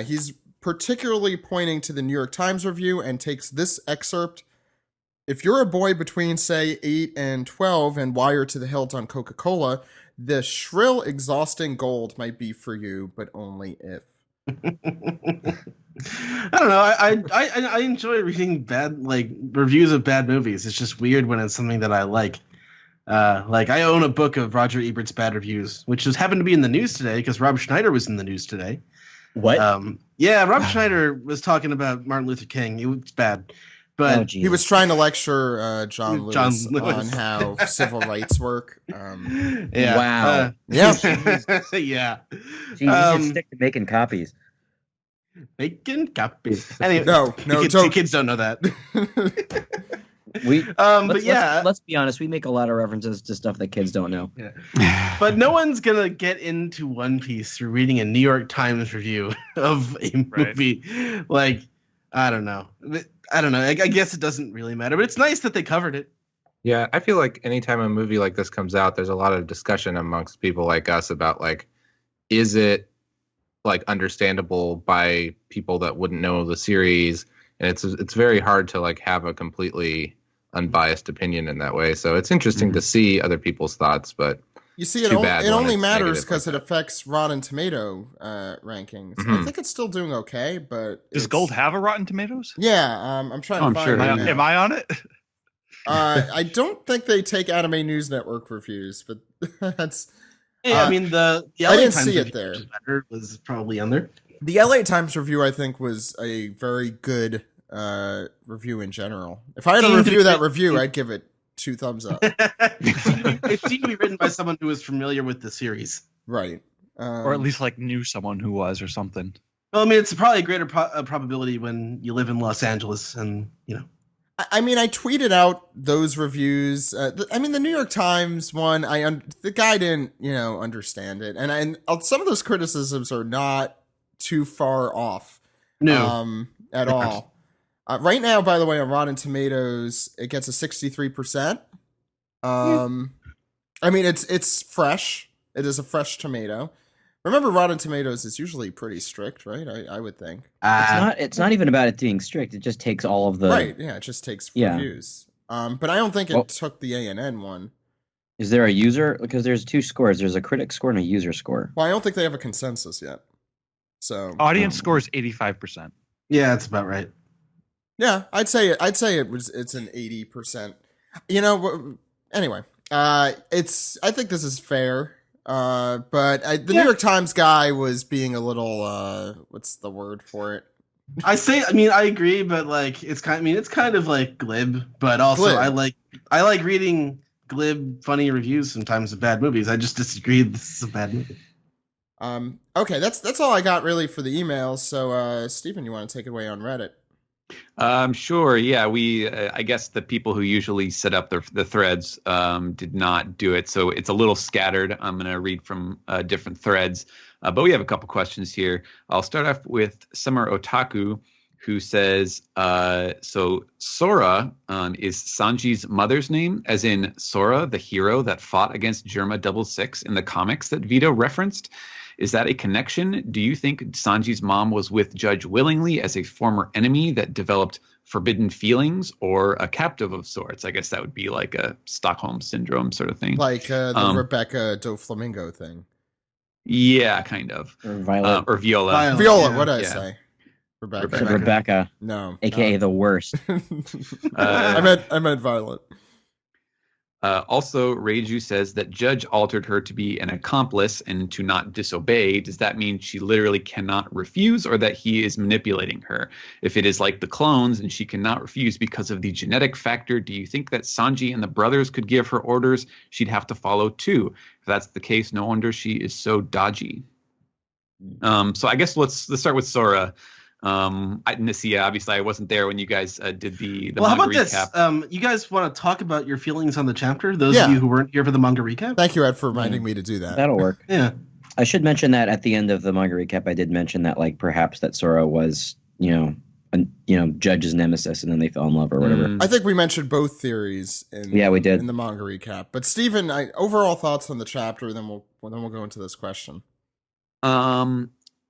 He's particularly pointing to the New York Times review and takes this excerpt: "If you're a boy between, say, 8 and 12 and wired to the hilt on Coca-Cola, the shrill, exhausting Gold might be for you, but only if." I don't know. I enjoy reading bad reviews of bad movies. It's just weird when it's something that I like. I own a book of Roger Ebert's bad reviews, which just happened to be in the news today because Rob Schneider was in the news today. What? Yeah, Rob Schneider was talking about Martin Luther King. It was bad. But he was trying to lecture John Lewis Lewis. on how civil rights work. yeah. Wow. Yeah. Yeah. Jeez, you should stick to making copies. Making copies. Anyway, No, kids don't know that. Let's be honest. We make a lot of references to stuff that kids don't know. Yeah. But no one's gonna get into One Piece through reading a New York Times review of a movie. Right. I don't know. I guess it doesn't really matter, but it's nice that they covered it. Yeah, I feel like anytime a movie like this comes out, there's a lot of discussion amongst people like us about is it understandable by people that wouldn't know the series, and it's very hard to have a completely unbiased opinion in that way. So it's interesting to see other people's thoughts, but you see, it only matters because it affects Rotten Tomato rankings. Mm-hmm. I think it's still doing okay, but Does Gold have a Rotten Tomatoes? Yeah, I'm trying to find sure. it now. Am I on it? I don't think they take Anime News Network reviews, but that's. Yeah, I mean the I didn't Times see it review, there. which is better, was probably on there. The LA Times review, I think, was a very good review in general. If I had to review that review, I'd give it 2 thumbs up. It seemed to be written by someone who was familiar with the series. Right. Or at least like knew someone who was or something. Well, I mean, it's probably a greater probability when you live in Los Angeles and, you know. I mean, I tweeted out those reviews. I mean, the New York Times one, the guy didn't, understand it. And some of those criticisms are not too far off. No. At all. Right now, by the way, on Rotten Tomatoes, it gets a 63%. I mean, it's fresh. It is a fresh tomato. Remember, Rotten Tomatoes is usually pretty strict, right? I would think. It's not even about it being strict. It just takes all of the right. Yeah, it just takes reviews. But I don't think it took the ANN one. Is there a user? Because there's 2 scores. There's a critic score and a user score. Well, I don't think they have a consensus yet. So audience score is 85%. Yeah, that's about right. Yeah, I'd say it's an 80%. Anyway, I think this is fair. But the New York Times guy was being a little what's the word for it? I agree, but like it's kind of like glib, but also glib. I like reading glib, funny reviews sometimes of bad movies. I just disagree. This is a bad movie. Okay, that's all I got really for the emails. So, Stephen, you want to take it away on Reddit? Sure. Yeah, I guess the people who usually set up the threads did not do it, so it's a little scattered. I'm going to read from different threads, but we have a couple questions here. I'll start off with Summer Otaku, who says, so Sora is Sanji's mother's name, as in Sora, the hero that fought against Germa 66 in the comics that Vito referenced. Is that a connection? Do you think Sanji's mom was with Judge willingly as a former enemy that developed forbidden feelings, or a captive of sorts? I guess that would be like a Stockholm syndrome sort of thing. Like the Rebecca do Flamingo thing. Yeah, kind of. Or Violet. Or Viola. Viola, what did I say? Rebecca. No. AKA the worst. I meant Violet. Also, Reiju says that Judge altered her to be an accomplice and to not disobey. Does that mean she literally cannot refuse, or that he is manipulating her? If it is like the clones and she cannot refuse because of the genetic factor, do you think that Sanji and the brothers could give her orders she'd have to follow too? If that's the case, no wonder she is so dodgy. So I guess let's start with Sora. Obviously I wasn't there when you guys did the how manga about recap. This? You guys want to talk about your feelings on the chapter? Those of you who weren't here for the manga recap? Thank you, Ed, for reminding me to do that. That'll work. Yeah. I should mention that at the end of the manga recap, I did mention that like perhaps that Sora was, Judge's nemesis, and then they fell in love or whatever. I think we mentioned both theories we did in the manga recap. But Stephen, overall thoughts on the chapter, then we'll go into this question.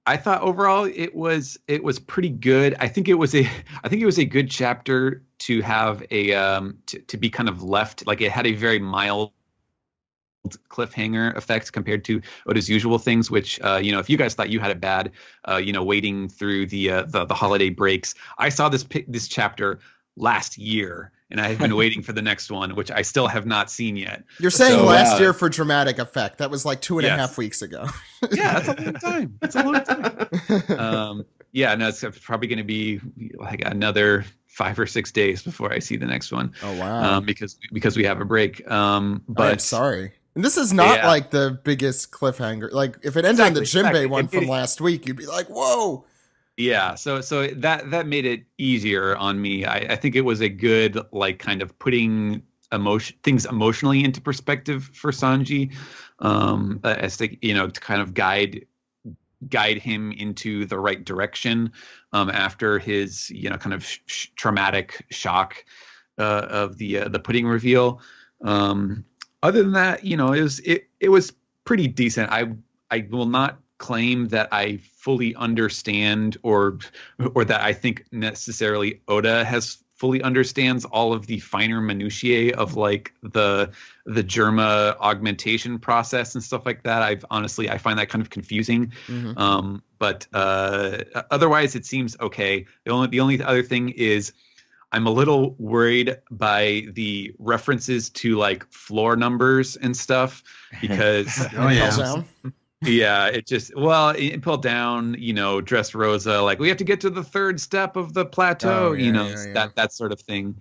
I thought overall it was pretty good. I think it was a good chapter to have to be kind of left, like it had a very mild cliffhanger effect compared to Oda's usual things, which if you guys thought you had it bad, waiting through the holiday breaks, I saw this chapter last year, and I have been waiting for the next one, which I still have not seen yet. You're saying last year for dramatic effect. That was like 2.5 weeks ago. Yeah, that's a long time. It's a long time. It's probably going to be like another 5 or 6 days before I see the next one. Oh wow! Because we have a break. But I'm sorry. And this is not like the biggest cliffhanger. Like if it ended on the Jinbei one from last week, you'd be like, "Whoa!" Yeah, so that made it easier on me. I think it was a good like kind of putting things emotionally into perspective for Sanji, as to kind of guide him into the right direction after his kind of traumatic shock of the pudding reveal. Other than that, it was pretty decent. I will not claim that I fully understand or that I think necessarily Oda fully understands all of the finer minutiae of like the Germa augmentation process and stuff like that. I find that kind of confusing. Mm-hmm. But otherwise it seems okay. The only other thing is I'm a little worried by the references to like floor numbers and stuff because Yeah, it pulled down, Dressrosa, like we have to get to the third step of the plateau, Oh, yeah. that sort of thing.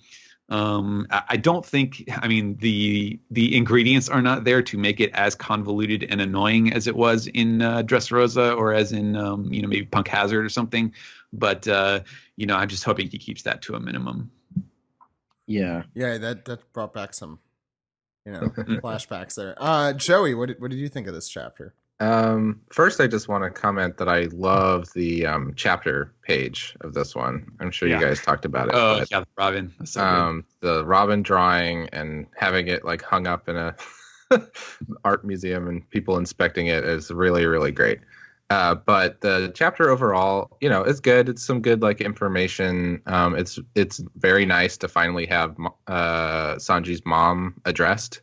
I don't think, I mean, the ingredients are not there to make it as convoluted and annoying as it was in Dressrosa or as in maybe Punk Hazard or something. But I'm just hoping he keeps that to a minimum. Yeah. Yeah, that brought back some, flashbacks there. Joey, what did you think of this chapter? First, I just want to comment that I love the chapter page of this one. I'm sure you guys talked about it. Oh, yeah, the Robin. That's so good. The Robin drawing and having it like hung up in a art museum and people inspecting it is really, really great. But the chapter overall, is good. It's some good like information. It's very nice to finally have Sanji's mom addressed,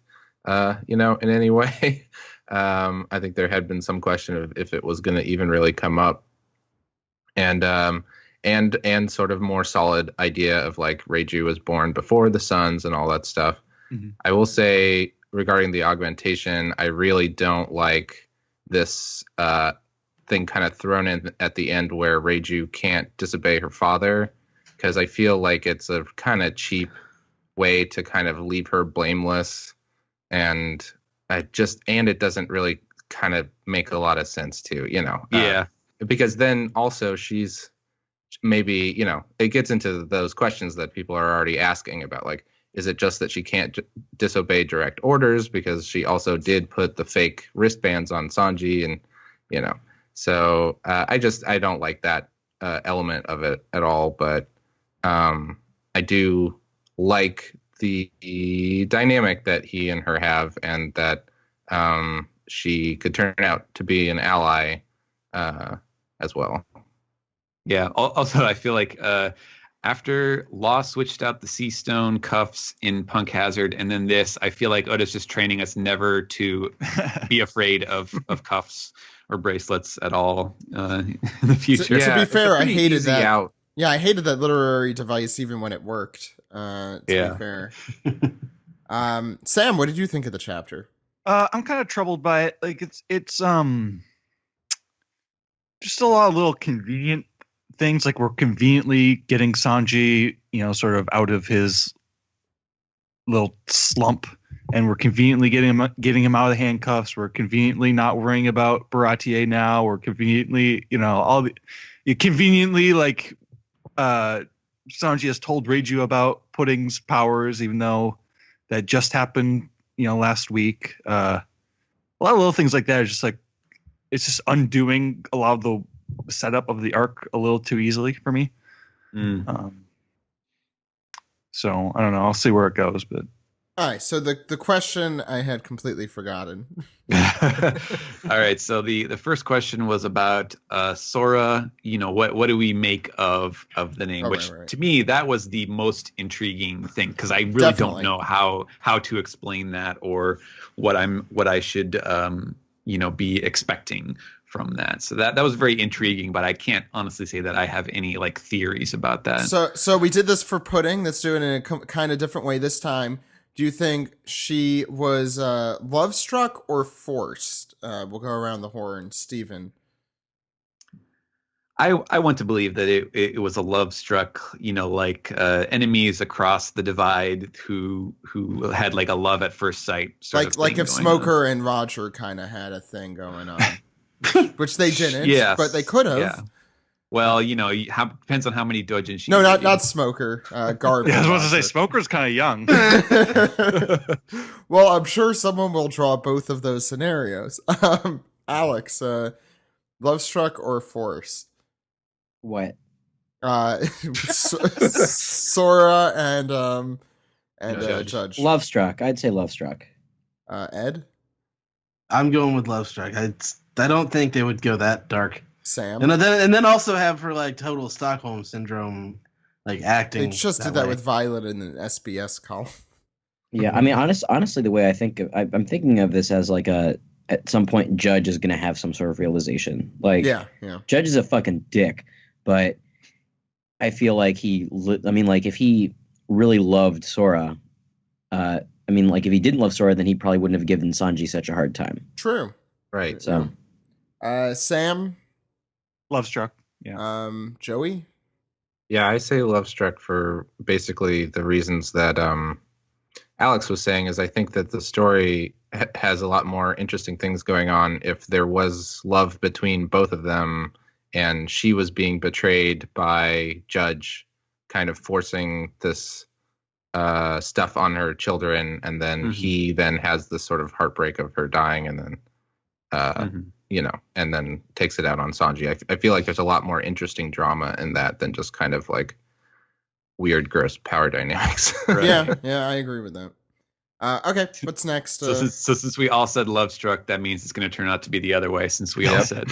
in any way. I think there had been some question of if it was going to even really come up, and sort of more solid idea of like Reiju was born before the Suns and all that stuff. Mm-hmm. I will say regarding the augmentation, I really don't like this thing kind of thrown in at the end where Reiju can't disobey her father, because I feel like it's a kind of cheap way to kind of leave her blameless, and it doesn't really kind of make a lot of sense too, because then also she's maybe, it gets into those questions that people are already asking about, like, is it just that she can't disobey direct orders because she also did put the fake wristbands on Sanji and, so I don't like that element of it at all. But I do like the dynamic that he and her have, and that she could turn out to be an ally as well. Yeah. Also, I feel like after Law switched out the Sea Stone cuffs in Punk Hazard, and then this, I feel like Oda's just training us never to be afraid of cuffs or bracelets at all in the future. To be fair, I hated that. Out. Yeah, I hated that literary device even when it worked. To be fair. Sam, what did you think of the chapter? I'm kind of troubled by it. Like it's just a lot of little convenient things. Like we're conveniently getting Sanji, sort of out of his little slump, and we're conveniently getting him out of the handcuffs. We're conveniently not worrying about Baratier now. We're conveniently, conveniently like Sanji has told Reiju about Pudding's powers, even though that just happened, last week. A lot of little things like that are just like, it's just undoing a lot of the setup of the arc a little too easily for me. So I don't know. I'll see where it goes, but. All right. So the question I had completely forgotten. All right. So the first question was about Sora. What do we make of the name? Which to me, that was the most intriguing thing, because I really don't know how to explain that, or what I should be expecting from that. So that was very intriguing, but I can't honestly say that I have any like theories about that. So we did this for Pudding. Let's do it in a kind of different way this time. Do you think she was love struck or forced? We'll go around the horn. Steven. I want to believe that it was a love struck, enemies across the divide who had like a love at first sight. Like if Smoker and Roger kind of had a thing going on, which they didn't. Yes, but they could have. Yeah. Well, depends on how many doujins she. No, not Smoker. Garb. Yeah, I was about to say Smoker's kind of young. Well, I'm sure someone will draw both of those scenarios. Alex, love struck or forced? What? Sora and Judge. Love struck. I'd say love struck. Ed? I'm going with love struck. I don't think they would go that dark. Sam? And then also have her like total Stockholm syndrome, like acting. They just did that with Violet in an SBS column. Yeah, I mean, honestly, the way I think I'm thinking of this as like at some point Judge is going to have some sort of realization. Like, yeah. Judge is a fucking dick, but I feel like if he really loved Sora, if he didn't love Sora, then he probably wouldn't have given Sanji such a hard time. True. Right. So, Sam, Love Struck. Yeah. Joey. Yeah, I say Love Struck for basically the reasons that Alex was saying. Is I think that the story has a lot more interesting things going on if there was love between both of them, and she was being betrayed by Judge, kind of forcing this stuff on her children, and then he then has this sort of heartbreak of her dying, and then and then takes it out on Sanji. I feel like there's a lot more interesting drama in that than just kind of like weird, gross power dynamics. Yeah, I agree with that. Okay, what's next? So since we all said Love Struck, that means it's going to turn out to be the other way. Since we all said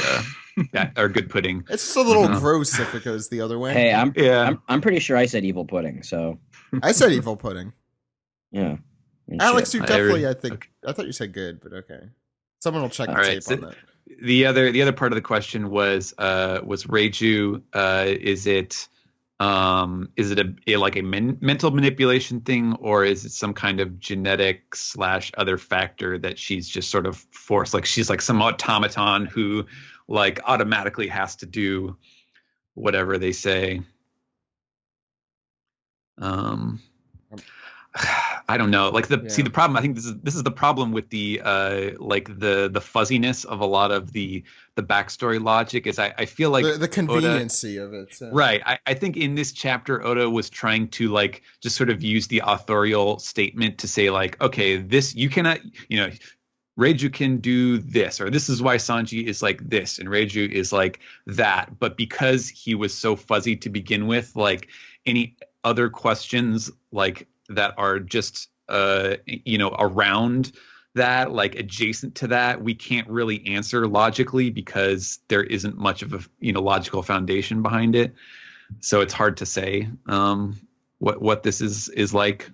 that are good pudding. It's just a little gross if it goes the other way. Hey, I'm pretty sure I said evil pudding. So I said evil pudding. Yeah, Alex, you definitely. I thought you said good, but okay. Someone will check the tape on that. The other part of the question was Reiju. Is it a mental manipulation thing, or is it some kind of genetic / other factor that she's just sort of forced? Like she's like some automaton who like automatically has to do whatever they say. I don't know. Like see the problem. I think this is the problem with the the fuzziness of a lot of the backstory logic. Is I feel like the conveniency of it. So. Right. I think in this chapter, Oda was trying to like just sort of use the authorial statement to say like, okay, this you cannot, Reiju can do this, or this is why Sanji is like this, and Reiju is like that. But because he was so fuzzy to begin with, like any other questions like that are just around that, like adjacent to that, we can't really answer logically because there isn't much of a logical foundation behind it. So it's hard to say what this is like.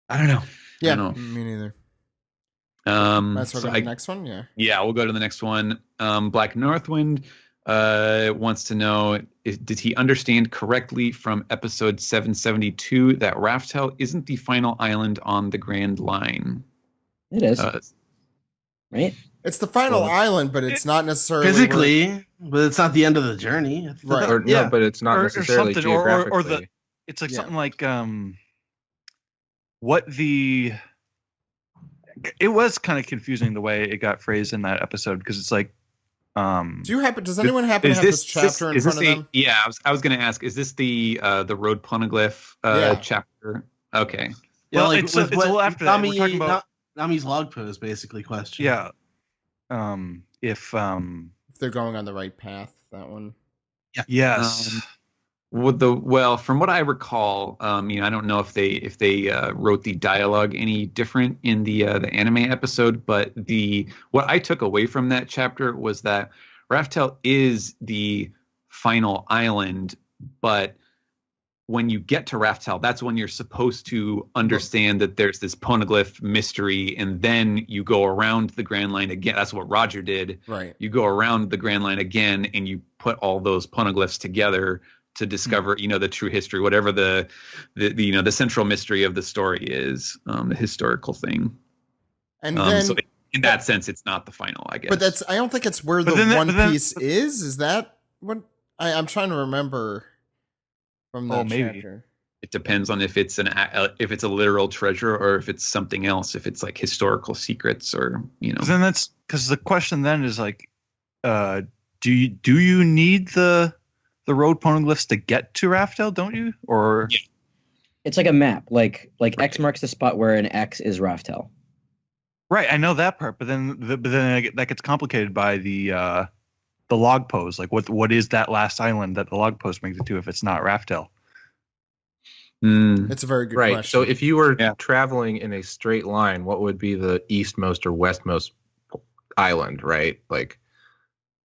I don't know. Yeah, I don't know. me neither. That's the next one. Yeah, we'll go to the next one. Black Northwind wants to know, did he understand correctly from episode 772 that Raftel isn't the final island on the Grand Line? It is. Right? It's the final island, but it's not necessarily physically, but it's not the end of the journey. Right. No, but it's not necessarily geographically. Or it's like something like it was kind of confusing the way it got phrased in that episode, because it's like does anyone happen to have this chapter in front of them? Yeah, I was going to ask, is this the road poneglyph chapter? Okay. Yeah, well, like it's a little after that. We're talking about Nami's log post basically question. Yeah. If they're going on the right path, that one. Yeah. Yes. From what I recall, I don't know if they wrote the dialogue any different in the anime episode, but what I took away from that chapter was that Raftel is the final island, but when you get to Raftel, that's when you're supposed to understand that there's this poneglyph mystery, and then you go around the Grand Line again. That's what Roger did. Right. You go around the Grand Line again, and you put all those poneglyphs together to discover, the true history, whatever the central mystery of the story is, the historical thing. And then, so in that sense, it's not the final, I guess. But I don't think it's where the One Piece is. Is that what I'm trying to remember from that chapter? It depends on if it's if it's a literal treasure or if it's something else. If it's like historical secrets, or Then that's because the question then is like, do you need the road poneglyphs to get to Raftel, don't you? Or it's like a map, like X marks the spot where an X is Raftel. Right, I know that part, but then that gets complicated by the log post. Like, what is that last island that the log post makes it to if it's not Raftel? It's a very good question. So if you were traveling in a straight line, what would be the eastmost or westmost island? Right, like,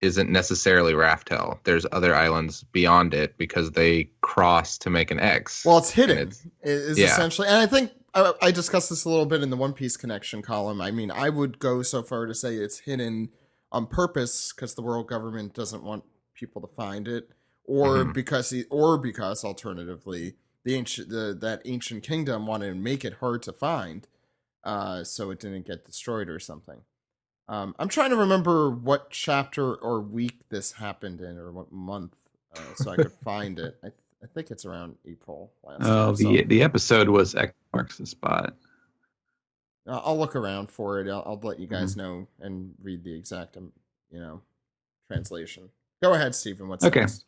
isn't necessarily Raftel. There's other islands beyond it because they cross to make an X. Well, it's hidden. Is essentially, and I think I discussed this a little bit in the One Piece connection column. I mean, I would go so far to say it's hidden on purpose because the world government doesn't want people to find it, or because alternatively that ancient kingdom wanted to make it hard to find, so it didn't get destroyed or something. I'm trying to remember what chapter or week this happened in, or what month, so I could find it. I think it's around April last Oh, year. So the episode was X Marks the Spot. I'll look around for it. I'll let you guys know and read the exact, translation. Go ahead, Stephen. What's Okay. next?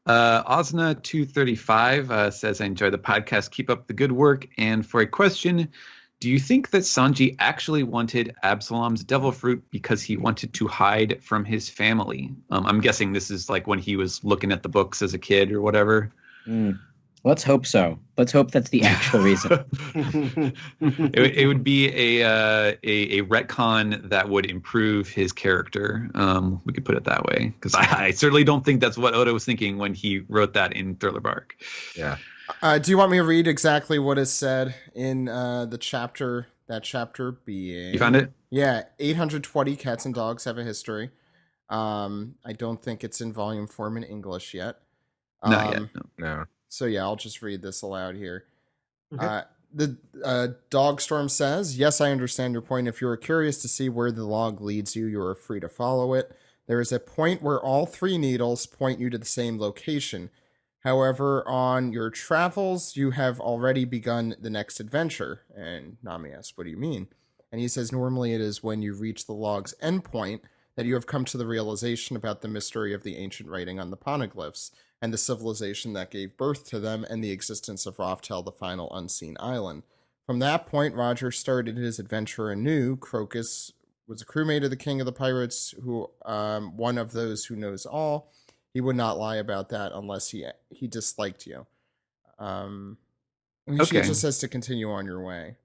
Osna235 says, I enjoy the podcast. Keep up the good work. And for a question, do you think that Sanji actually wanted Absalom's devil fruit because he wanted to hide from his family? I'm guessing this is like when he was looking at the books as a kid or whatever. Let's hope so. Let's hope that's the actual reason. It would be a retcon that would improve his character. We could put it that way, because I certainly don't think that's what Oda was thinking when he wrote that in Thriller Bark. Yeah. Do you want me to read exactly what is said in the chapter? That chapter being... You found it? Yeah, 820 Cats and Dogs Have a History. I don't think it's in volume form in English yet. Not yet. No. So yeah, I'll just read this aloud here. Okay. The Dogstorm says, yes, I understand your point. If you are curious to see where the log leads you, you are free to follow it. There is a point where all three needles point you to the same location. However, on your travels, you have already begun the next adventure. And Nami asks, what do you mean? And he says, normally it is when you reach the log's endpoint that you have come to the realization about the mystery of the ancient writing on the poneglyphs and the civilization that gave birth to them, and the existence of Raftel, the final unseen island. From that point, Roger started his adventure anew. Crocus was a crewmate of the king of the pirates, who one of those who knows all. He would not lie about that unless he disliked you. She just says to continue on your way.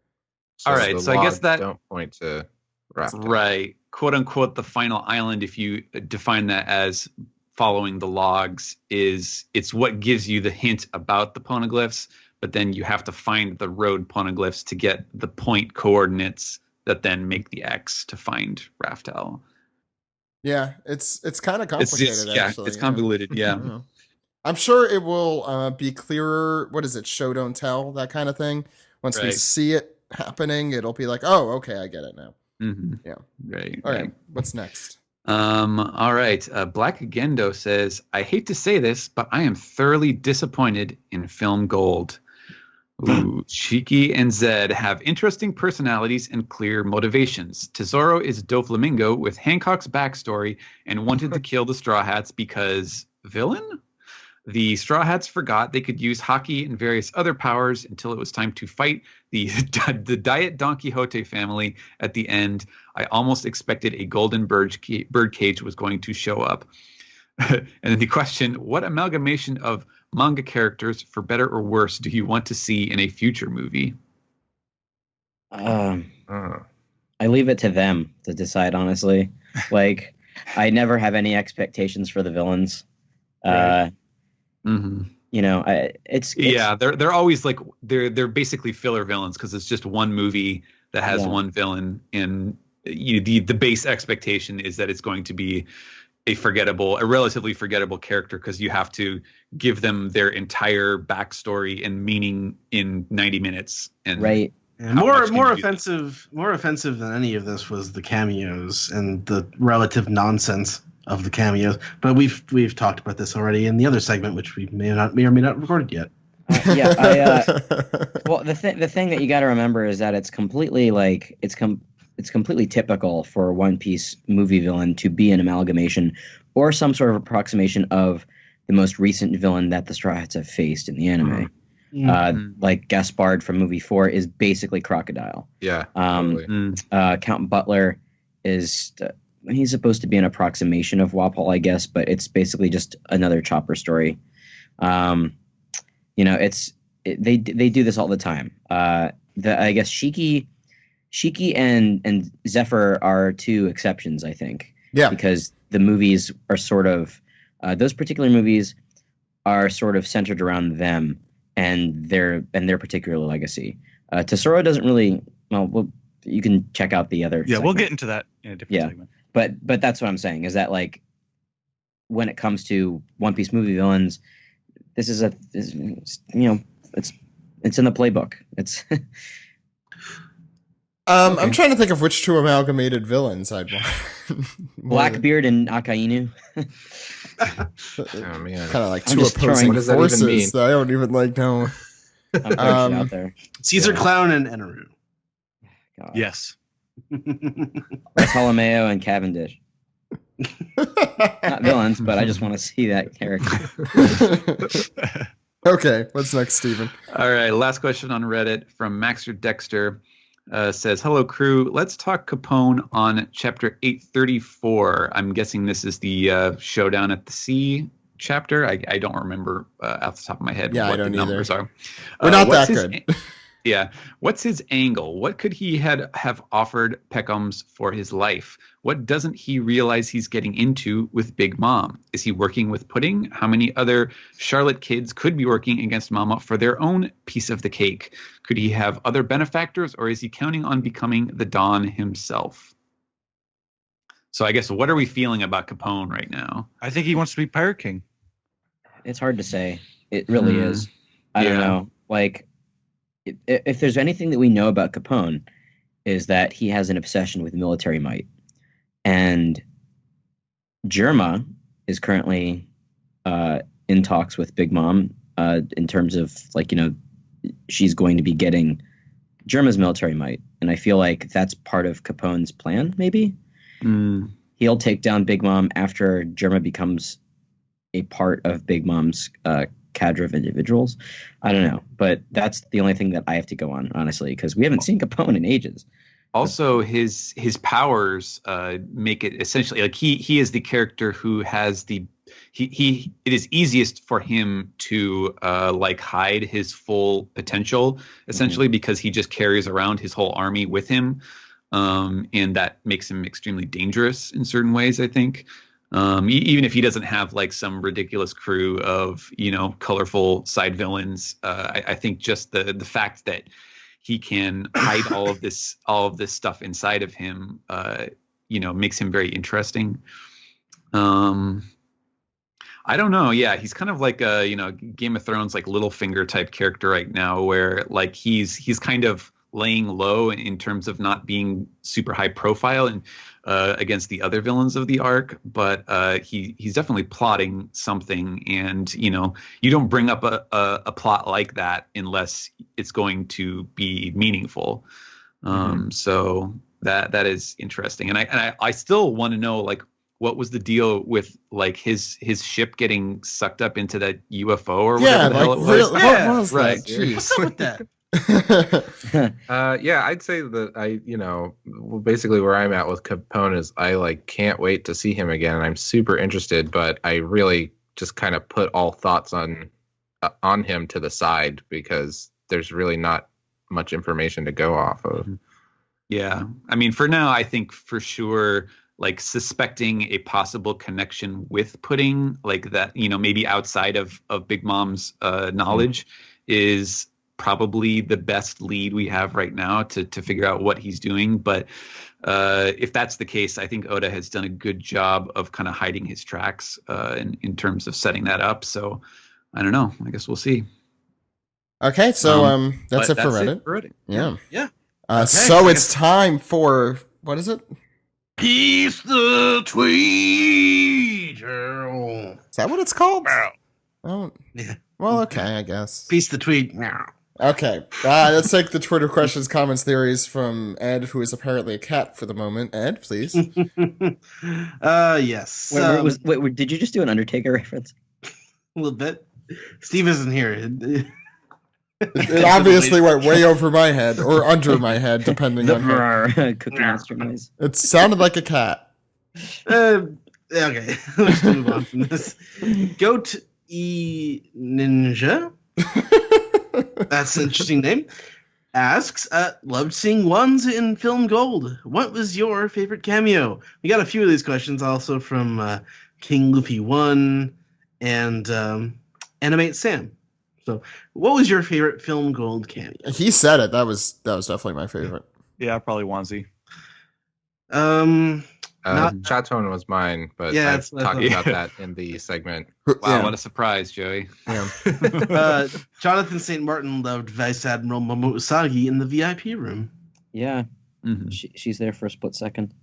All right, the so I guess logs that... don't point to Raftel. Right. Quote unquote, the final island, if you define that as following the logs, it's what gives you the hint about the poneglyphs, but then you have to find the road poneglyphs to get the point coordinates that then make the X to find Raftel. Yeah, it's kind of complicated. Actually, it's convoluted. Yeah. I'm sure it will be clearer. What is it? Show don't tell, that kind of thing. Once we see it happening, it'll be like, oh, okay, I get it now. Mm-hmm. Yeah. Right. All right. What's next? All right. Black Gendo says, I hate to say this, but I am thoroughly disappointed in Film Gold. Ooh, Shiki and Zed have interesting personalities and clear motivations. Tesoro is Doflamingo with Hancock's backstory and wanted to kill the Straw Hats because villain? The Straw Hats forgot they could use hockey and various other powers until it was time to fight the Diet Don Quixote family at the end. I almost expected a golden bird cage was going to show up. And then the question, what amalgamation of manga characters, for better or worse, do you want to see in a future movie? I leave it to them to decide, honestly. Like, I never have any expectations for the villains. Right. You know, it's they're always like they're basically filler villains because it's just one movie that has one villain, and the base expectation is that it's going to be a relatively forgettable character because you have to give them their entire backstory and meaning in 90 minutes. And right. More offensive than any of this was the cameos and the relative nonsense of the cameos. But we've talked about this already in the other segment, which we may or may not recorded yet. Well, the thing that you got to remember is that it's completely like it's completely typical for a One Piece movie villain to be an amalgamation or some sort of approximation of the most recent villain that the Straw Hats have faced in the anime. Like Gaspard from movie 4 is basically Crocodile. Yeah. Count Butler is he's supposed to be an approximation of Wapol, I guess, but it's basically just another Chopper story. You know, they do this all the time. I guess Shiki and Zephyr are two exceptions, I think. Yeah. Because the movies are sort of those particular movies are sort of centered around them and their particular legacy. Tesoro doesn't really. Well, you can check out the other. Yeah, segment. we'll get into that in a different segment. But that's what I'm saying is that like when it comes to One Piece movie villains, this is it's in the playbook. It's I'm trying to think of which two amalgamated villains I'd want. Blackbeard and Akainu. Oh man. Kind of like I'm two just throwing- opposing What does that even forces mean? that I don't even like know. I'm throwing shit Um, out there. Caesar Yeah. Clown and Enaru. God. Yes. Bartolomeo and Cavendish. Not villains, but I just want to see that character. Okay, what's next, Steven? All right, last question on Reddit from Maxer Dexter says, "Hello, crew. Let's talk Capone on chapter 834. I'm guessing this is the showdown at the sea chapter. I don't remember off the top of my head Yeah, I what the don't either. numbers are. We're not what's that his good. Yeah. What's his angle? What could he have offered Peckham's for his life? What doesn't he realize he's getting into with Big Mom? Is he working with Pudding? How many other Charlotte kids could be working against Mama for their own piece of the cake? Could he have other benefactors, or is he counting on becoming the Don himself?" So I guess, what are we feeling about Capone right now? I think he wants to be Pirate King. It's hard to say. It really Hmm. is. I don't Yeah. know. Like, if there's anything that we know about Capone, is that he has an obsession with military might. And Germa is currently in talks with Big Mom in terms of, like, she's going to be getting Germa's military might. And I feel like that's part of Capone's plan, maybe. He'll take down Big Mom after Germa becomes a part of Big Mom's cadre of individuals. I don't know, but that's the only thing that I have to go on, honestly, because we haven't seen Capone in ages. Also, his powers make it essentially like he is the character who has the it is easiest for him to like hide his full potential, essentially, because he just carries around his whole army with him, and that makes him extremely dangerous in certain ways, I think. Even if he doesn't have like some ridiculous crew of colorful side villains, I think just the fact that he can hide all of this stuff inside of him, makes him very interesting. I don't know. Yeah, he's kind of like a Game of Thrones like Littlefinger type character right now, where like he's kind of laying low in terms of not being super high profile and against the other villains of the arc, but he's definitely plotting something, and you don't bring up a plot like that unless it's going to be meaningful. So that is interesting, and I still want to know, like, what was the deal with like his ship getting sucked up into that UFO or whatever the hell it was? What was Right. that? Jeez. What's up with that? Yeah, I'd say that basically where I'm at with Capone is I like can't wait to see him again, and I'm super interested, but I really just kind of put all thoughts on him to the side because there's really not much information to go off of. Yeah. I mean, for now, I think for sure, like suspecting a possible connection with Pudding, like that, maybe outside of Big Mom's knowledge is probably the best lead we have right now to figure out what he's doing. But if that's the case, I think Oda has done a good job of kind of hiding his tracks in terms of setting that up. So I don't know. I guess we'll see. Okay, so that's But it for Reddit. Yeah. Yeah. So it's time for, what is it? Peace the tweet. Is that what it's called? Oh, Yeah. well, okay, I guess. Peace the tweet. Okay, let's take the Twitter questions, comments, theories from Ed, who is apparently a cat for the moment. Ed, please. Yes. Wait, did you just do an Undertaker reference? A little bit. Steve isn't here. It obviously went way over my head or under my head, depending on how. Cookie Monster noise. It sounded like a cat. Okay, let's move on from this. Goat E Ninja. That's an interesting name. Asks, loved seeing Wanza in Film Gold. What was your favorite cameo? We got a few of these questions also from King Luffy 1 and Animate Sam. So, what was your favorite Film Gold cameo? He said it. That was definitely my favorite. Yeah, probably onesie. Chaton was mine, but Yeah, I've talked about that in the segment. Wow, Yeah. what a surprise, Joey. Yeah. Jonathan St. Martin loved Vice Admiral Momo Usagi in the VIP room. Yeah, Mhm. She's there for a split second.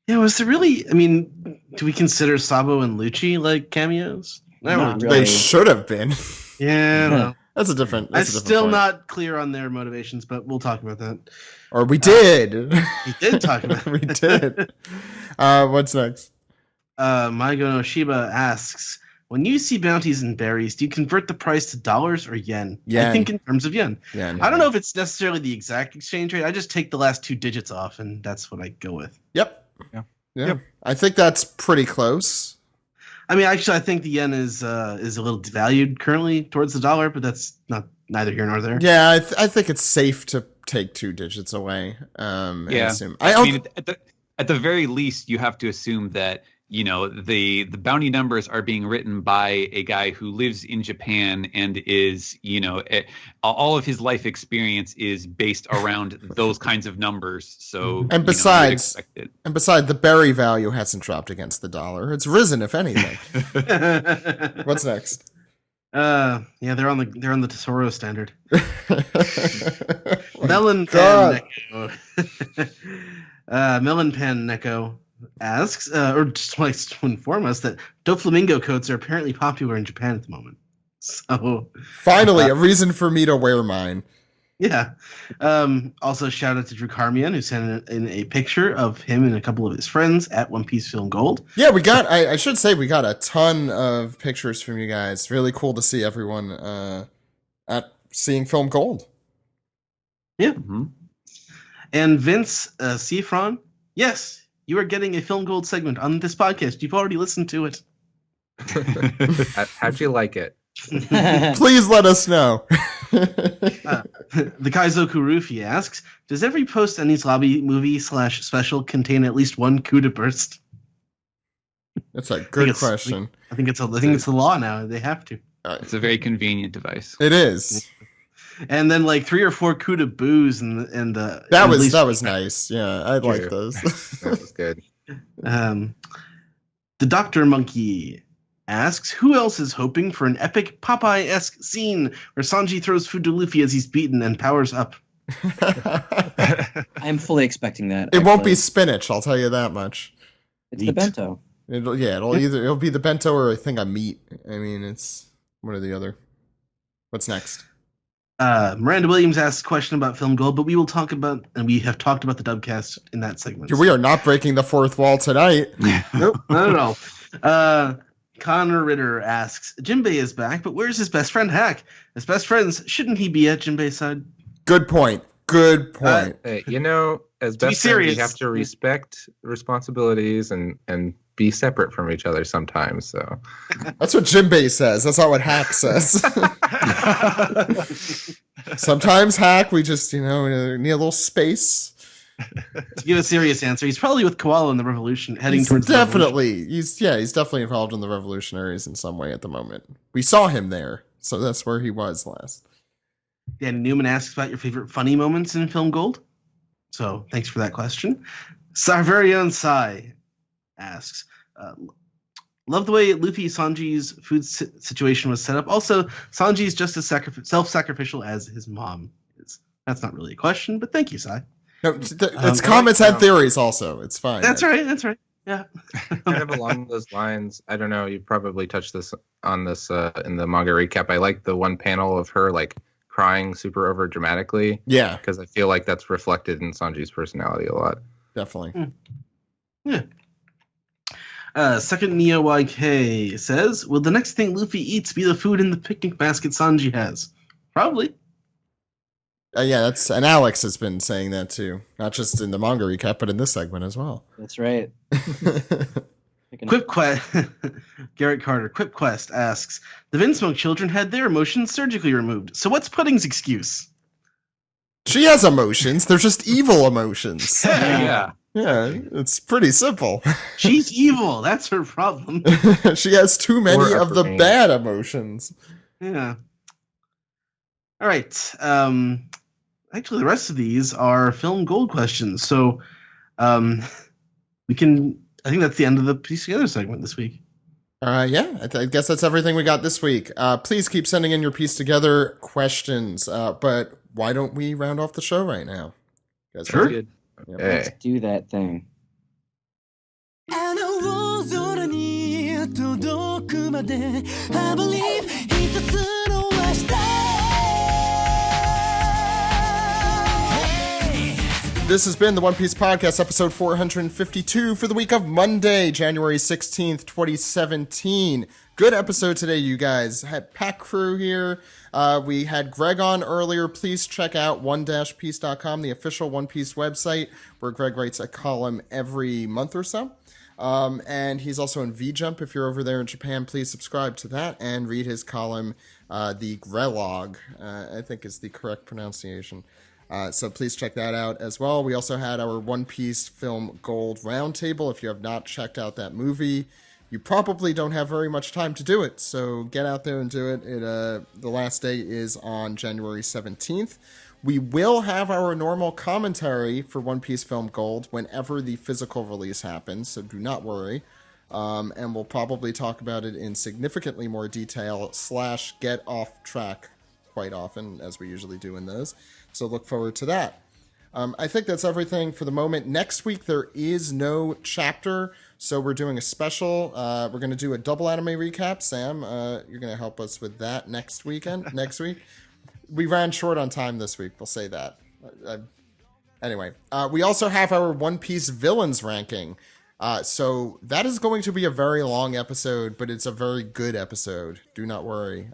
Yeah, was there really? I mean, do we consider Sabo and Lucci like cameos? Not They really. should have been. Yeah, well, That's a different. I'm That's a different still point. not clear on their motivations, but we'll talk about that. Or we did. We did talk about We did. What's next? Maigo no Shiba asks, when you see bounties and berries, do you convert the price to dollars or yen? Yen. I think in terms of yen. Yeah. I don't know if it's necessarily the exact exchange rate. I just take the last 2 digits off, and that's what I go with. Yep. Yeah. Yeah. Yep. I think that's pretty close. I mean, actually, I think the yen is a little devalued currently towards the dollar, but that's neither here nor there. Yeah, I think it's safe to take 2 digits away. And Yeah. assume. I mean, at the very least, you have to assume that the bounty numbers are being written by a guy who lives in Japan and is all of his life experience is based around those kinds of numbers. So And you besides- would expect it. And besides, the berry value hasn't dropped against the dollar. It's risen, if anything. What's next? Yeah, they're on the Tesoro standard. Oh Melon God. Pan Neko. Melon Pan Neko asks, or just likes to inform us that Doflamingo coats are apparently popular in Japan at the moment. So Finally, a reason for me to wear mine. yeah. Also, shout out to Drew Carmian, who sent in a picture of him and a couple of his friends at One Piece Film Gold. Yeah, we got. I should say we got a ton of pictures from you guys. Really cool to see everyone at seeing Film Gold. Yeah. Mhm. And Vince Sifron, yes, you are getting a Film Gold segment on this podcast. You've already listened to it. How'd you like it? Please let us know. The Kaizoku Rufi asks, does every post Enies Lobby movie / special contain at least one CUDA burst? That's a good it's- question. I think it's the law now. They have to. It's a very convenient device. It is. And then like 3 or 4 CUDA boos and That at was least- that was nice. Yeah, I like Yeah. those. That was good. The Dr. Monkey asks, who else is hoping for an epic Popeye-esque scene where Sanji throws food to Luffy as he's beaten and powers up? I'm fully expecting that. It won't be actually. spinach, I'll tell you that much. It's the Neat. bento. It'll be the bento or I think a meat. I mean, it's one or the other. What's next? Miranda Williams asks a question about Film Gold, but we will talk about, and we have talked about the Dubcast in that segment. We are not breaking the fourth wall tonight. Nope, not at all. Connor Ritter asks, Jinbei is back, but where's his best friend Hack? As best friends, shouldn't he be at Jinbei's side? Good point. Good point. Hey, as be best friends, serious. you have to respect responsibilities and be separate from each other sometimes. So That's what Jinbei says. That's not what Hack says. Sometimes Hack, we just, we need a little space. To give a serious answer, he's probably with Koala in the Revolution, heading He's towards the Revolution. definitely he's definitely involved in the revolutionaries in some way at the moment. We saw him there, so that's where he was last. Danny Newman asks about your favorite funny moments in Film Gold. So thanks for that question. Sarverion Sai asks, love the way Luffy Sanji's food situation was set up. Also, Sanji's just as self-sacrificial as his mom is. That's not really a question, but thank you, Sai. No, it's comments and theories also. It's fine. That's right. That's right. Yeah. kind of along those lines, I don't know. You probably touched on this in the manga recap. I like the one panel of her like crying super over dramatically Yeah, because I feel like that's reflected in Sanji's personality a lot. definitely. Yeah. Second Neo YK says, will the next thing Luffy eats be the food in the picnic basket Sanji has? Probably. Yeah, and Alex has been saying that too, not just in the manga recap, but in this segment as well. That's right. Quip Quest. Garrett Carter. Quip Quest asks, the Vinsmoke children had their emotions surgically removed. So what's Pudding's excuse? She has emotions. They're just evil emotions. Yeah. Yeah, it's pretty simple. She's evil. That's her problem. She has too many Or of the upbringing. bad emotions. Yeah. All right. Actually, the rest of these are Film Gold questions. So we can. I think that's the end of the Piece Together segment this week. Yeah, I guess that's everything we got this week. Please keep sending in your Piece Together questions. But why don't we round off the show right now? Guys, Sure. Good. Yeah. Hey. Let's do that thing. あの大空に届くまで I believe 一つの明日 This has been the One Piece Podcast, episode 452 for the week of Monday, January 16th, 2017. Good episode today, you guys. Had Pack Crew here. We had Greg on earlier. Please check out one-piece.com, the official One Piece website, where Greg writes a column every month or so. And he's also in V-Jump. If you're over there in Japan, please subscribe to that and read his column, the Grelog, I think is the correct pronunciation. So please check that out as well. We also had our One Piece Film Gold Roundtable. If you have not checked out that movie, you probably don't have very much time to do it. So get out there and do it. The last day is on January 17th. We will have our normal commentary for One Piece Film Gold whenever the physical release happens, so do not worry. And we'll probably talk about it in significantly more detail / get off track quite often, as we usually do in those. So look forward to that. I think that's everything for the moment. Next week, there is no chapter, so we're doing a special. We're going to do a double anime recap. Sam, you're going to help us with that next week. We ran short on time this week. We'll say that. Anyway, we also have our One Piece villains ranking. So that is going to be a very long episode, but it's a very good episode. Do not worry.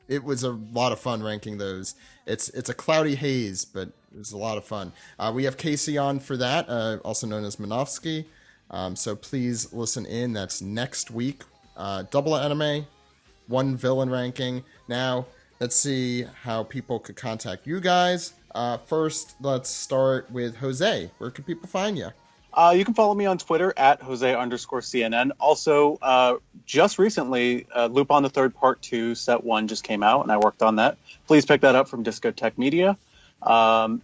It was a lot of fun ranking those. It's a cloudy haze, but it was a lot of fun. We have Casey on for that, also known as Minovsky. So please listen in. That's next week. Double anime, one villain ranking. Now, let's see how people could contact you guys. First, let's start with Jose. Where can people find you? You can follow me on Twitter at Jose_CNN. Also, just recently, Loop on the Third Part 2, Set 1 just came out, and I worked on that. Please pick that up from Discotech Media.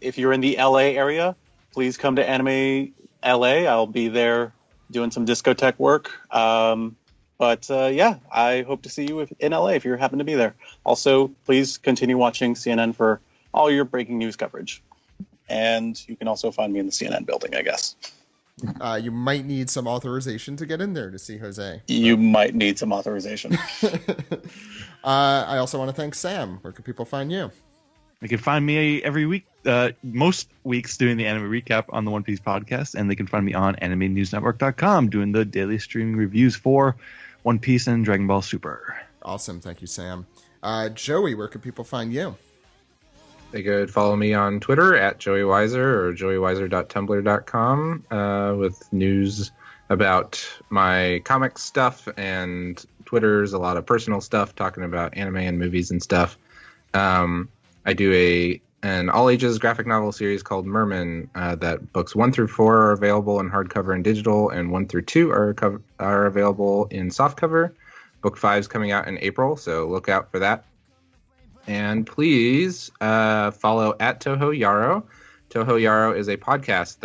If you're in the LA area, please come to Anime LA. I'll be there doing some Discotech work. Yeah, I hope to see you in LA if you happen to be there. Also, please continue watching CNN for all your breaking news coverage. And you can also find me in the CNN building, I guess. You might need some authorization to get in there to see Jose. You might need some authorization. I also want to thank Sam. Where can people find you? They can find me every week, most weeks doing the anime recap on the One Piece podcast, and they can find me on AnimeNewsNetwork.com doing the daily streaming reviews for One Piece and Dragon Ball Super. Awesome. Thank you, Sam. Joey, where can people find you? They could follow me on Twitter at Joey Weiser or joeywiser.tumblr.com with news about my comic stuff, and Twitter's a lot of personal stuff, talking about anime and movies and stuff. I do an all-ages graphic novel series called Merman that books 1 through 4 are available in hardcover and digital, and 1 through 2 are available in softcover. Book 5 is coming out in April, so look out for that. And please follow at Toho Yaro. Toho Yaro is a podcast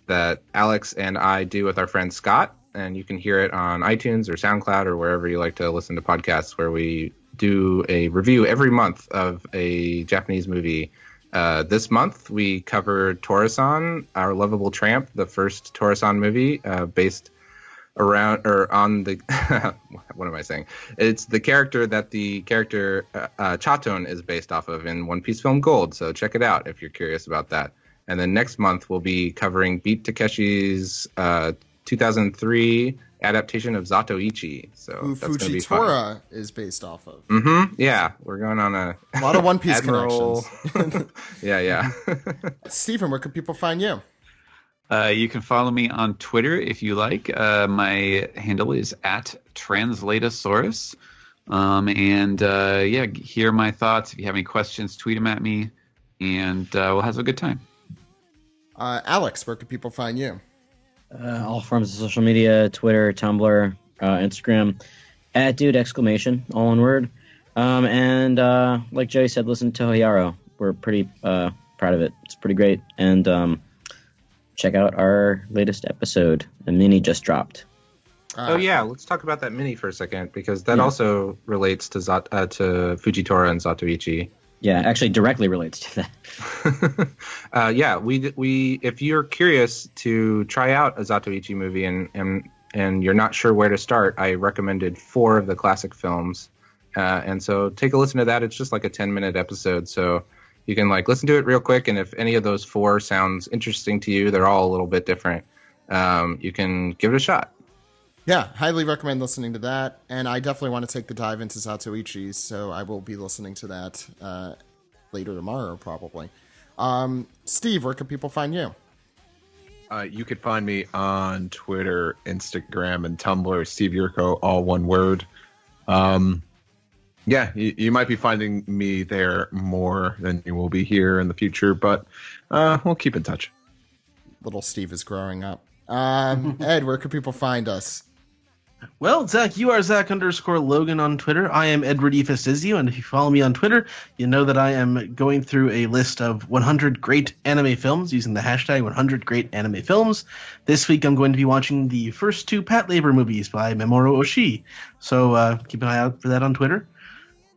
that Alex and I do with our friend Scott, and you can hear it on iTunes or SoundCloud or wherever you like to listen to podcasts, where we do a review every month of a Japanese movie. This month we covered Tora-san, Our Lovable Tramp, the first Tora-san movie based around or on the what am I saying? It's the character that the character Chaton is based off of in One Piece Film Gold. So check it out if you're curious about that. And then next month we'll be covering Beat Takeshi's 2003 adaptation of Zatoichi. So Who that's going to be fun. Fujitora is based off of. Mm-hmm. Yeah, we're going on a lot of One Piece Admiral... connections. yeah. Stephen, where can people find you? You can follow me on Twitter if you like. My handle is at Translatosaurus. Hear my thoughts. If you have any questions, tweet them at me, and we'll have a good time. Alex, where can people find you? All forms of social media, Twitter, Tumblr, Instagram, at dude ! All one word. Like Joey said, listen to Toho Yaro. We're pretty proud of it. It's pretty great. And check out our latest episode. A mini just dropped. Let's talk about that mini for a second, because that also relates to Fujitora and Zatoichi. Yeah, actually directly relates to that. Yeah, we if you're curious to try out a Zatoichi movie and you're not sure where to start, I recommended 4 of the classic films, and so take a listen to that. It's just like a 10-minute episode, so you can like listen to it real quick, and if any of those 4 sounds interesting to you, they're all a little bit different. You can give it a shot. Yeah, highly recommend listening to that. And I definitely want to take the dive into Zatoichi, so I will be listening to that later tomorrow, probably. Steve, where can people find you? You could find me on Twitter, Instagram, and Tumblr, Steve Yurko, all one word. Yeah, you might be finding me there more than you will be here in the future, but we'll keep in touch. Little Steve is growing up. Ed, where can people find us? Well, Zach, you are Zach_Logan on Twitter. I am Edward E. Fastizio, and if you follow me on Twitter, you know that I am going through a list of 100 great anime films using the hashtag 100 great anime films. This week I'm going to be watching the first 2 Pat Labor movies by Mamoru Oshii, so keep an eye out for that on Twitter.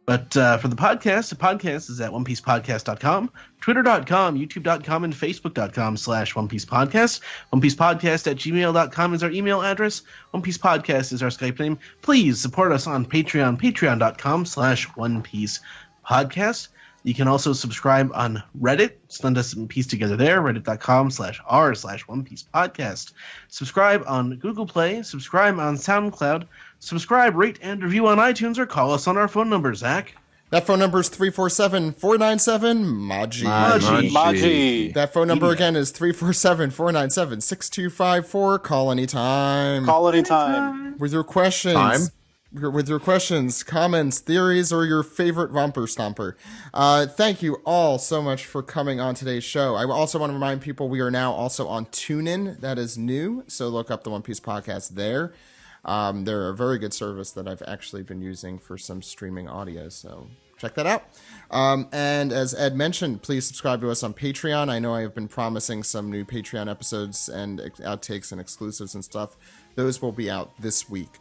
But for the podcast is at OnePiecePodcast.com, Twitter.com, YouTube.com, and Facebook.com/OnePiecePodcast. OnePiecePodcast@gmail.com is our email address. OnePiecePodcast is our Skype name. Please support us on Patreon, patreon.com/OnePiecePodcast. You can also subscribe on Reddit. Send us some piece together there, reddit.com/r/OnePiecePodcast. Subscribe on Google Play. Subscribe on SoundCloud. Subscribe, rate, and review on iTunes, or call us on our phone number, Zach. That phone number is 347-497-MAJI. Maji. That phone number again is 347-497-6254. Call anytime. Call anytime. With your questions. With your questions, comments, theories, or your favorite romper stomper. Thank you all so much for coming on today's show. I also want to remind people we are now also on TuneIn. That is new, so look up the One Piece Podcast there. They're a very good service that I've actually been using for some streaming audio, so check that out. And as Ed mentioned, please subscribe to us on Patreon. I know I have been promising some new Patreon episodes and outtakes and exclusives and stuff. Those will be out this week.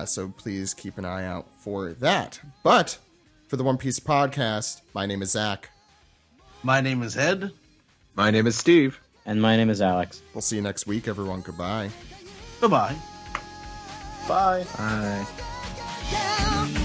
So please keep an eye out for that. But for the One Piece Podcast, my name is Zach. My name is Ed. My name is Steve. And my name is Alex. We'll see you next week, everyone. Goodbye. Bye-bye. Bye. Bye. Yeah.